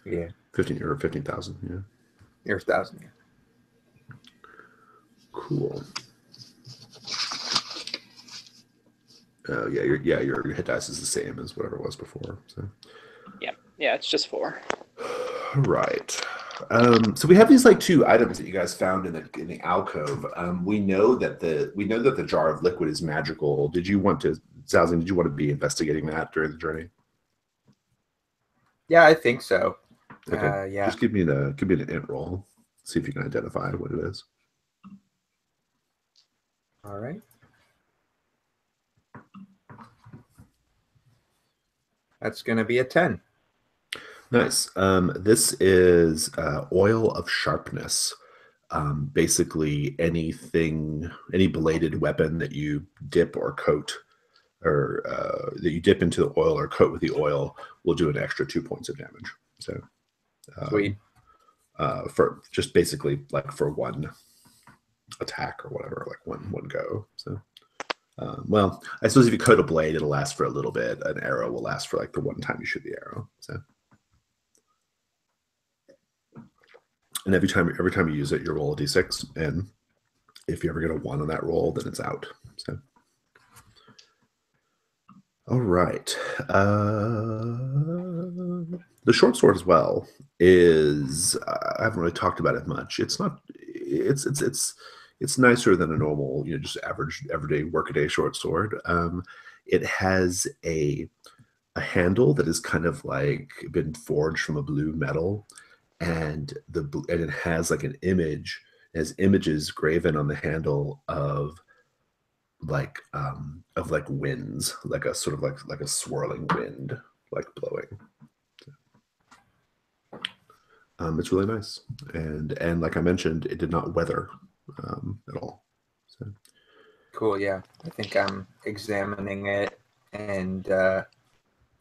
Yeah. 15,000, yeah. You're 1,000, yeah. Cool. Your hit dice is the same as whatever it was before. So. Yeah, it's just 4. Right. So we have these like 2 items that you guys found in the alcove. We know that the jar of liquid is magical. Zalzin, did you want to be investigating that during the journey? Yeah, I think so. Okay. Yeah. Just give me an int roll. See if you can identify what it is. All right. That's going to be a 10. Nice. This is oil of sharpness. Basically, any bladed weapon that you dip or coat, or that you dip into the oil or coat with the oil, will do an extra 2 points of damage. So, Sweet. For just basically like for one attack or whatever, like one go. So. Well, I suppose if you coat a blade, it'll last for a little bit. An arrow will last for like the one time you shoot the arrow. So, and every time you use it, you roll a d6, and if you ever get a 1 on that roll, then it's out. So, all right. The short sword as well is I haven't really talked about it much. It's not. It's nicer than a normal, just average everyday workaday short sword. It has a a handle that is kind of like been forged from a blue metal, and it has like an image, it has images graven on the handle of like winds, like a sort of like a swirling wind, like blowing. It's really nice, and like I mentioned, it did not weather at all. So. Cool. Yeah, I think I'm examining it, and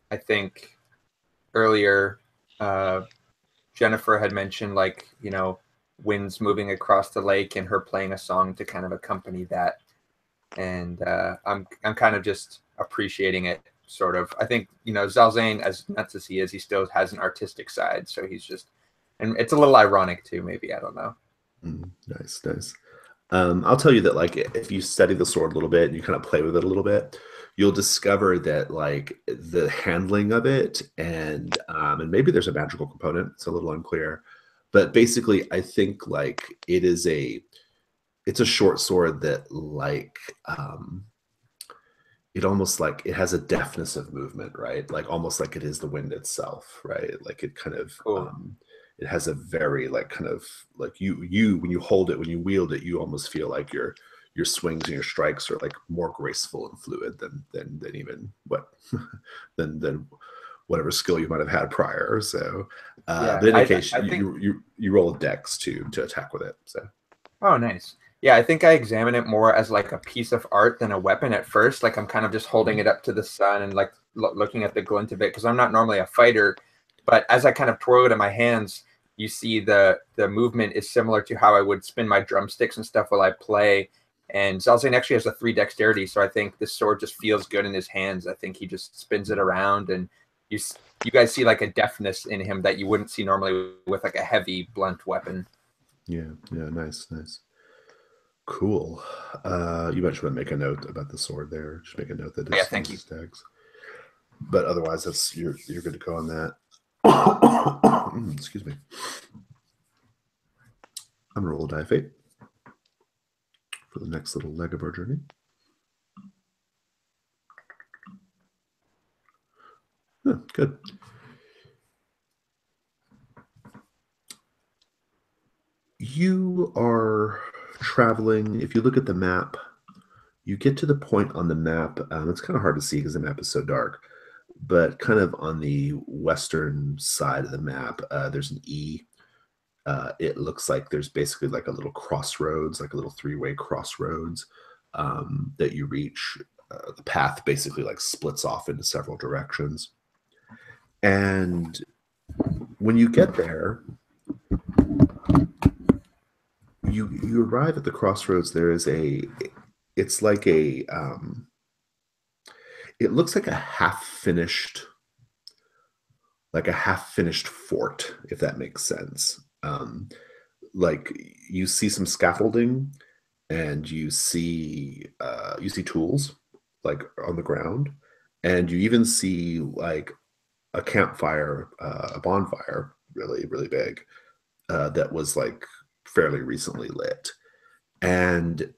I think earlier Jennifer had mentioned, like, you know, winds moving across the lake and her playing a song to kind of accompany that. And I'm kind of just appreciating it, sort of. I think, you know, Zalzane, as nuts as he is, he still has an artistic side. So he's just, and it's a little ironic too, maybe. I don't know. Nice, nice. I'll tell you that, like, if you study the sword a little bit and you kind of play with it a little bit, you'll discover that, like, the handling of it, and maybe there's a magical component. It's a little unclear, but basically, I think like it's a short sword that, like, it almost like it has a deftness of movement, right? Like almost like it is the wind itself, right? Like it kind of Cool. it has a very, like, kind of like you when you hold it, when you wield it, you almost feel like your swings and your strikes are like more graceful and fluid than even what than whatever skill you might have had prior. So Yeah, but in any I case, think. you roll a dex to attack with it. So Oh, nice. Yeah, I think I examine it more as like a piece of art than a weapon at first. Like I'm kind of just holding it up to the sun and like looking at the glint of it, because I'm not normally a fighter. But as I kind of twirl it in my hands, you see the movement is similar to how I would spin my drumsticks and stuff while I play. And Zalzane actually has a 3 dexterity, so I think this sword just feels good in his hands. I think he just spins it around, and you guys see like a deftness in him that you wouldn't see normally with like a heavy blunt weapon. yeah, nice. Cool. You might just want to make a note about the sword there. Just make a note that it's Thank you. Stags. But otherwise, that's you're good to go on that. Excuse me. I'm gonna roll a die of fate for the next little leg of our journey. Oh, good. You are traveling. If you look at the map, you get to the point on the map. It's kind of hard to see because the map is so dark, but kind of on the western side of the map, there's an E. It looks like there's basically like a little crossroads, like a little 3-way crossroads that you reach. The path basically like splits off into several directions. And when you get there, you arrive at the crossroads. There is it's like it looks like a half-finished fort, if that makes sense. Like you see some scaffolding, and you see tools like on the ground, and you even see like a campfire, a bonfire, really, really big, that was like fairly recently lit. And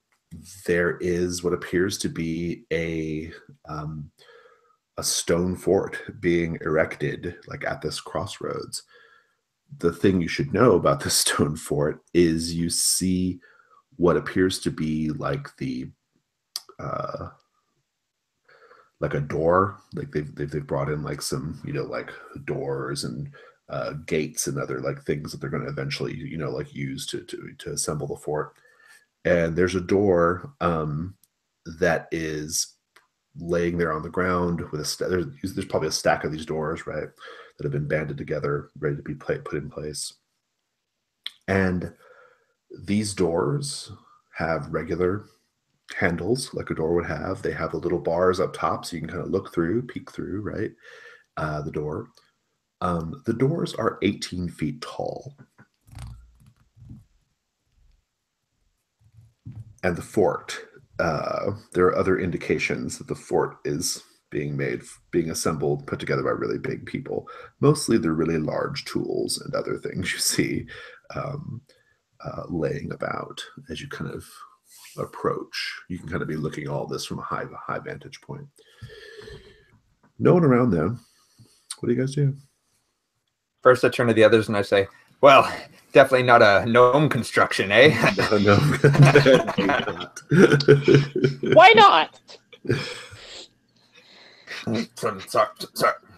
there is what appears to be a stone fort being erected like at this crossroads. The thing you should know about the stone fort is you see what appears to be like like a door. Like they've brought in like some, like doors and gates and other like things that they're going to eventually, like use to assemble the fort. And there's a door that is laying there on the ground with there's probably a stack of these doors, right, that have been banded together, ready to be put in place. And these doors have regular handles like a door would have. They have the little bars up top so you can kind of look through, peek through, right, the door. The doors are 18 feet tall. And the fort, there are other indications that the fort is being assembled, put together by really big people. Mostly they're really large tools and other things you see laying about as you kind of approach. You can kind of be looking at all this from a high vantage point. No one around them. What do you guys do? First, I turn to the others and I say, "Well, definitely not a gnome construction, eh?" No. Why not?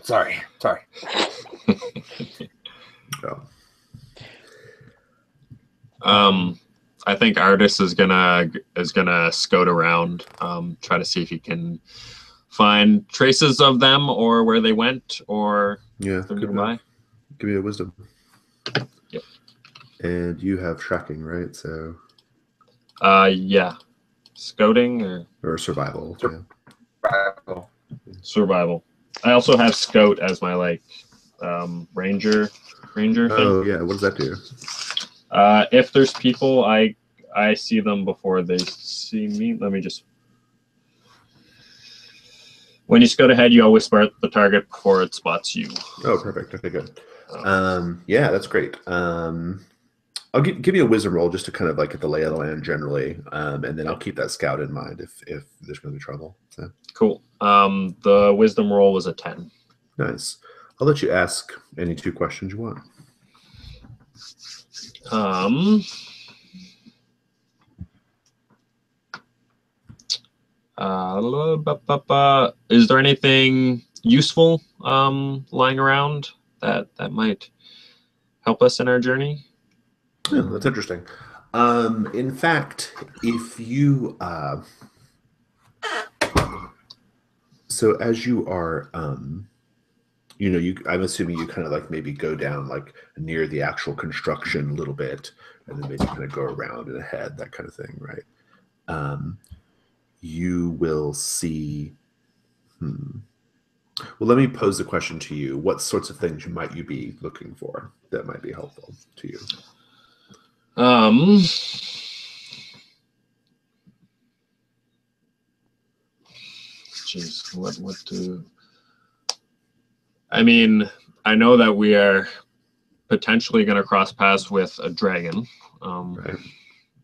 Sorry. Oh. I think Artis is gonna scout around, try to see if he can find traces of them or where they went or Yeah, if they're good nearby. enough. Give me a wisdom. Yep. And you have tracking, right? So Yeah. Scouting or survival. Sur- Yeah. survival. I also have scout as my like ranger thing. Oh yeah, what does that do? If there's people, I see them before they see me. Let me just. When you scout ahead, you always spot the target before it spots you. Oh, perfect. Okay, good. Yeah, that's great. I'll give you a wisdom roll just to kind of like get the lay of the land generally, and then I'll keep that scout in mind if there's going to be trouble. So. Cool. The wisdom roll was a 10. Nice. I'll let you ask any 2 questions you want. Is there anything useful lying around that might help us in our journey? Yeah, that's interesting. In fact, if you so as you are I'm assuming you kind of like maybe go down like near the actual construction a little bit and then maybe kind of go around and ahead, that kind of thing, right? You will see well, let me pose the question to you. What sorts of things might you be looking for that might be helpful to you? Jeez, what do I mean? I know that we are potentially going to cross paths with a dragon. Right.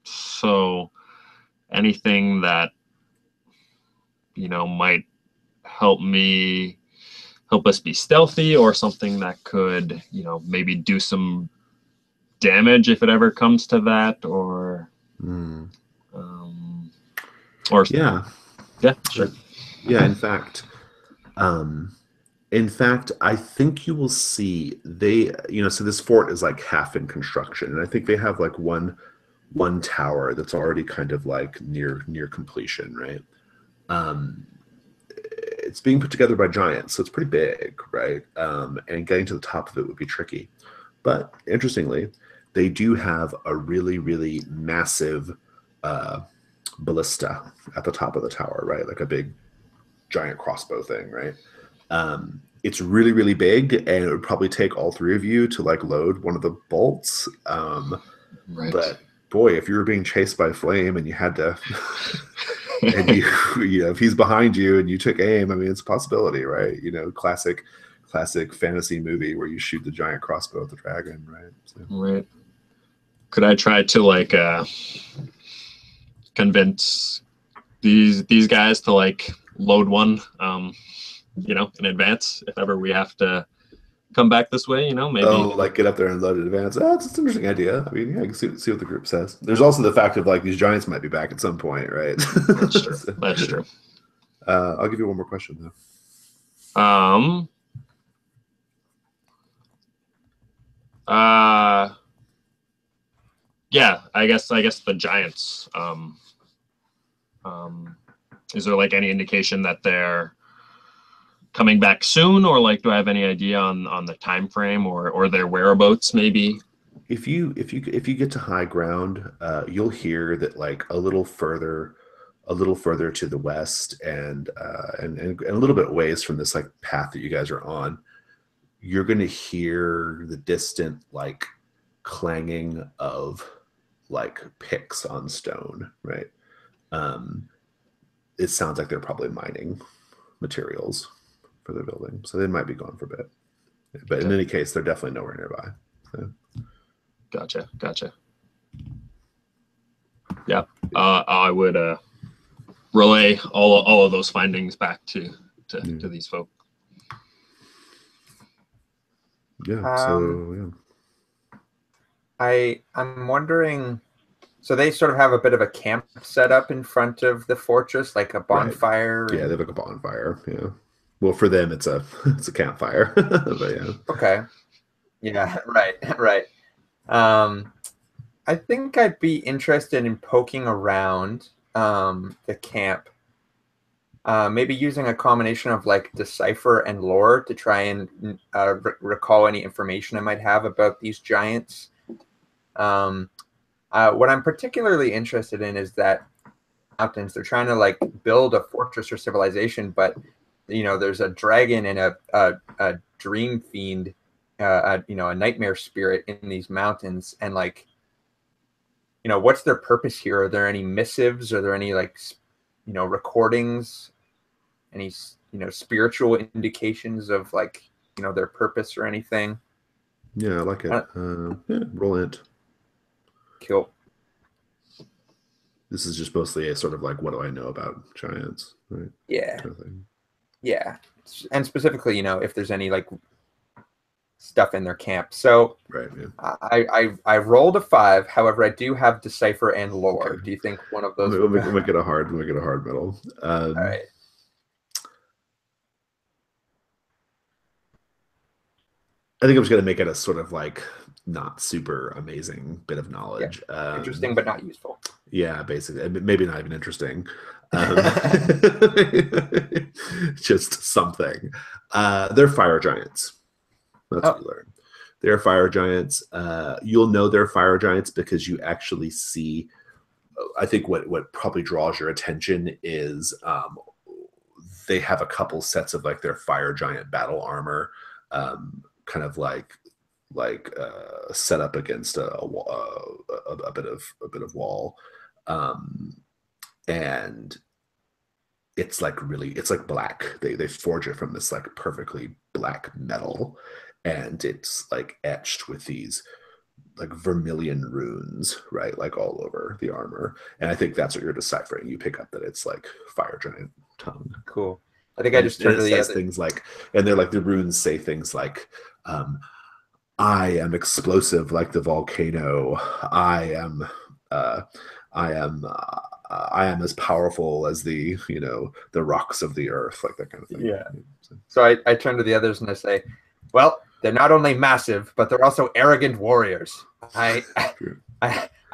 So anything that might help us be stealthy, or something that could maybe do some damage if it ever comes to that, or Yeah, sure. Yeah, in fact, I think you will see so this fort is like half in construction, and I think they have like one tower that's already kind of like near completion, right? It's being put together by giants, so it's pretty big, right? And getting to the top of it would be tricky. But interestingly, they do have a really, really massive ballista at the top of the tower, right? Like a big giant crossbow thing, right? It's really, really big, and it would probably take all 3 of you to like load one of the bolts. Right. But boy, if you were being chased by flame and you had to, and if he's behind you and you took aim, I mean, it's a possibility, right? Classic fantasy movie where you shoot the giant crossbow at the dragon, right? So. Right. Could I try to like convince these guys to like load one, in advance if ever we have to come back this way, maybe. Oh, like get up there and load in advance. Oh, it's an interesting idea. I mean, yeah, I can see what the group says. There's also the fact of like these giants might be back at some point, right? That's true. That's true. I'll give you one more question though. Yeah, I guess the giants. Is there like any indication that they're coming back soon, or like do I have any idea on the time frame or their whereabouts maybe? If you get to high ground, you'll hear that like a little further to the west and a little bit ways from this like path that you guys are on, you're going to hear the distant like clanging of like picks on stone, right? It sounds like they're probably mining materials for their building, so they might be gone for a bit. But in any case, they're definitely nowhere nearby. So. Gotcha. Yeah, I would relay all of those findings back to these folk. Yeah. So yeah. I'm wondering. So they sort of have a bit of a camp set up in front of the fortress, like a Right. bonfire. Yeah, And... they have like a bonfire. Yeah. Well, for them, it's a it's a campfire. But yeah. Okay. Yeah. Right. Right. Um, I think I'd be interested in poking around the camp. Maybe using a combination of like decipher and lore to try and recall any information I might have about these giants. Um, what I'm particularly interested in is that mountains. They're trying to like build a fortress or civilization, but there's a dragon and a dream fiend, a nightmare spirit in these mountains, and like what's their purpose here? Are there any missives? Are there any like recordings? Any spiritual indications of like their purpose or anything? Yeah, I like it. Yeah, roll int. Cool. This is just mostly a sort of like, what do I know about giants, right? Yeah. Kind of thing. Yeah. And specifically, if there's any like stuff in their camp. So right, yeah. I rolled a 5. However, I do have decipher and lore. Okay. Do you think one of those? We'll make it a hard middle. All right. I think I'm just gonna make it a sort of like not super amazing bit of knowledge. Yeah. Interesting, but not useful. Yeah, basically, maybe not even interesting. Just something. They're fire giants. That's what you learn. They're fire giants. You'll know they're fire giants because you actually see. I think what probably draws your attention is they have a couple sets of like their fire giant battle armor, kind of like set up against a bit of wall, and it's like black. They forge it from this like perfectly black metal, and it's like etched with these like vermilion runes, right, like all over the armor. And I think that's what you're deciphering. You pick up that it's like fire giant tongue. Cool. I think I just turned to the other things like, and they're like the runes say things like, I am explosive like the volcano. I am as powerful as the rocks of the earth, like that kind of thing. Yeah. So I turn to the others and I say, well, they're not only massive, but they're also arrogant warriors. I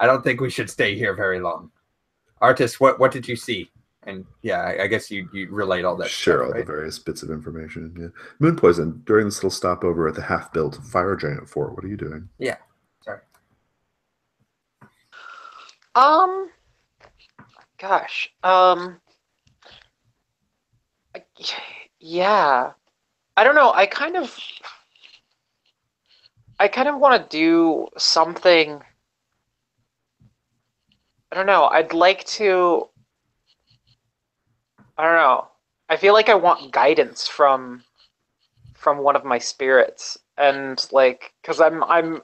don't think we should stay here very long. Artist, what did you see? And yeah, I guess you relate all that. Sure, stuff, all right? the various bits of information. Yeah. Moon Poison, during this little stopover at the half-built fire giant fort, what are you doing? Yeah. Sorry. Gosh. Yeah. I don't know. I kind of want to do something. I don't know. I'd like to. I don't know. I feel like I want guidance from one of my spirits, and like, because I'm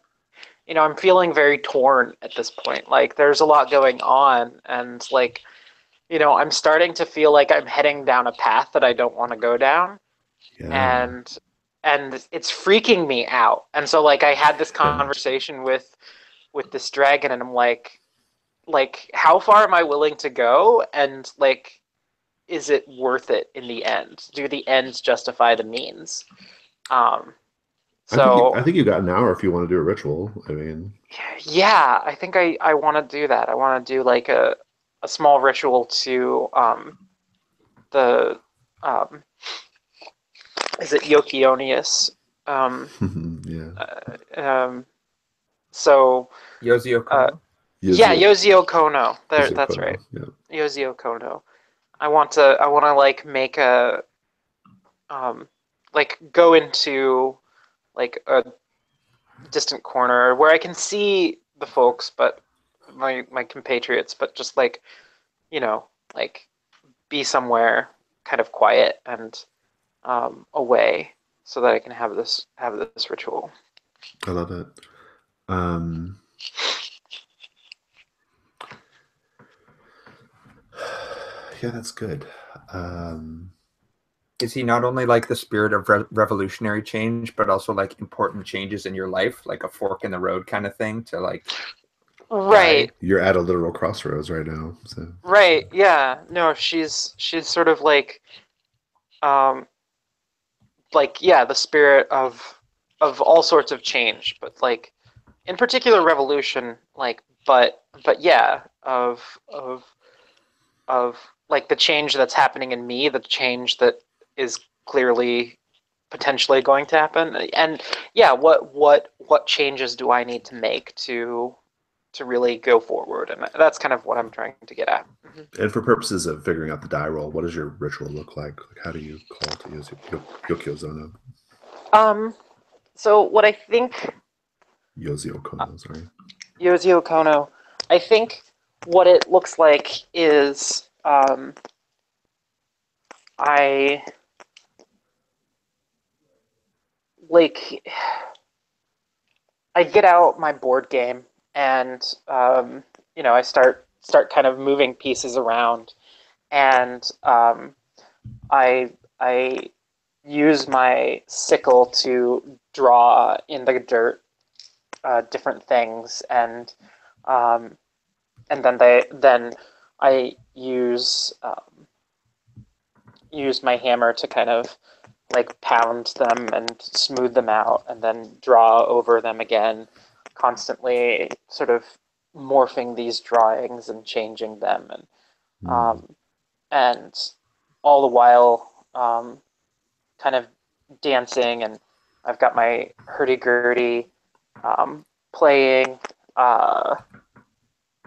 feeling very torn at this point. Like, there's a lot going on, and like, I'm starting to feel like I'm heading down a path that I don't want to go down, Yeah. and it's freaking me out. And so like, I had this conversation with this dragon, and I'm like, how far am I willing to go, and like, is it worth it in the end? Do the ends justify the means? So I think you got an hour if you want to do a ritual. I mean, yeah, I think I want to do that. I want to do like a small ritual to the is it Yokionius? Yeah. So Yozio Kono? Yeah, Yozio Kono. There, that's Kono. right. Yeah. Yozio Kono. I want to like make a like go into like a distant corner where I can see the folks, but my compatriots, but just like like be somewhere kind of quiet and away, so that I can have this ritual. I love it. Yeah, that's good. Is he not only like the spirit of revolutionary change, but also like important changes in your life, like a fork in the road kind of thing to like Right. You're at a literal crossroads right now. So Right. Yeah. No, she's sort of um yeah, the spirit of all sorts of change, but like in particular revolution, like but yeah, of like the change that's happening in me, the change that is clearly potentially going to happen. And yeah, what changes do I need to make to really go forward? And that's kind of what I'm trying to get at. and for purposes of figuring out the die roll, what does your ritual look like? Like, how do you call to Yokiozono? So what I think Yozio Kono, sorry. Yozio Kono, I think what it looks like is I like I get out my board game and I start kind of moving pieces around, and I use my sickle to draw in the dirt different things, and then I use my hammer to kind of like pound them and smooth them out, and then draw over them again, constantly sort of morphing these drawings and changing them, and all the while kind of dancing, and I've got my hurdy-gurdy playing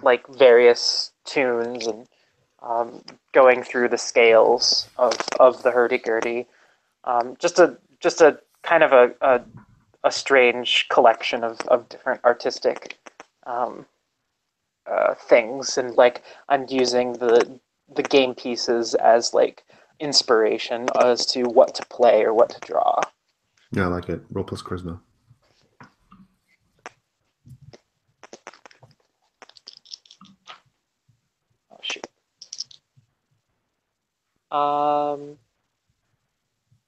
like various tunes, and going through the scales of the hurdy-gurdy. Just a kind of a strange collection of different artistic things, and like I'm using the game pieces as like inspiration as to what to play or what to draw. Yeah, I like it. Roll plus charisma. Oh shoot.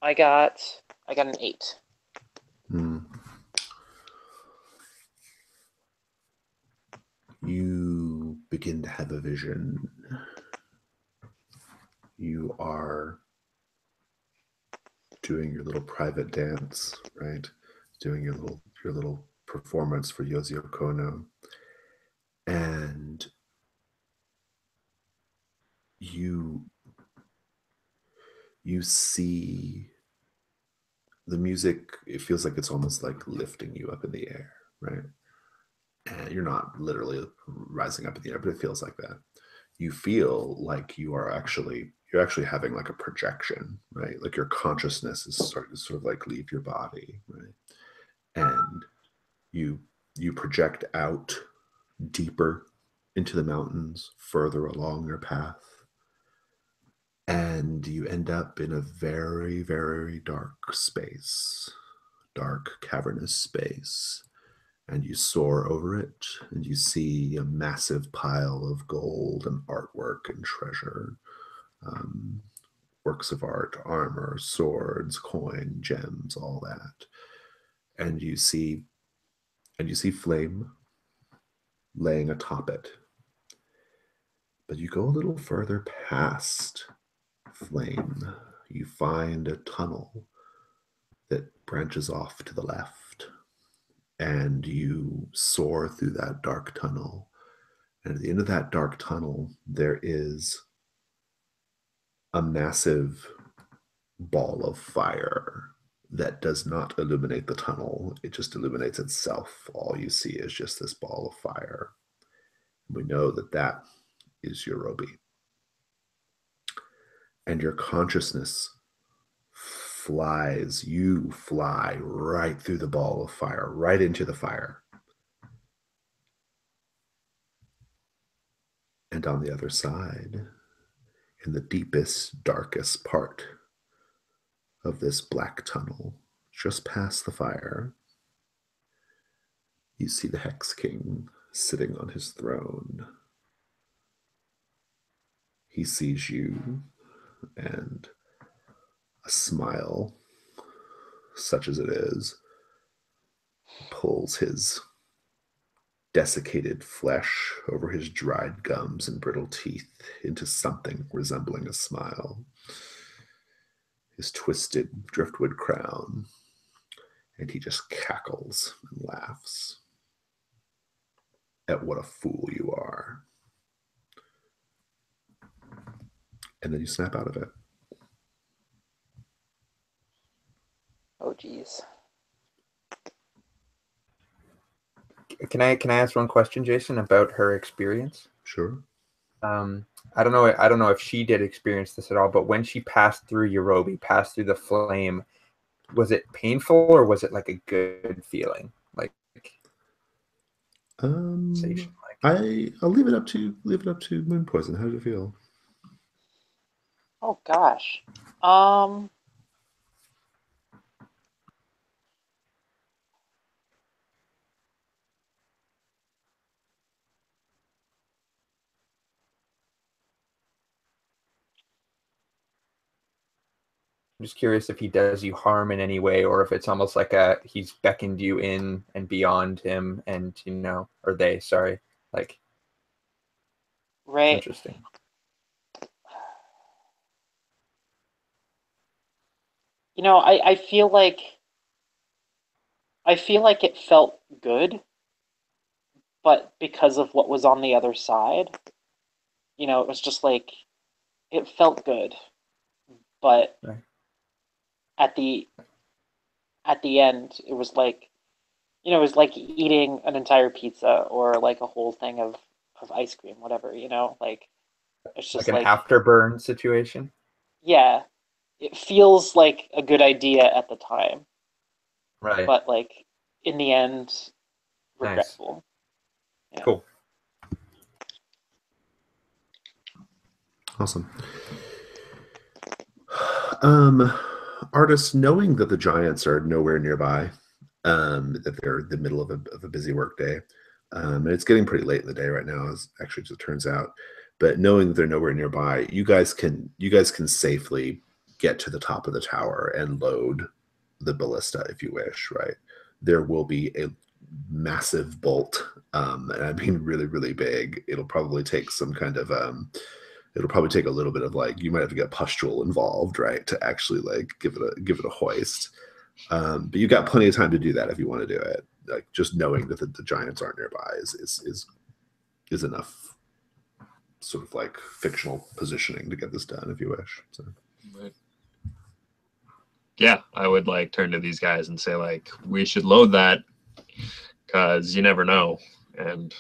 I got an 8. You begin to have a vision. You are doing your little private dance, right? Doing your little performance for Yozio Kono. And you see the music, it feels like it's almost like lifting you up in the air, right? And you're not literally rising up in the air, but it feels like that. You feel like you're actually having like a projection, right? Like your consciousness is sort of like leave your body, right? And you project out deeper into the mountains, further along your path, and you end up in a very, very dark space, dark cavernous space. And you soar over it, and you see a massive pile of gold and artwork and treasure, works of art, armor, swords, coin, gems, all that. And you see flame laying atop it. But you go a little further past flame. You find a tunnel that branches off to the left. And you soar through that dark tunnel. And at the end of that dark tunnel, there is a massive ball of fire that does not illuminate the tunnel. It just illuminates itself. All you see is just this ball of fire. We know that that is Yorobi. And your consciousness flies. You fly right through the ball of fire, right into the fire. And on the other side, in the deepest, darkest part of this black tunnel, just past the fire, you see the Hex King sitting on his throne. He sees you, and A smile, such as it is, pulls his desiccated flesh over his dried gums and brittle teeth into something resembling a smile. His twisted driftwood crown, and he just cackles and laughs at what a fool you are. And then you snap out of it. Oh, geez. Can I ask one question, Jason, about her experience? Sure. I don't know if she did experience this at all, but when she passed through Yorubi, passed through the flame, was it painful or was it like a good feeling? Like sensation? I'll leave it up to Moon Poison. How did it feel? Oh gosh. I'm just curious if he does you harm in any way, or if it's almost like he's beckoned you in and beyond him, and or they. Sorry, like. Right. Interesting. I feel like it felt good, but because of what was on the other side, it was just like it felt good, but right. at the end, it was like it was like eating an entire pizza or like a whole thing of ice cream, whatever, like it's just like an afterburn situation. Yeah, it feels like a good idea at the time, right? But like in the end, regretful. Nice. Yeah. Cool. Awesome. Artists, knowing that the giants are nowhere nearby, that they're in the middle of a busy work day, and it's getting pretty late in the day right now, as actually it turns out. But knowing that they're nowhere nearby, you guys can safely get to the top of the tower and load the ballista if you wish. Right, there will be a massive bolt, and I mean really, really big. It'll probably take some kind of it'll probably take a little bit of like, you might have to get pustule involved, right, to actually like give it a hoist. But you've got plenty of time to do that if you want to do it. Like just knowing that the giants aren't nearby is enough sort of like fictional positioning to get this done if you wish. So. Right. Yeah, I would like turn to these guys and say like, we should load that because you never know, and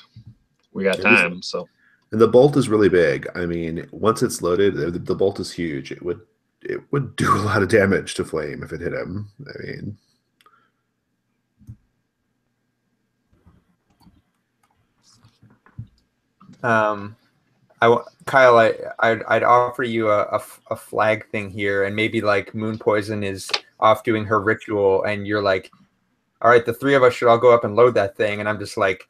we got time. So. And the bolt is really big. I mean, once it's loaded, the bolt is huge. It would do a lot of damage to Flame if it hit him. I mean, Kyle, I'd offer you a flag thing here, and maybe like Moon Poison is off doing her ritual, and you're like, all right, the three of us should all go up and load that thing, and I'm just like,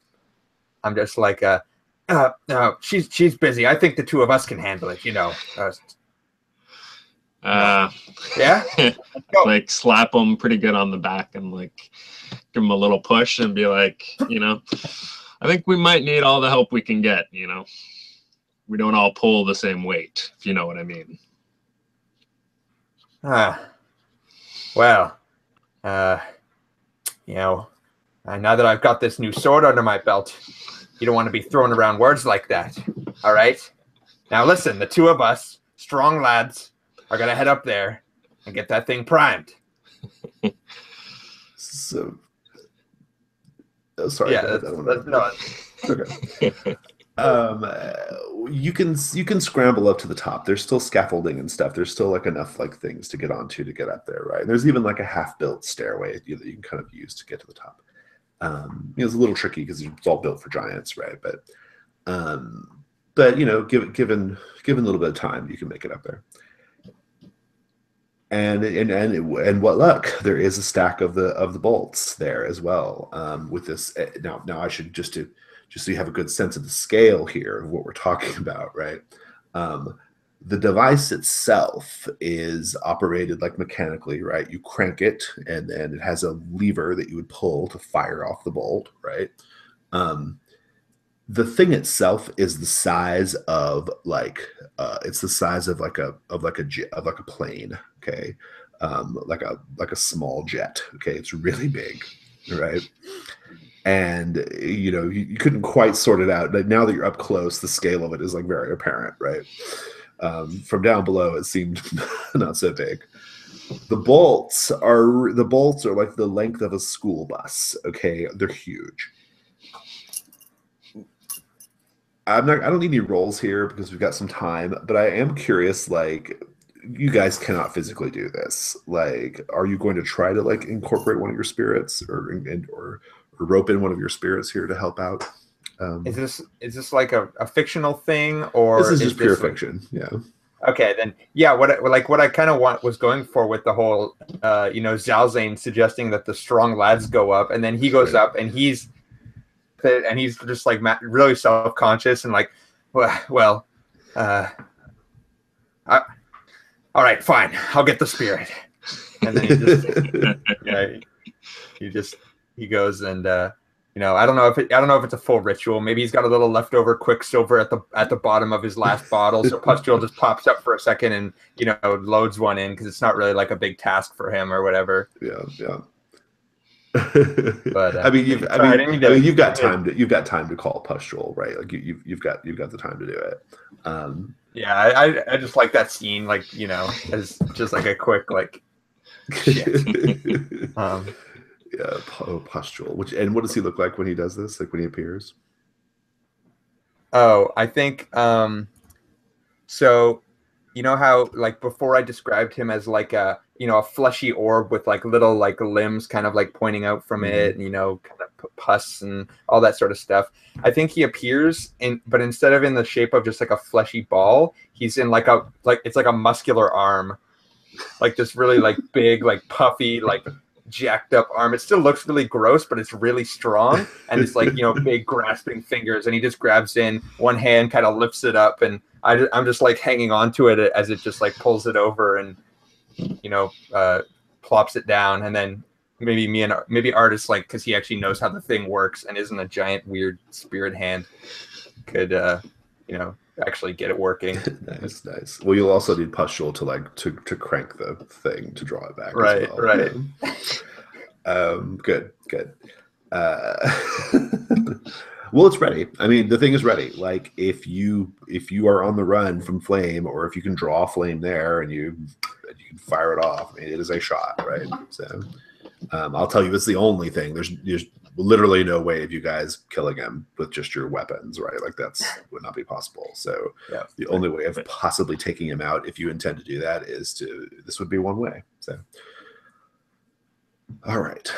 no, she's busy. I think the two of us can handle it. Yeah. Like slap them pretty good on the back and like give them a little push and be like, I think we might need all the help we can get. We don't all pull the same weight, if you know what I mean. Well, now that I've got this new sword under my belt, you don't want to be throwing around words like that. All right. Now listen, the two of us, strong lads, are going to head up there and get that thing primed. So, sorry. Yeah, no. Okay. You can scramble up to the top. There's still scaffolding and stuff. There's still like enough like things to get onto to get up there, right? And there's even like a half-built stairway that you can kind of use to get to the top. It's a little tricky because it's all built for giants, right? But given a little bit of time, you can make it up there. And what luck! There is a stack of the bolts there as well. With this now I should just so you have a good sense of the scale here of what we're talking about, right? The device itself is operated like mechanically, right? You crank it, and then it has a lever that you would pull to fire off the bolt, right? The thing itself is the size of it's the size of like a plane, okay, like a small jet, okay. It's really big, right? And you couldn't quite sort it out. But now that you're up close, the scale of it is like very apparent, right? From down below, it seemed not so big. The bolts are like the length of a school bus. Okay, they're huge. I don't need any rolls here because we've got some time, but I am curious. Like, you guys cannot physically do this. Like, are you going to try to like incorporate one of your spirits or rope in one of your spirits here to help out? Is this like a fictional thing, or this is just pure fiction? Yeah. Okay, then yeah. What I kind of was going for with the whole, Zalzane suggesting that the strong lads go up, and then he goes up, and he's just like really self-conscious and like, all right, fine, I'll get the spirit, and then he goes and. I don't know if it's a full ritual. Maybe he's got a little leftover quicksilver at the bottom of his last bottle, so Pustule just pops up for a second and loads one in because it's not really like a big task for him or whatever. Yeah. But you've got time to call Pustule, right? Like you've got the time to do it. Yeah, I just like that scene, like as just like a quick like shit. Yeah, Pustule. And what does he look like when he does this? Like when he appears? Oh, I think so how like before I described him as like a fleshy orb with like little like limbs kind of like pointing out from it, and kind of pus and all that sort of stuff. I think he appears but instead of in the shape of just like a fleshy ball, he's in it's like a muscular arm. Like this really like big, like puffy, like jacked up arm. It still looks really gross, but it's really strong, and it's like big grasping fingers, and he just grabs in one hand, kind of lifts it up, and I'm just like hanging on to it as it just like pulls it over and plops it down, and then maybe Artis, like, because he actually knows how the thing works and isn't a giant weird spirit hand, could actually get it working. Nice. Well, you'll also need Pustule to crank the thing to draw it back. Right. Good. Well, it's ready. I mean, the thing is ready. Like, if you are on the run from Flame, or if you can draw Flame there and you can fire it off, I mean, it is a shot, right? So, I'll tell you, it's the only thing. There's literally no way of you guys killing him with just your weapons, right? Like would not be possible. So the only way of possibly taking him out, if you intend to do that, this would be one way. So, all right.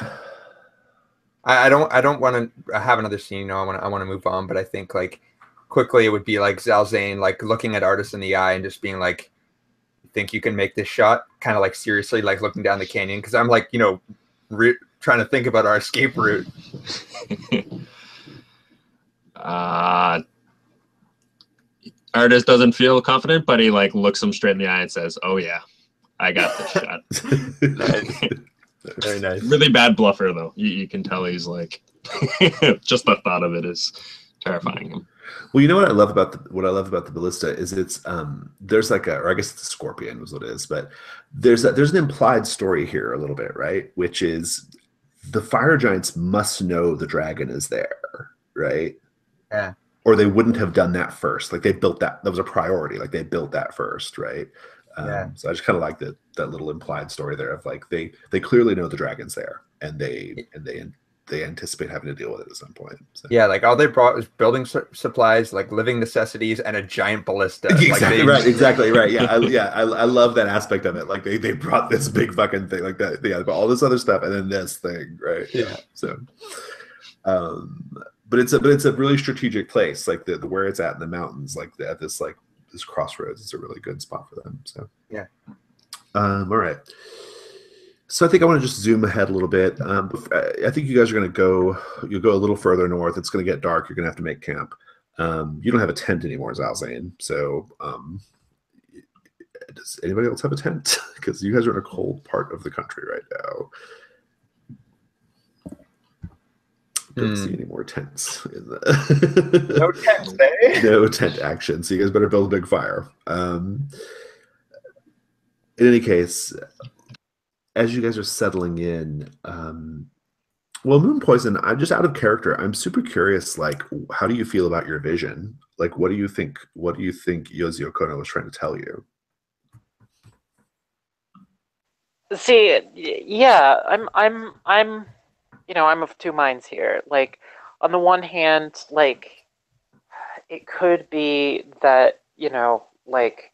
I don't want to have another scene. I want to move on, but I think like quickly it would be like Zalzane like looking at Artis in the eye and just being like, "Think you can make this shot?" Kind of like seriously, like looking down the canyon, because I'm like trying to think about our escape route. Artis doesn't feel confident, but he like looks him straight in the eye and says, "Oh yeah, I got this shot." Nice. Very nice. Really bad bluffer though. You can tell he's like, just the thought of it is terrifying him. Well, you know what I love about the ballista is it's there's like or I guess it's a scorpion was what it is, but there's an implied story here a little bit, right? Which is the fire giants must know the dragon is there, right? Yeah. Or they wouldn't have done that first. Like they built that was a priority. Like they built that first, right? So I just kind of like that little implied story there of like they clearly know the dragon's there, and they anticipate having to deal with it at some point. So. Yeah, like all they brought was building supplies, like living necessities, and a giant ballista. Exactly right. Yeah, I love that aspect of it. Like they brought this big fucking thing like that. Yeah, all this other stuff, and then this thing, right? Yeah. So, but it's a really strategic place, like the where it's at in the mountains, like at this crossroads. It's a really good spot for them. So yeah. All right. So I think I want to just zoom ahead a little bit. I think you guys are going to you'll go a little further north. It's going to get dark. You're going to have to make camp. You don't have a tent anymore, Zalzane. So does anybody else have a tent? Because you guys are in a cold part of the country right now. Don't see any more tents in the No tents, eh? no tent action. So you guys better build a big fire. In any case, as you guys are settling in, well, Moon Poison, I'm just out of character. I'm super curious, like, how do you feel about your vision? Like, what do you think Yozio Kono was trying to tell you? See, yeah, I'm I'm of two minds here. Like, on the one hand, like, it could be that, like,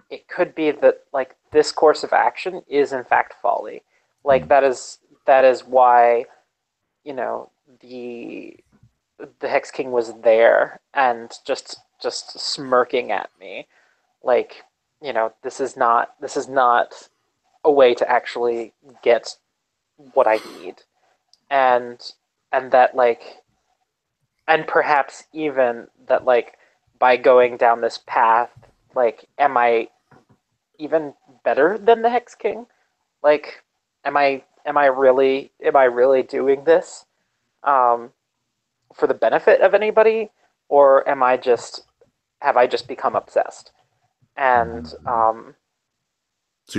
it could be that, like, this course of action is in fact folly. Like, that is why, the Hex King was there and just smirking at me. Like, this is not a way to actually get what I need. And that, like, and perhaps even that, like, by going down this path, like, am I even better than the Hex King? Like, am I really doing this for the benefit of anybody, or have I just become obsessed? And So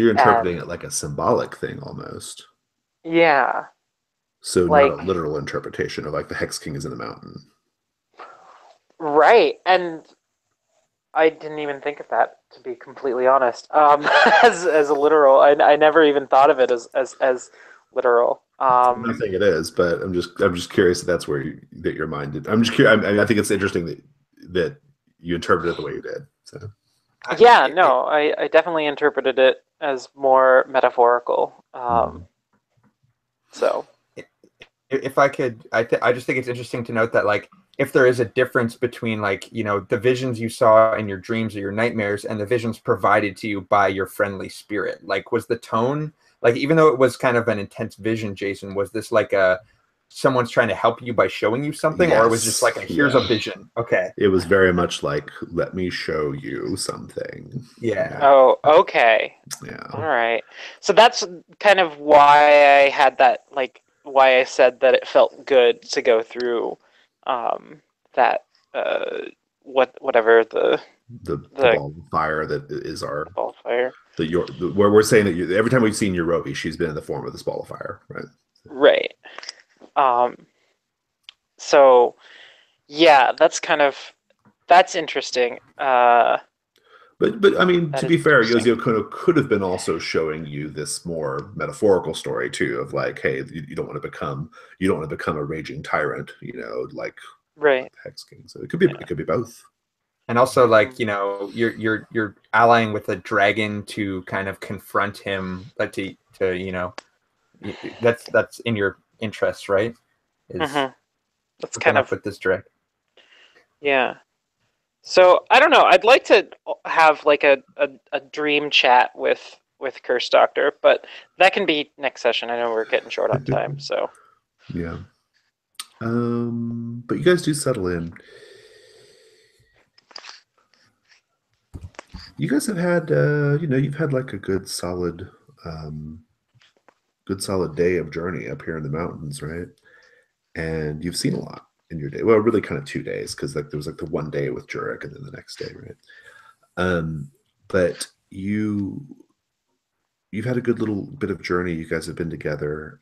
you're interpreting and it like a symbolic thing almost. yeah, So not like, a literal interpretation of like the Hex King is in the mountain. right. And I didn't even think of that, to be completely honest. As a literal, I never even thought of it as literal. I'm not saying it is, but I'm just curious if that's where that your mind did. I'm just curious. I think it's interesting that you interpreted it the way you did. So Yeah, no, I definitely interpreted it as more metaphorical. So If I could, I just think it's interesting to note that, like, if there is a difference between, like, the visions you saw in your dreams or your nightmares and the visions provided to you by your friendly spirit, like, was the tone, like, even though it was kind of an intense vision, Jason, was this like someone's trying to help you by showing you something, or it was just like here's a vision? Okay. It was very much like, let me show you something. Yeah. Oh, okay. Yeah. All right. So that's kind of why I had that, like, why I said that it felt good to go through that whatever the ball of fire that is our ball of fire. Where we're saying that every time we've seen Yorobi, she's been in the form of this ball of fire, right? Right. So yeah, that's interesting. But I mean, That to is be fair, interesting. Yozio Kono could have been also showing you this more metaphorical story too, of like, hey, you don't want to become a raging tyrant, like Right. Hex King. So it could be both. And also, like, you're allying with a dragon to kind of confront him, but to that's in your interest, right? That's kind of with this dragon. Yeah. So I don't know. I'd like to have like a dream chat with Curse Doctor, but that can be next session. I know we're getting short on time, so Yeah. But you guys do settle in. You guys have had, you've had like a good solid day of journey up here in the mountains, right? And you've seen a lot in your day. Well, really kind of 2 days, because like there was like the one day with Jurek and then the next day, right? But you've had a good little bit of journey. You guys have been together.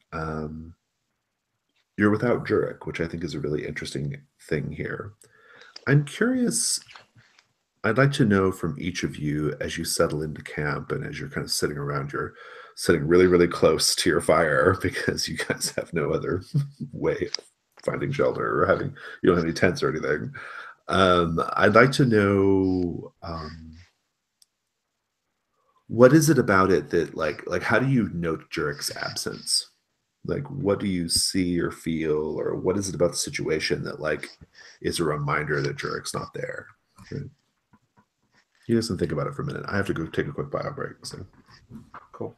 You're without Jurek, which I think is a really interesting thing here. I'm curious. I'd like to know from each of you, as you settle into camp and as you're kind of sitting around, you're sitting really, really close to your fire because you guys have no other way of finding shelter, or you don't have any tents or anything. I'd like to know, what is it about it that like how do you note Jurek's absence? Like, what do you see or feel, or what is it about the situation that like is a reminder that Jurek's not there? Right? You guys can think about it for a minute. I have to go take a quick bio break. So Cool.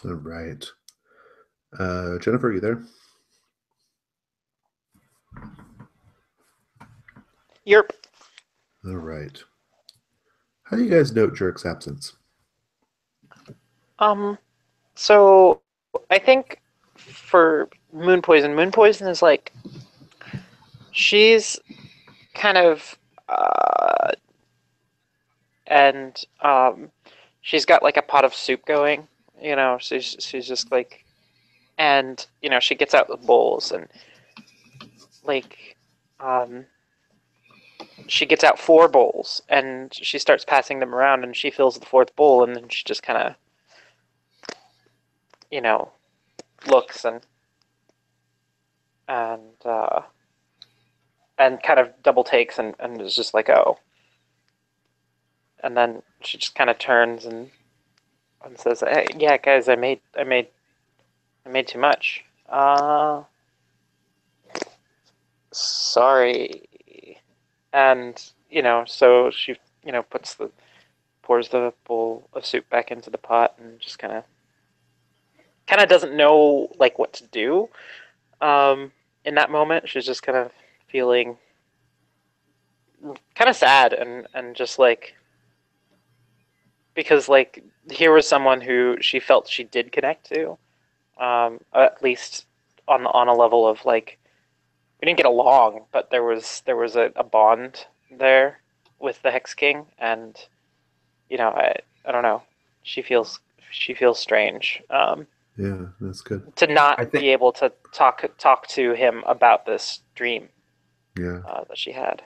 All right. Jennifer, are you there? Yerp. All right. How do you guys note Jurik's absence? So I think for Moon Poison is like she's kind of and she's got like a pot of soup going, you know, she's just like, and you know, she gets out the bowls and like she gets out 4 bowls and she starts passing them around and she fills the 4th bowl and then she just kind of, you know, looks and kind of double takes and is just like, oh, and then she just kind of turns and says, hey, yeah, guys, I made too much. Sorry. And you know, so she, you know, pours the bowl of soup back into the pot and just kind of doesn't know like what to do. In that moment, she's just kind of feeling kind of sad and just like, because like here was someone who she felt she did connect to, at least on a level of like, we didn't get along, but there was a bond there with the Hex King, and you know, I don't know, she feels strange. Yeah, that's good. To not be able to talk to him about this dream. Yeah. That she had.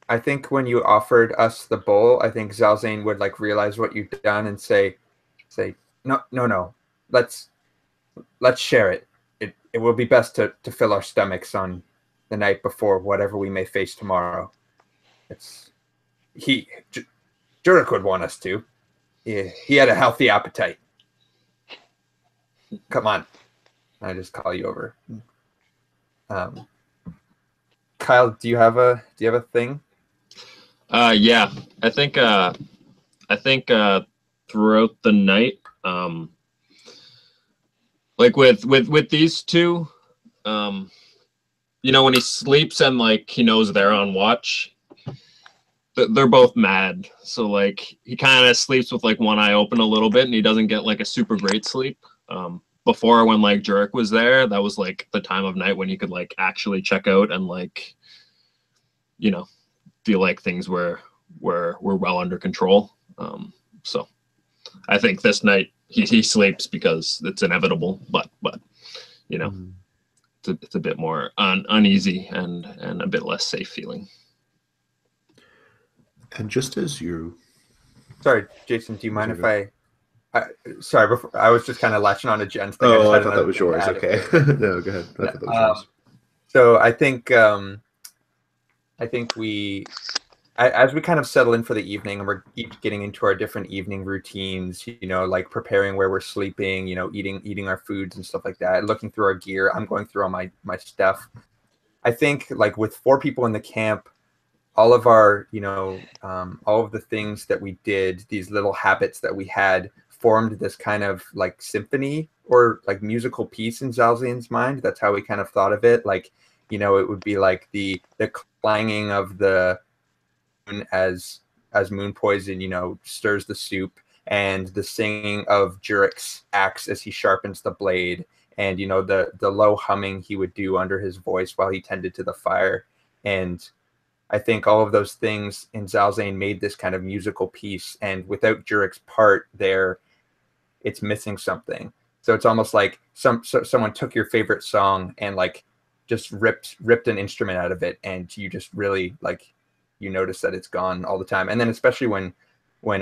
I think when you offered us the bowl, I think Zalzane would like realize what you've done and say, no, let's share it. It will be best to fill our stomachs on the night before whatever we may face tomorrow. Jurik would want us to. He had a healthy appetite. Come on, I just call you over. Kyle, do you have a thing? Yeah, I think throughout the night, like with these two, you know, when he sleeps and like he knows they're on watch, they're both mad. So like he kind of sleeps with like one eye open a little bit, and he doesn't get like a super great sleep. Before, when like Jurik was there, that was like the time of night when he could like actually check out and like, you know, feel like things were well under control. So I think this night he sleeps because it's inevitable, but you know, it's a bit more uneasy and a bit less safe feeling. And just as you, sorry, Jason, do you mind if sorry, before, I was just kind of latching on to Jen's thing. I thought that was yours. Okay. No, go ahead. I thought that was yours. So I think we, as we kind of settle in for the evening and we're each getting into our different evening routines, you know, like preparing where we're sleeping, you know, eating our foods and stuff like that, looking through our gear. I'm going through all my stuff. I think like with 4 people in the camp, all of our, you know, all of the things that we did, these little habits that we had, formed this kind of like symphony or like musical piece in Zalzane's mind. That's how we kind of thought of it. Like, you know, it would be like the clanging of the moon as Moon Poison, you know, stirs the soup, and the singing of Jurik's axe as he sharpens the blade, and you know, the low humming he would do under his voice while he tended to the fire. And I think all of those things in Zalzane made this kind of musical piece, and without Jurik's part there, it's missing something. So it's almost like someone took your favorite song and like just ripped an instrument out of it, and you just really like, you notice that it's gone all the time. And then especially when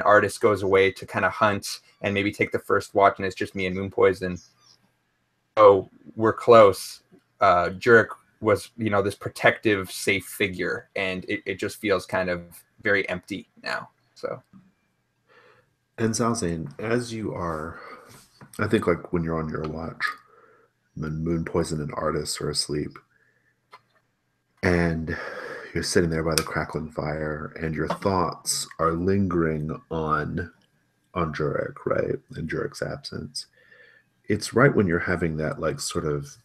artist goes away to kind of hunt and maybe take the first watch and it's just me and Moon Poison. Oh, we're close. Jurik was, you know, this protective, safe figure, and it just feels kind of very empty now. So. And Zalzane, as you are, I think like when you're on your watch, when Moon Poison and Artis are asleep, and you're sitting there by the crackling fire, and your thoughts are lingering on Jurik, right? In Jurik's absence. it's right when you're having that like sort of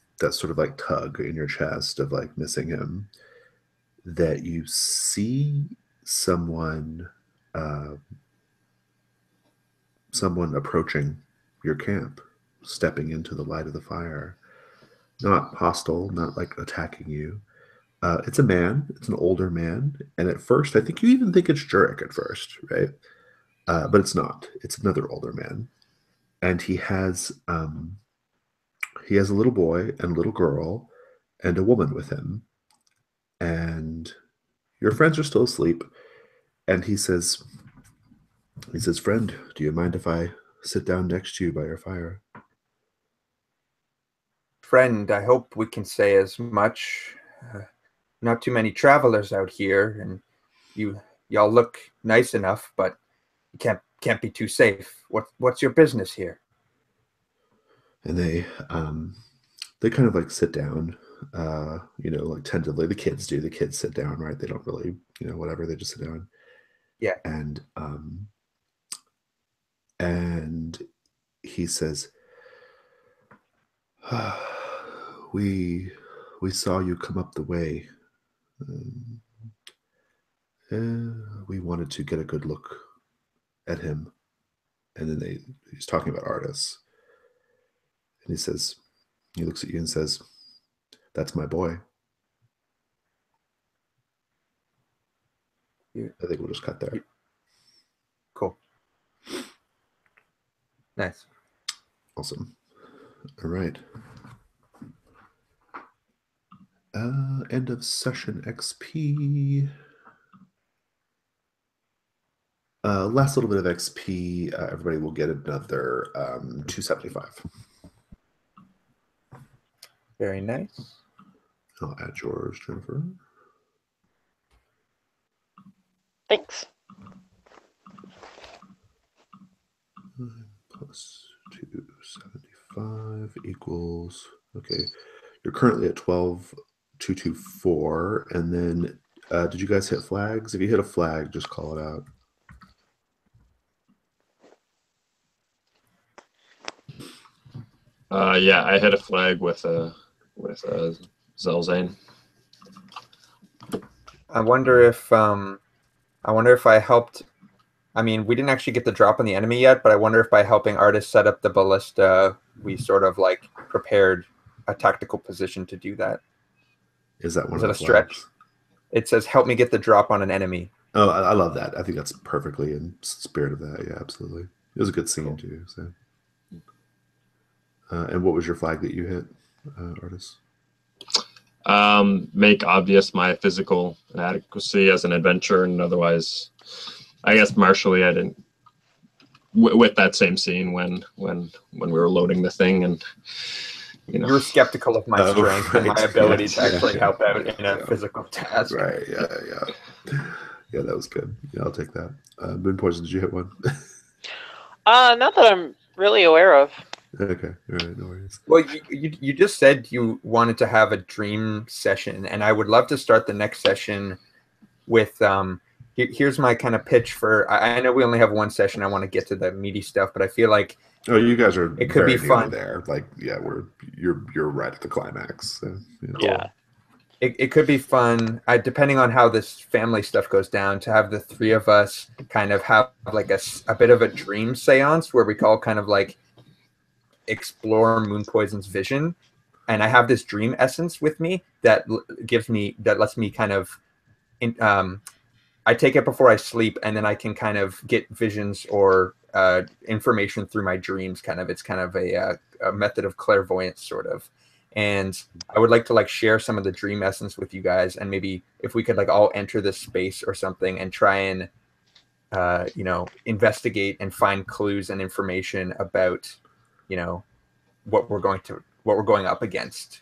like tug in your chest of like missing him that you see someone uh, someone approaching your camp, stepping into the light of the fire. Not hostile, not like attacking you. It's a man. It's an older man, and at first, I think you even think it's Jurek at first, right? But it's not. It's another older man, and he has a little boy and a little girl, and a woman with him, and your friends are still asleep. And he says, "Friend, do you mind if I sit down next to you by your fire?" Friend, I hope we can say as much. Not too many travelers out here, and y'all look nice enough, but you can't be too safe. What's your business here? And they kind of like sit down, like tentatively. The kids do. The kids sit down, right? They don't really, whatever. They just sit down. Yeah. And he says, we saw you come up the way. We wanted to get a good look at him. And then he's talking about Artis. And he looks at you and says, "That's my boy." I think we'll just cut there. Cool. Nice. Awesome. All right. End of session XP. Last little bit of XP. Everybody will get another 275. Very nice. I'll add yours, Jennifer. Thanks. Plus 275 equals, okay, you're currently at 12,224, and then did you guys hit flags? If you hit a flag, just call it out. Yeah, I hit a flag with Zelzane. I wonder if I helped. I mean, we didn't actually get the drop on the enemy yet, but I wonder if by helping Artis set up the ballista, we sort of like prepared a tactical position to do that. Is that one Is of it the a stretch? flags? It says, "Help me get the drop on an enemy." Oh, I love that. I think that's perfectly in spirit of that. Yeah, absolutely. It was a good scene too. So, and what was your flag that you hit, Artis? Make obvious my physical inadequacy as an adventurer, and otherwise, I guess martially, I didn't. With that same scene when we were loading the thing, and you were skeptical of my strength and my ability to actually help out in a physical task. Right. Yeah. Yeah, that was good. Yeah, I'll take that. Moon Poison, did you hit one? Not that I'm really aware of. Okay. All right. No worries. Well, you just said you wanted to have a dream session, and I would love to start the next session with here's my kind of pitch for. I know we only have one session. I want to get to the meaty stuff, but I feel like you guys are. It could be fun there. Like, yeah, you're right at the climax. So, Yeah. It could be fun, depending on how this family stuff goes down, to have the three of us kind of have like a bit of a dream seance where we all kind of like explore Moon Poison's vision. And I have this dream essence with me that lets me kind of, I take it before I sleep, and then I can kind of get visions or information through my dreams. It's kind of a method of clairvoyance, sort of. And I would like to like share some of the dream essence with you guys, and maybe if we could like all enter this space or something and try and investigate and find clues and information about what we're going up against,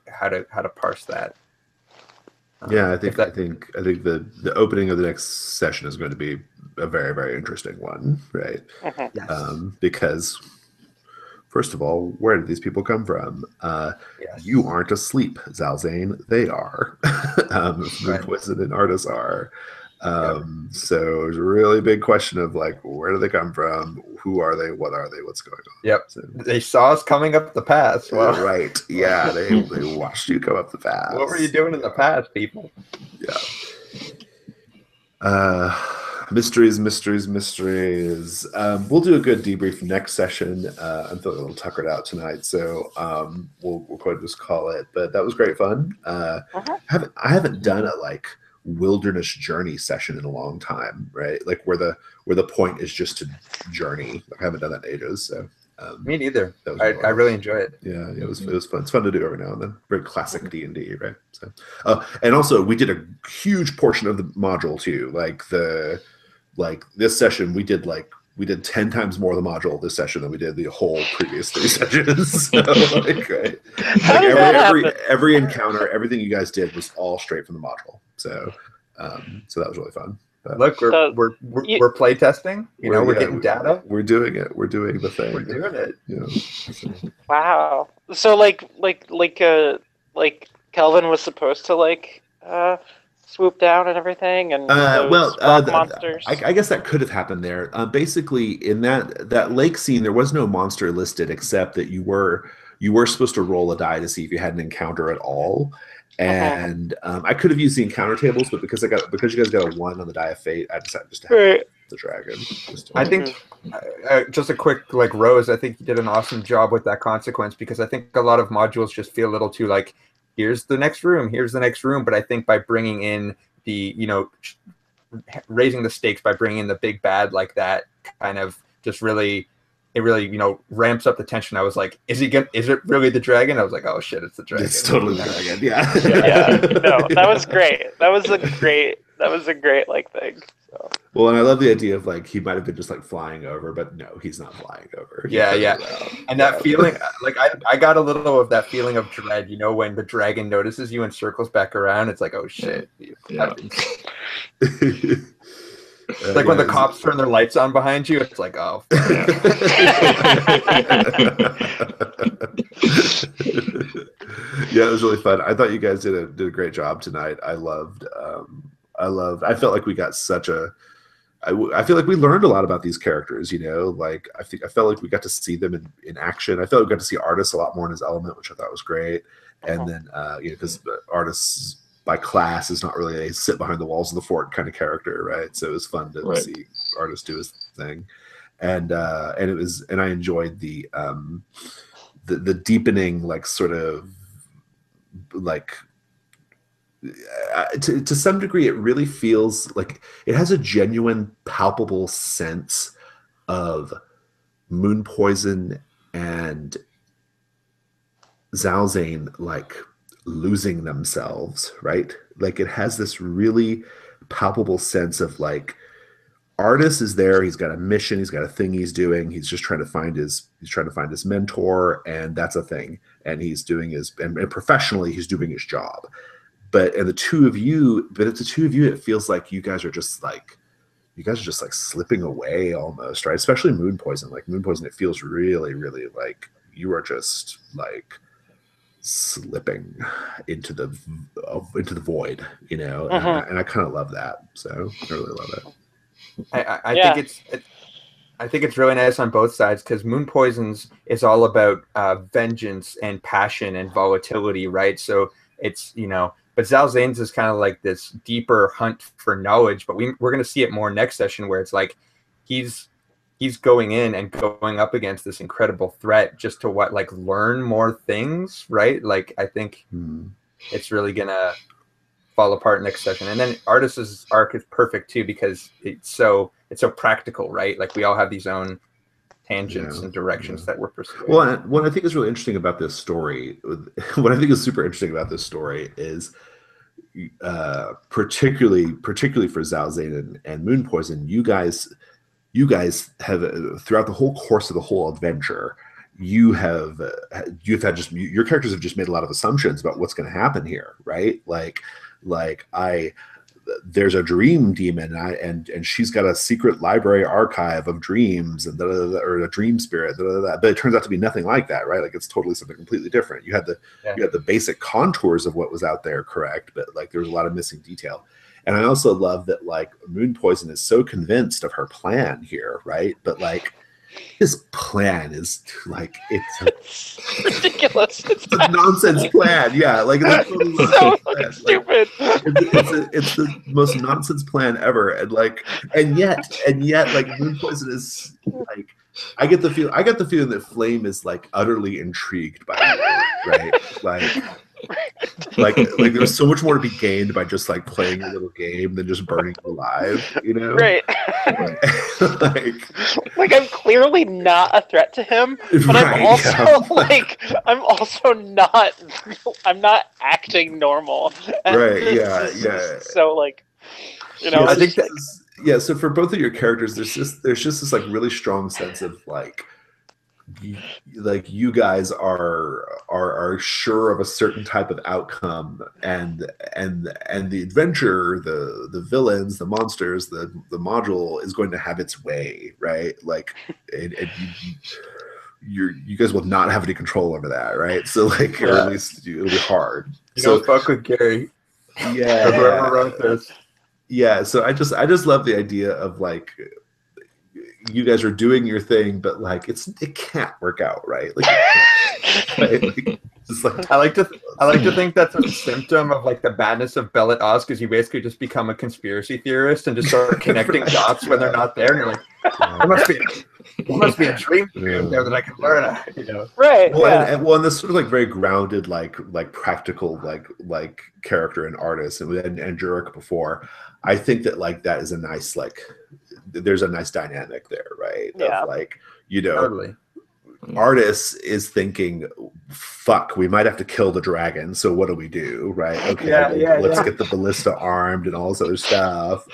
how to parse that. Yeah, I think the opening of the next session is going to be a very, very interesting one, right? Yes. Because first of all, where did these people come from? Yes. You aren't asleep, Zalzane. They are. Moon Poison and Artis are. So it was a really big question of like, where do they come from? Who are they? What are they? What's going on? Yep. So, They saw us coming up the path. Well, right. Yeah. They watched you come up the path. what were you doing in the past, people? Yeah. Mysteries. We'll do a good debrief next session. I'm feeling a little tuckered out tonight, so we'll go ahead and just call it. But that was great fun. I haven't done a like wilderness journey session in a long time, right? Like where the point is just to journey. I haven't done that in ages, so. Me neither. That was I really enjoy it. Yeah, it was fun. It's fun to do every now and then. Very classic D&D, right? So, and also we did a huge portion of the module too. Like this session, we did 10 times more of the module this session than we did the whole previous 3 sessions. So, like, right? Every encounter, everything you guys did was all straight from the module. So, so that was really fun. Look, we're play testing. We're getting data. We're doing it. We're doing the thing. We're doing it. Wow. So like Kelvin was supposed to swoop down and everything, and monsters. I guess that could have happened there. Basically, in that lake scene, there was no monster listed except that you were supposed to roll a die to see if you had an encounter at all. And I could have used the encounter tables, but because you guys got a 1 on the die of fate, I decided just to have the dragon. I think just a quick Rose. I think you did an awesome job with that consequence, because I think a lot of modules just feel a little too like, here's the next room. But I think by bringing in the raising the stakes by bringing in the big bad like that, kind of just really. It really, ramps up the tension. I was like, is it really the dragon? I was like, oh shit, it's the dragon. It's totally the dragon. Yeah. No, that was great. That was a great thing. So. Well, and I love the idea of he might have been just flying over, but no, he's not flying over. Yeah. And that feeling, I got a little of that feeling of dread, when the dragon notices you and circles back around, it's like, oh shit. Yeah. When the cops turn their lights on behind you, it's like, oh. Yeah, it was really fun. I thought you guys did a great job tonight. I felt like we got I feel like we learned a lot about these characters, I felt like we got to see them in action. I felt like we got to see Artis a lot more in his element, which I thought was great. And then, because Artis by class is not really a sit behind the walls of the fort kind of character, right? So it was fun to see Artis do his thing, and I enjoyed the deepening, to some degree, it really feels like it has a genuine, palpable sense of Moon Poison and Zalzane losing themselves, right? It has this really palpable sense of Artis is there, he's got a mission, he's got a thing he's doing, he's just trying to find his mentor, and that's a thing, and he's doing and professionally he's doing his job. But it's the two of you, it feels like you guys are just slipping away almost, right? Especially Moon Poison. Moon Poison, it feels really, really like you are just slipping into the void, and I kind of love that. So I really love it. I think it's really nice on both sides, because Moon Poison's is all about vengeance and passion and volatility, right? So it's but Zalzane's is kind of like this deeper hunt for knowledge. But we're going to see it more next session, where it's like he's going in and going up against this incredible threat just to learn more things, right? I think it's really gonna fall apart next session. And then Artis's arc is perfect too, because it's so practical, right? We all have these own tangents and directions that we're pursuing. Well, what I think is really interesting about this story, what I think is super interesting about this story is particularly for Zalzane and Moon Poison, you guys have, throughout the whole course of the whole adventure, you've had your characters have just made a lot of assumptions about what's going to happen here, right? There's a dream demon, and she's got a secret library archive of dreams, and or a dream spirit, but it turns out to be nothing like that, right? It's totally something completely different. You had the basic contours of what was out there, correct, but there was a lot of missing detail. And I also love that like Moon Poison is so convinced of her plan here, right? But like his plan is like it's ridiculous. it's a nonsense plan. Yeah, like it's a totally so nonsense fucking plan. stupid. It's the most nonsense plan ever, and yet like Moon Poison is like I get the feeling that Flame is like utterly intrigued by you, right? Like there's so much more to be gained by just like playing a little game than just burning you alive, you know? Right. like I'm clearly not a threat to him, but right, I'm not acting normal. Right, yeah. So like, you know, I think so for both of your characters, there's just this like really strong sense of like you guys are sure of a certain type of outcome, and the adventure, the villains, the monsters, the module is going to have its way, right? Like, and you guys will not have any control over that, right? So like, or at least it'll be hard. So fuck with Gary. Yeah, whoever wrote this. Yeah, so I just love the idea of like you guys are doing your thing, but like it can't work out, right? Like, right? Like, just like I like to think that's a symptom of like the badness of Belit Oz, because you basically just become a conspiracy theorist and just start connecting dots when they're not there, and you're like, there must be a dream there that I can learn, you know? Right. Well, and this sort of like very grounded, like practical, like character and artist, and Jurek before. I think that like that is a nice like. There's a nice dynamic there, right? Yeah. Of like, you know, Totally. Artis is thinking, fuck, we might have to kill the dragon, so what do we do, right? Okay, let's get the ballista armed and all this other stuff.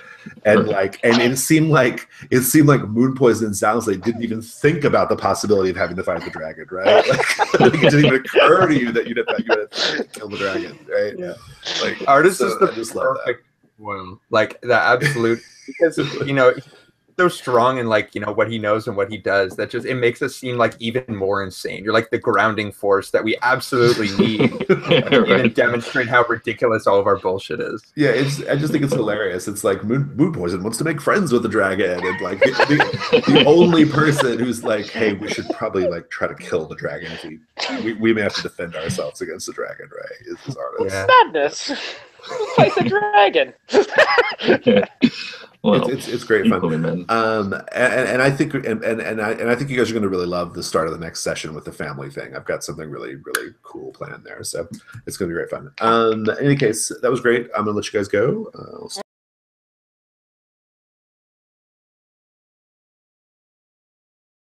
And like, and it seemed like Moon Poison and Zalzley didn't even think about the possibility of having to fight the dragon, right? Like, it didn't even occur to you that you'd have to kill the dragon, right? Yeah. Like, Artis so is the I just love perfect one, like the absolute, because you know, he's so strong in like, you know, what he knows and what he does, that just it makes us seem like even more insane. You're like the grounding force that we absolutely need to even demonstrate how ridiculous all of our bullshit is. Yeah, I just think it's hilarious. It's like Moon Poison wants to make friends with the dragon, and like the only person who's like, hey, we should probably like try to kill the dragon if we may have to defend ourselves against the dragon, right? Is this artist? Yeah. Madness. Fight the dragon. Well, it's great fun. Man. And I think I think you guys are going to really love the start of the next session with the family thing. I've got something really cool planned there, so it's going to be great fun. In any case, that was great. I'm going to let you guys go.